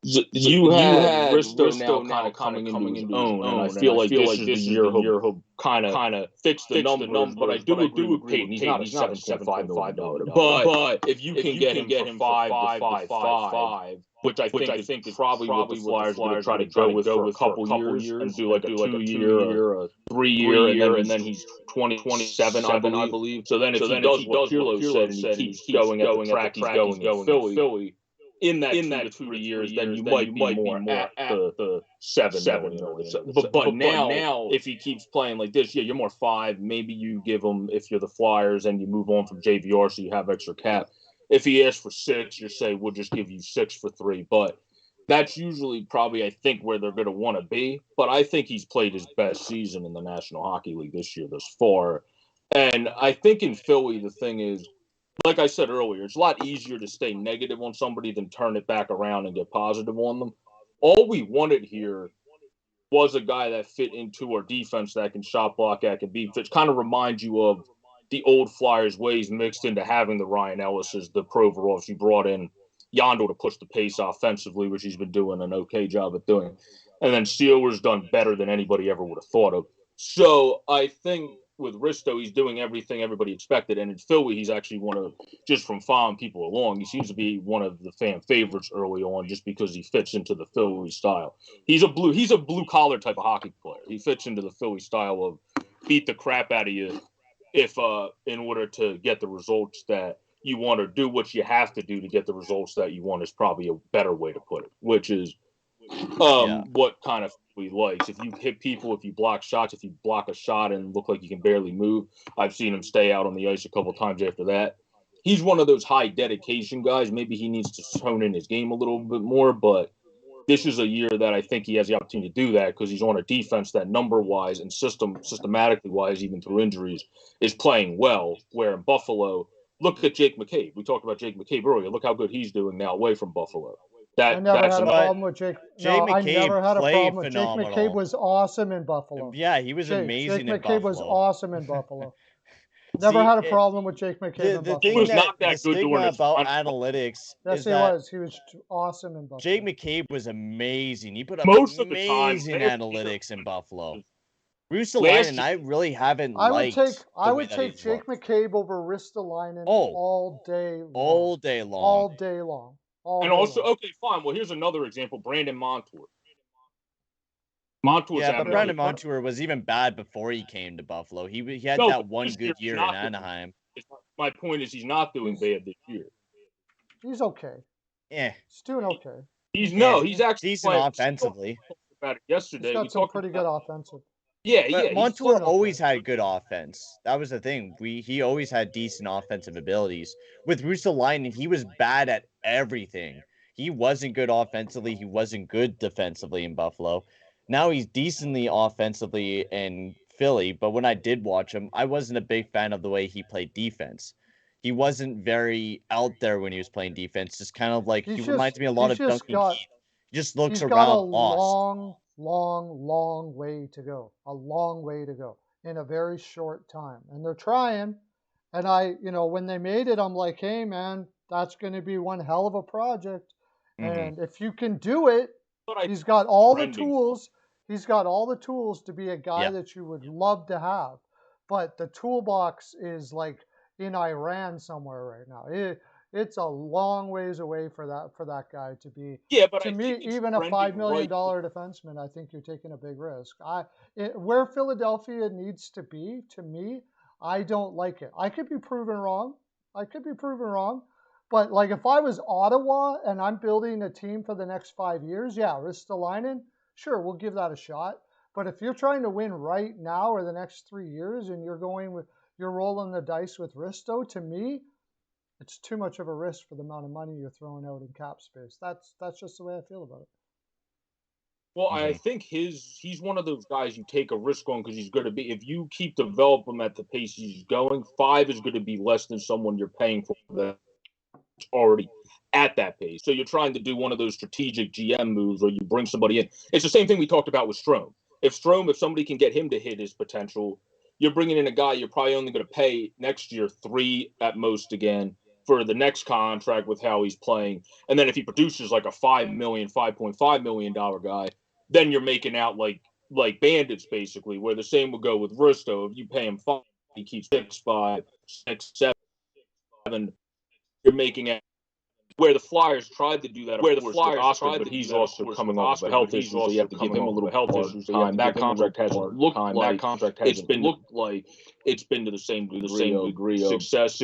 You had Risto now kind of coming into his own, and I feel like this is the year he'll kind of fix the numbers. But I do agree with Peyton. He's not a $7.5 million. But if you can get him for 5, which I think is probably what the Flyers are going to try to go with for a couple years and do like a 2-year, a 3-year, and then he's 27, I believe. So then if he does what Pearlo said and he keeps going at the track he's going in Philly, in that 2 to 3 years, then you might be more at the 7. But now, if he keeps playing like this, you're more 5. Maybe you give him, if you're the Flyers, and you move on from JVR so you have extra cap. If he asks for 6, you say, we'll just give you 6 for 3. But that's usually probably, I think, where they're going to want to be. But I think he's played his best season in the National Hockey League this year thus far. And I think in Philly, the thing is, like I said earlier, it's a lot easier to stay negative on somebody than turn it back around and get positive on them. All we wanted here was a guy that fit into our defense that can shot block, that can beat. It kind of reminds you of the old Flyers ways mixed into having the Ryan Ellis's, the Provorovs. You brought in Yandel to push the pace offensively, which he's been doing an okay job at doing. And then Sealer's done better than anybody ever would have thought of. So I think with Risto, he's doing everything everybody expected. And in Philly, he's actually one of, just from following people along, he seems to be one of the fan favorites early on just because he fits into the Philly style. He's a blue collar type of hockey player. He fits into the Philly style of beat the crap out of you if in order to get the results that you want, or do what you have to do to get the results that you want, is probably a better way to put it, which is what kind of he likes. If you hit people, if you block shots, if you block a shot and look like you can barely move, I've seen him stay out on the ice a couple times after that. He's one of those high dedication guys. Maybe he needs to hone in his game a little bit more, but this is a year that I think he has the opportunity to do that because he's on a defense that number-wise and systematically-wise, even through injuries, is playing well, where in Buffalo, look at Jake McCabe. We talked about Jake McCabe earlier. Look how good he's doing now away from Buffalo. I never had a problem with Jake. I never had a problem with Jake McCabe was awesome in Buffalo. Yeah, he was amazing in Buffalo. Jake McCabe was awesome in Buffalo. Never had a problem with Jake McCabe in Buffalo. He was not the that good stigma during his about prime. analytics Yes, is he that was. He was awesome in Buffalo. Jake McCabe was amazing. He put up Most of the time, amazing analytics in Buffalo. Last Ristolainen, year- I really haven't I would liked take the way that Jake he's looked. McCabe over Ristolainen Oh. all day long. All day long. All day long. All And day also, long. okay, fine. Well, here's another example: Brandon Montour. Yeah, but Brandon Montour was even bad before he came to Buffalo. He had that one good year in Anaheim. My point is, he's not doing bad this year. He's okay. Yeah, he's doing okay. He's actually decent offensively. About it yesterday, he's got some pretty good offensive. Yeah, but Montour always had good offense. That was the thing. He always had decent offensive abilities. With Ristolainen, he was bad at everything. He wasn't good offensively. He wasn't good defensively in Buffalo. Now he's decently offensively in Philly, but when I did watch him, I wasn't a big fan of the way he played defense. He wasn't very out there when he was playing defense. Just kind of like he reminds me a lot of Duncan Keith. He just looks around lost. Long way to go. A long way to go in a very short time. And they're trying. And when they made it, I'm like, hey, man, that's going to be one hell of a project. Mm-hmm. And if you can do it, he's got all the tools. He's got all the tools to be a guy that you would love to have. But the toolbox is like in Iran somewhere right now. It's a long ways away for that guy to be. Yeah, but to me, even a $5 million defenseman, I think you're taking a big risk. Where Philadelphia needs to be, to me, I don't like it. I could be proven wrong. But like if I was Ottawa and I'm building a team for the next 5 years, Ristolainen, sure, we'll give that a shot. But if you're trying to win right now or the next 3 years and you're rolling the dice with Risto, to me, it's too much of a risk for the amount of money you're throwing out in cap space. That's just the way I feel about it. Well, I think he's one of those guys you take a risk on because he's going to be, if you keep developing him at the pace he's going, 5 is going to be less than someone you're paying for that's already at that pace. So you're trying to do one of those strategic GM moves where you bring somebody in. It's the same thing we talked about with Strome. If somebody can get him to hit his potential, you're bringing in a guy you're probably only going to pay next year 3 at most again for the next contract with how he's playing. And then if he produces like a $5.5 million guy, then you're making out like bandits basically, where the same would go with Risto. If you pay him 5, he keeps 6, 5, 6, 7, you're making out. Where the Flyers tried to do that, but he's also coming off of health issues, so you have to give him a little health issues. That contract hasn't looked like it's been to the same degree of success.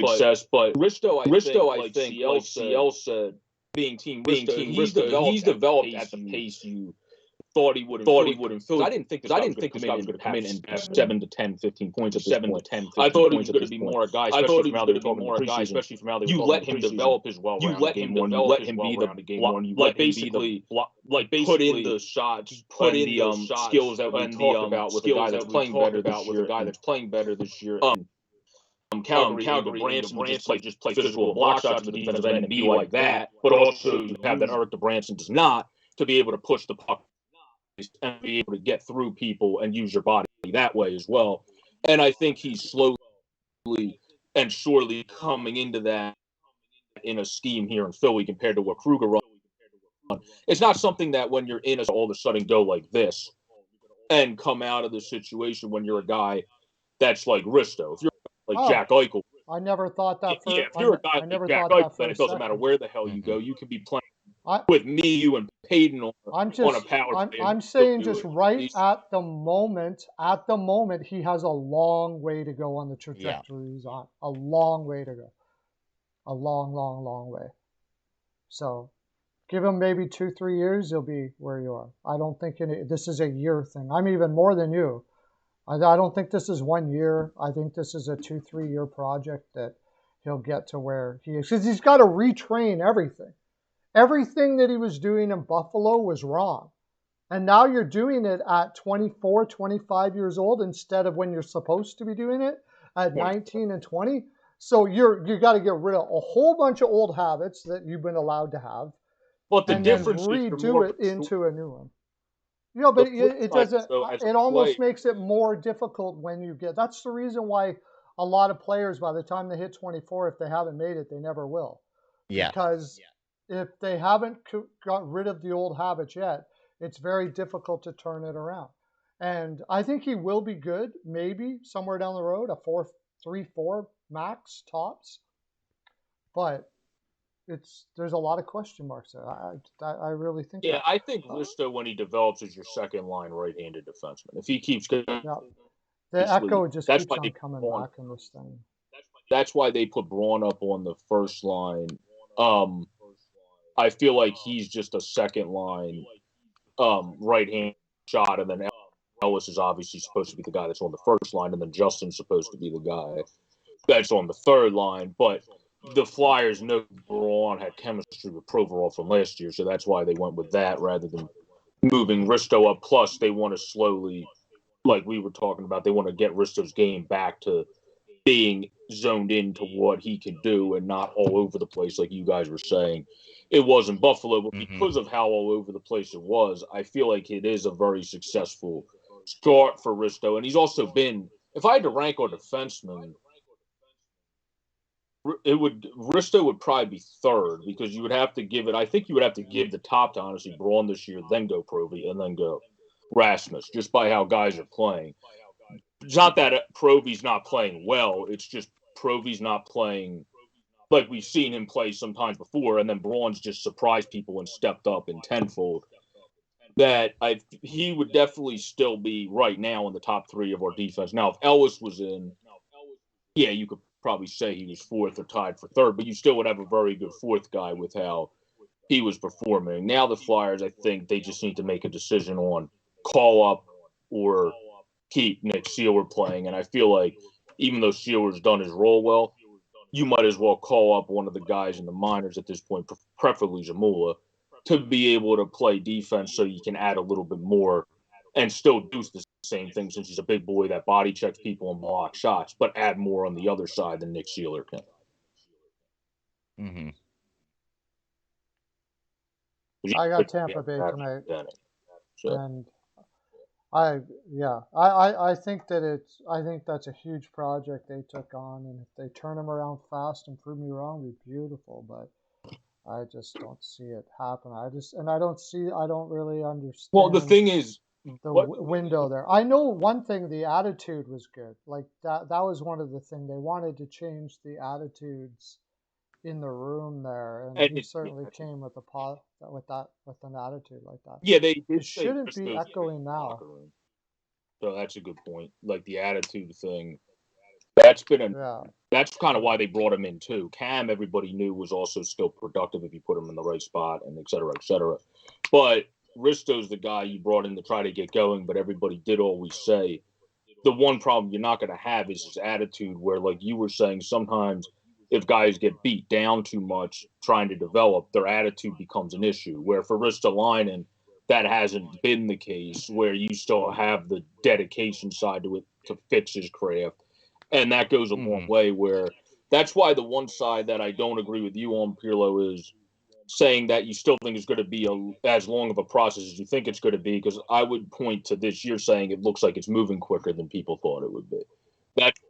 But Risto, I think, like CL said, being team Risto, he's developed at the pace you thought he would in Philly. I didn't think this guy was going to come in and have 7 to 10, 15 points at this point. I thought he was going to be more a guy, especially from how they were talking about preseason. You let him develop his well. You let him develop. You let him be the game one. You let basically put in the shots, put in the skills that we talked about with a guy that's playing better this year. Calgary, Branson just play physical block shots for the defensive end and be like that, but also you have that Eric DeBranson does not, to be able to push the puck and be able to get through people and use your body that way as well. And I think he's slowly and surely coming into that in a scheme here in Philly compared to what Kruger runs. It's not something that when you're in, all of a sudden go like this and come out of the situation when you're a guy that's like Risto. If you're like Jack Eichel. I never thought that. If you're a guy like Jack Eichel, then it doesn't matter where the hell you go. You could be playing with me, you, and Payton on a power play. I'm saying just right at the moment, he has a long way to go on the trajectory he's on. A long way to go. A long way. So give him maybe 2-3 years, he'll be where you are. I don't think this is a year thing. I'm even more than you. I don't think this is 1 year. I think this is a 2-3 year project that he'll get to where he is. Because he's got to retrain everything. Everything that he was doing in Buffalo was wrong. And now you're doing it at 24, 25 years old instead of when you're supposed to be doing it at 19 and 20. So you got to get rid of a whole bunch of old habits that you've been allowed to have. But the difference is redo it into a new one. Yeah, but it doesn't. It almost makes it more difficult when you get. That's the reason why a lot of players, by the time they hit 24, if they haven't made it, they never will. Yeah. Because if they haven't got rid of the old habits yet, it's very difficult to turn it around. And I think he will be good, maybe somewhere down the road, a 4.34 max tops. But there's a lot of question marks there. I really think. Yeah, I think Risto, when he develops, is your second line right-handed defenseman. If he keeps going, the echo just keeps on coming back in this thing. That's why they put Braun up on the first line. I feel like he's just a second line right-hand shot, and then Ellis is obviously supposed to be the guy that's on the first line, and then Justin's supposed to be the guy that's on the third line. But the Flyers know Braun had chemistry with Provorov from last year, so that's why they went with that rather than moving Risto up. Plus, they want to slowly, like we were talking about, they want to get Risto's game back to being zoned into what he can do and not all over the place like you guys were saying it was in Buffalo. But because of how all over the place it was, I feel like it is a very successful start for Risto. And he's also been, if I had to rank our defensemen, Risto would probably be third, because you would have to give it, I think you would have to give the top to, honestly, Braun this year, then go Provy, and then go Rasmus, just by how guys are playing. It's not that Provy's not playing well, it's just Provy's not playing like we've seen him play sometimes before, and then Braun's just surprised people and stepped up in tenfold. That he would definitely still be right now in the top three of our defense. Now, if Ellis was in, yeah, you could probably say he was fourth or tied for third, but you still would have a very good fourth guy with how he was performing. Now the Flyers, I think they just need to make a decision on call up or keep Nick Seeler playing. And I feel like even though Sealer's done his role well, you might as well call up one of the guys in the minors at this point, preferably Zamula, to be able to play defense so you can add a little bit more and still do the same thing, since he's a big boy that body checks people and blocks shots, but add more on the other side than Nick Seeler can. Mm-hmm. I got Tampa Bay tonight, so. and I think that's a huge project they took on, and if they turn him around fast and prove me wrong, it'd be beautiful. But I just don't see it happen. I don't really understand. Well, the thing is, the window there. I know one thing, the attitude was good. Like that was one of the things they wanted to change, the attitudes in the room there, and he certainly came with an attitude like that. Yeah, it shouldn't be echoing now. So that's a good point. Like the attitude thing, that's kind of why they brought him in too. Cam, everybody knew, was also still productive if you put him in the right spot, and et cetera, et cetera. But Risto's the guy you brought in to try to get going, but everybody did always say the one problem you're not going to have is his attitude, where, like you were saying, sometimes if guys get beat down too much trying to develop, their attitude becomes an issue. Where for Ristolainen, that hasn't been the case, where you still have the dedication side to it to fix his craft. And that goes a long way, where that's why the one side that I don't agree with you on, Pearlo, is saying that you still think it's going to be as long of a process as you think it's going to be, because I would point to this year saying it looks like it's moving quicker than people thought it would be.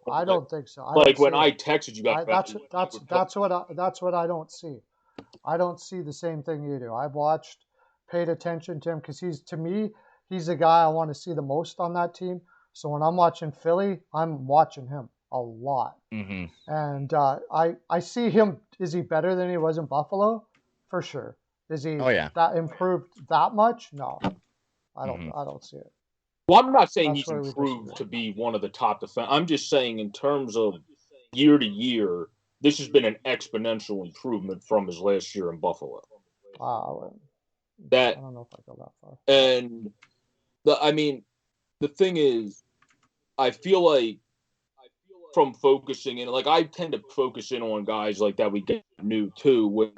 I don't think so. I texted you guys, that's what I don't see. I don't see the same thing you do. I've paid attention to him because he's the guy I want to see the most on that team. So when I'm watching Philly, I'm watching him a lot. Mm-hmm. And I see him. Is he better than he was in Buffalo? For sure. Is he that improved that much? No, I don't see it. Well, I'm not saying he's improved to be one of the top defense. I'm just saying in terms of year to year, this has been an exponential improvement from his last year in Buffalo. I don't know if I go that far. And the thing is, I feel like from focusing in, like I tend to focus in on guys like that we get new too, where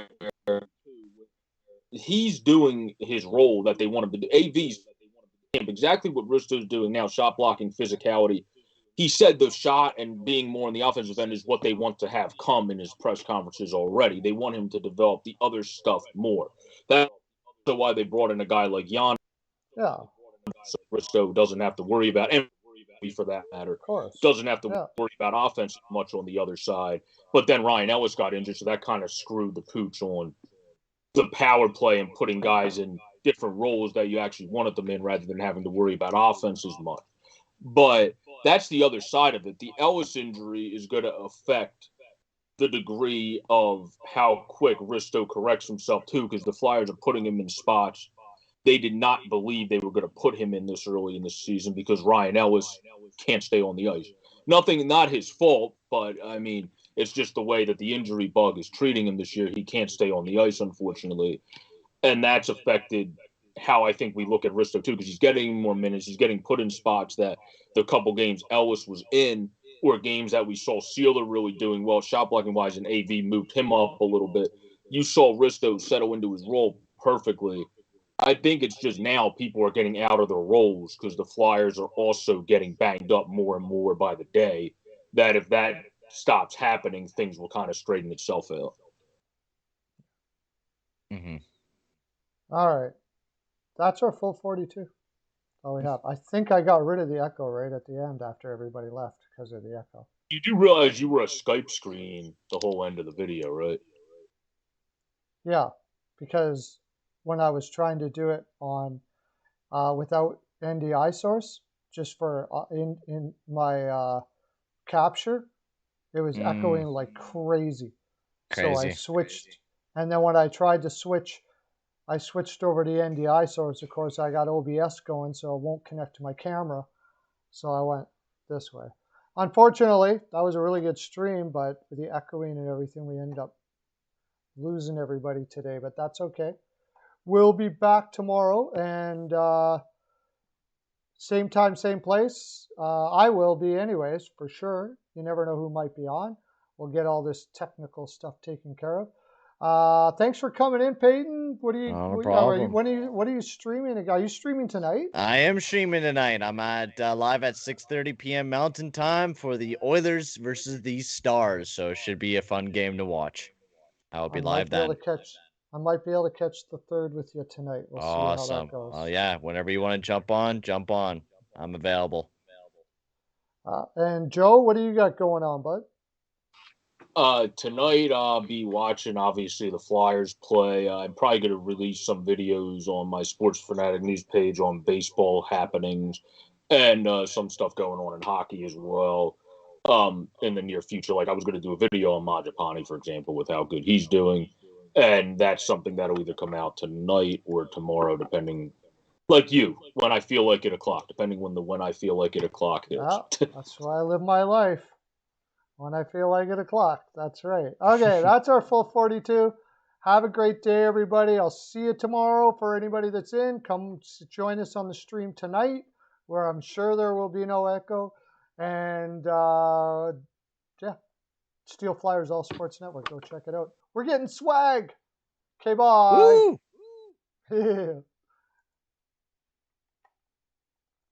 he's doing his role that they want him to do. AV's exactly what Risto's doing now, shot blocking, physicality. He said the shot and being more on the offensive end is what they want to have come in his press conferences already. They want him to develop the other stuff more. That's why they brought in a guy like Jan. Yeah. So Risto doesn't have to worry about. And for that matter. Of course. Doesn't have to worry about offense much on the other side. But then Ryan Ellis got injured, so that kind of screwed the pooch on the power play and putting guys in different roles that you actually wanted them in rather than having to worry about offense as much. But that's the other side of it. The Ellis injury is going to affect the degree of how quick Risto corrects himself, too, because the Flyers are putting him in spots they did not believe they were going to put him in this early in the season because Ryan Ellis can't stay on the ice. Not his fault, but, I mean, it's just the way that the injury bug is treating him this year. He can't stay on the ice, unfortunately. And that's affected how I think we look at Risto, too, because he's getting more minutes. He's getting put in spots that the couple games Ellis was in were games that we saw Sealer really doing well, shot blocking-wise, and AV moved him up a little bit. You saw Risto settle into his role perfectly. I think it's just now people are getting out of their roles because the Flyers are also getting banged up more and more by the day, that if that stops happening, things will kind of straighten itself out. Mm-hmm. All right. That's our full 42. All we have. I think I got rid of the echo right at the end after everybody left because of the echo. You do realize you were a Skype screen the whole end of the video, right? Yeah, because when I was trying to do it on without NDI source, just for in my capture, it was echoing like crazy. So I switched, and then when I tried to switch, I switched over to the NDI source. Of course, I got OBS going, so it won't connect to my camera. So I went this way. Unfortunately, that was a really good stream, but with the echoing and everything, we ended up losing everybody today, but that's okay. We'll be back tomorrow, and same time, same place. I will be anyways, for sure. You never know who might be on. We'll get all this technical stuff taken care of. Thanks for coming in, Peyton. What are you? No problem. What are you streaming? Are you streaming tonight? I am streaming tonight. I'm at live at 6:30 p.m. Mountain Time for the Oilers versus the Stars. So it should be a fun game to watch. I will be live then. I might be able to catch the third with you tonight. We'll see how that goes. Oh yeah, whenever you want to jump on, jump on. I'm available. And Joe, what do you got going on, bud? Tonight I'll be watching, obviously, the Flyers play. I'm probably going to release some videos on my Sports Fanatic news page on baseball happenings and some stuff going on in hockey as well in the near future. Like I was going to do a video on Majapani, for example, with how good he's doing. And that's something that'll either come out tonight or tomorrow, depending, like you, when I feel like 8 o'clock, depending when I feel like 8 o'clock is. That's why I live my life. When I feel like 8 o'clock. That's right. Okay, that's our full 42. Have a great day, everybody. I'll see you tomorrow. For anybody that's in, come join us on the stream tonight, where I'm sure there will be no echo. And yeah, Steel Flyers All Sports Network. Go check it out. We're getting swag. Okay, bye. Woo!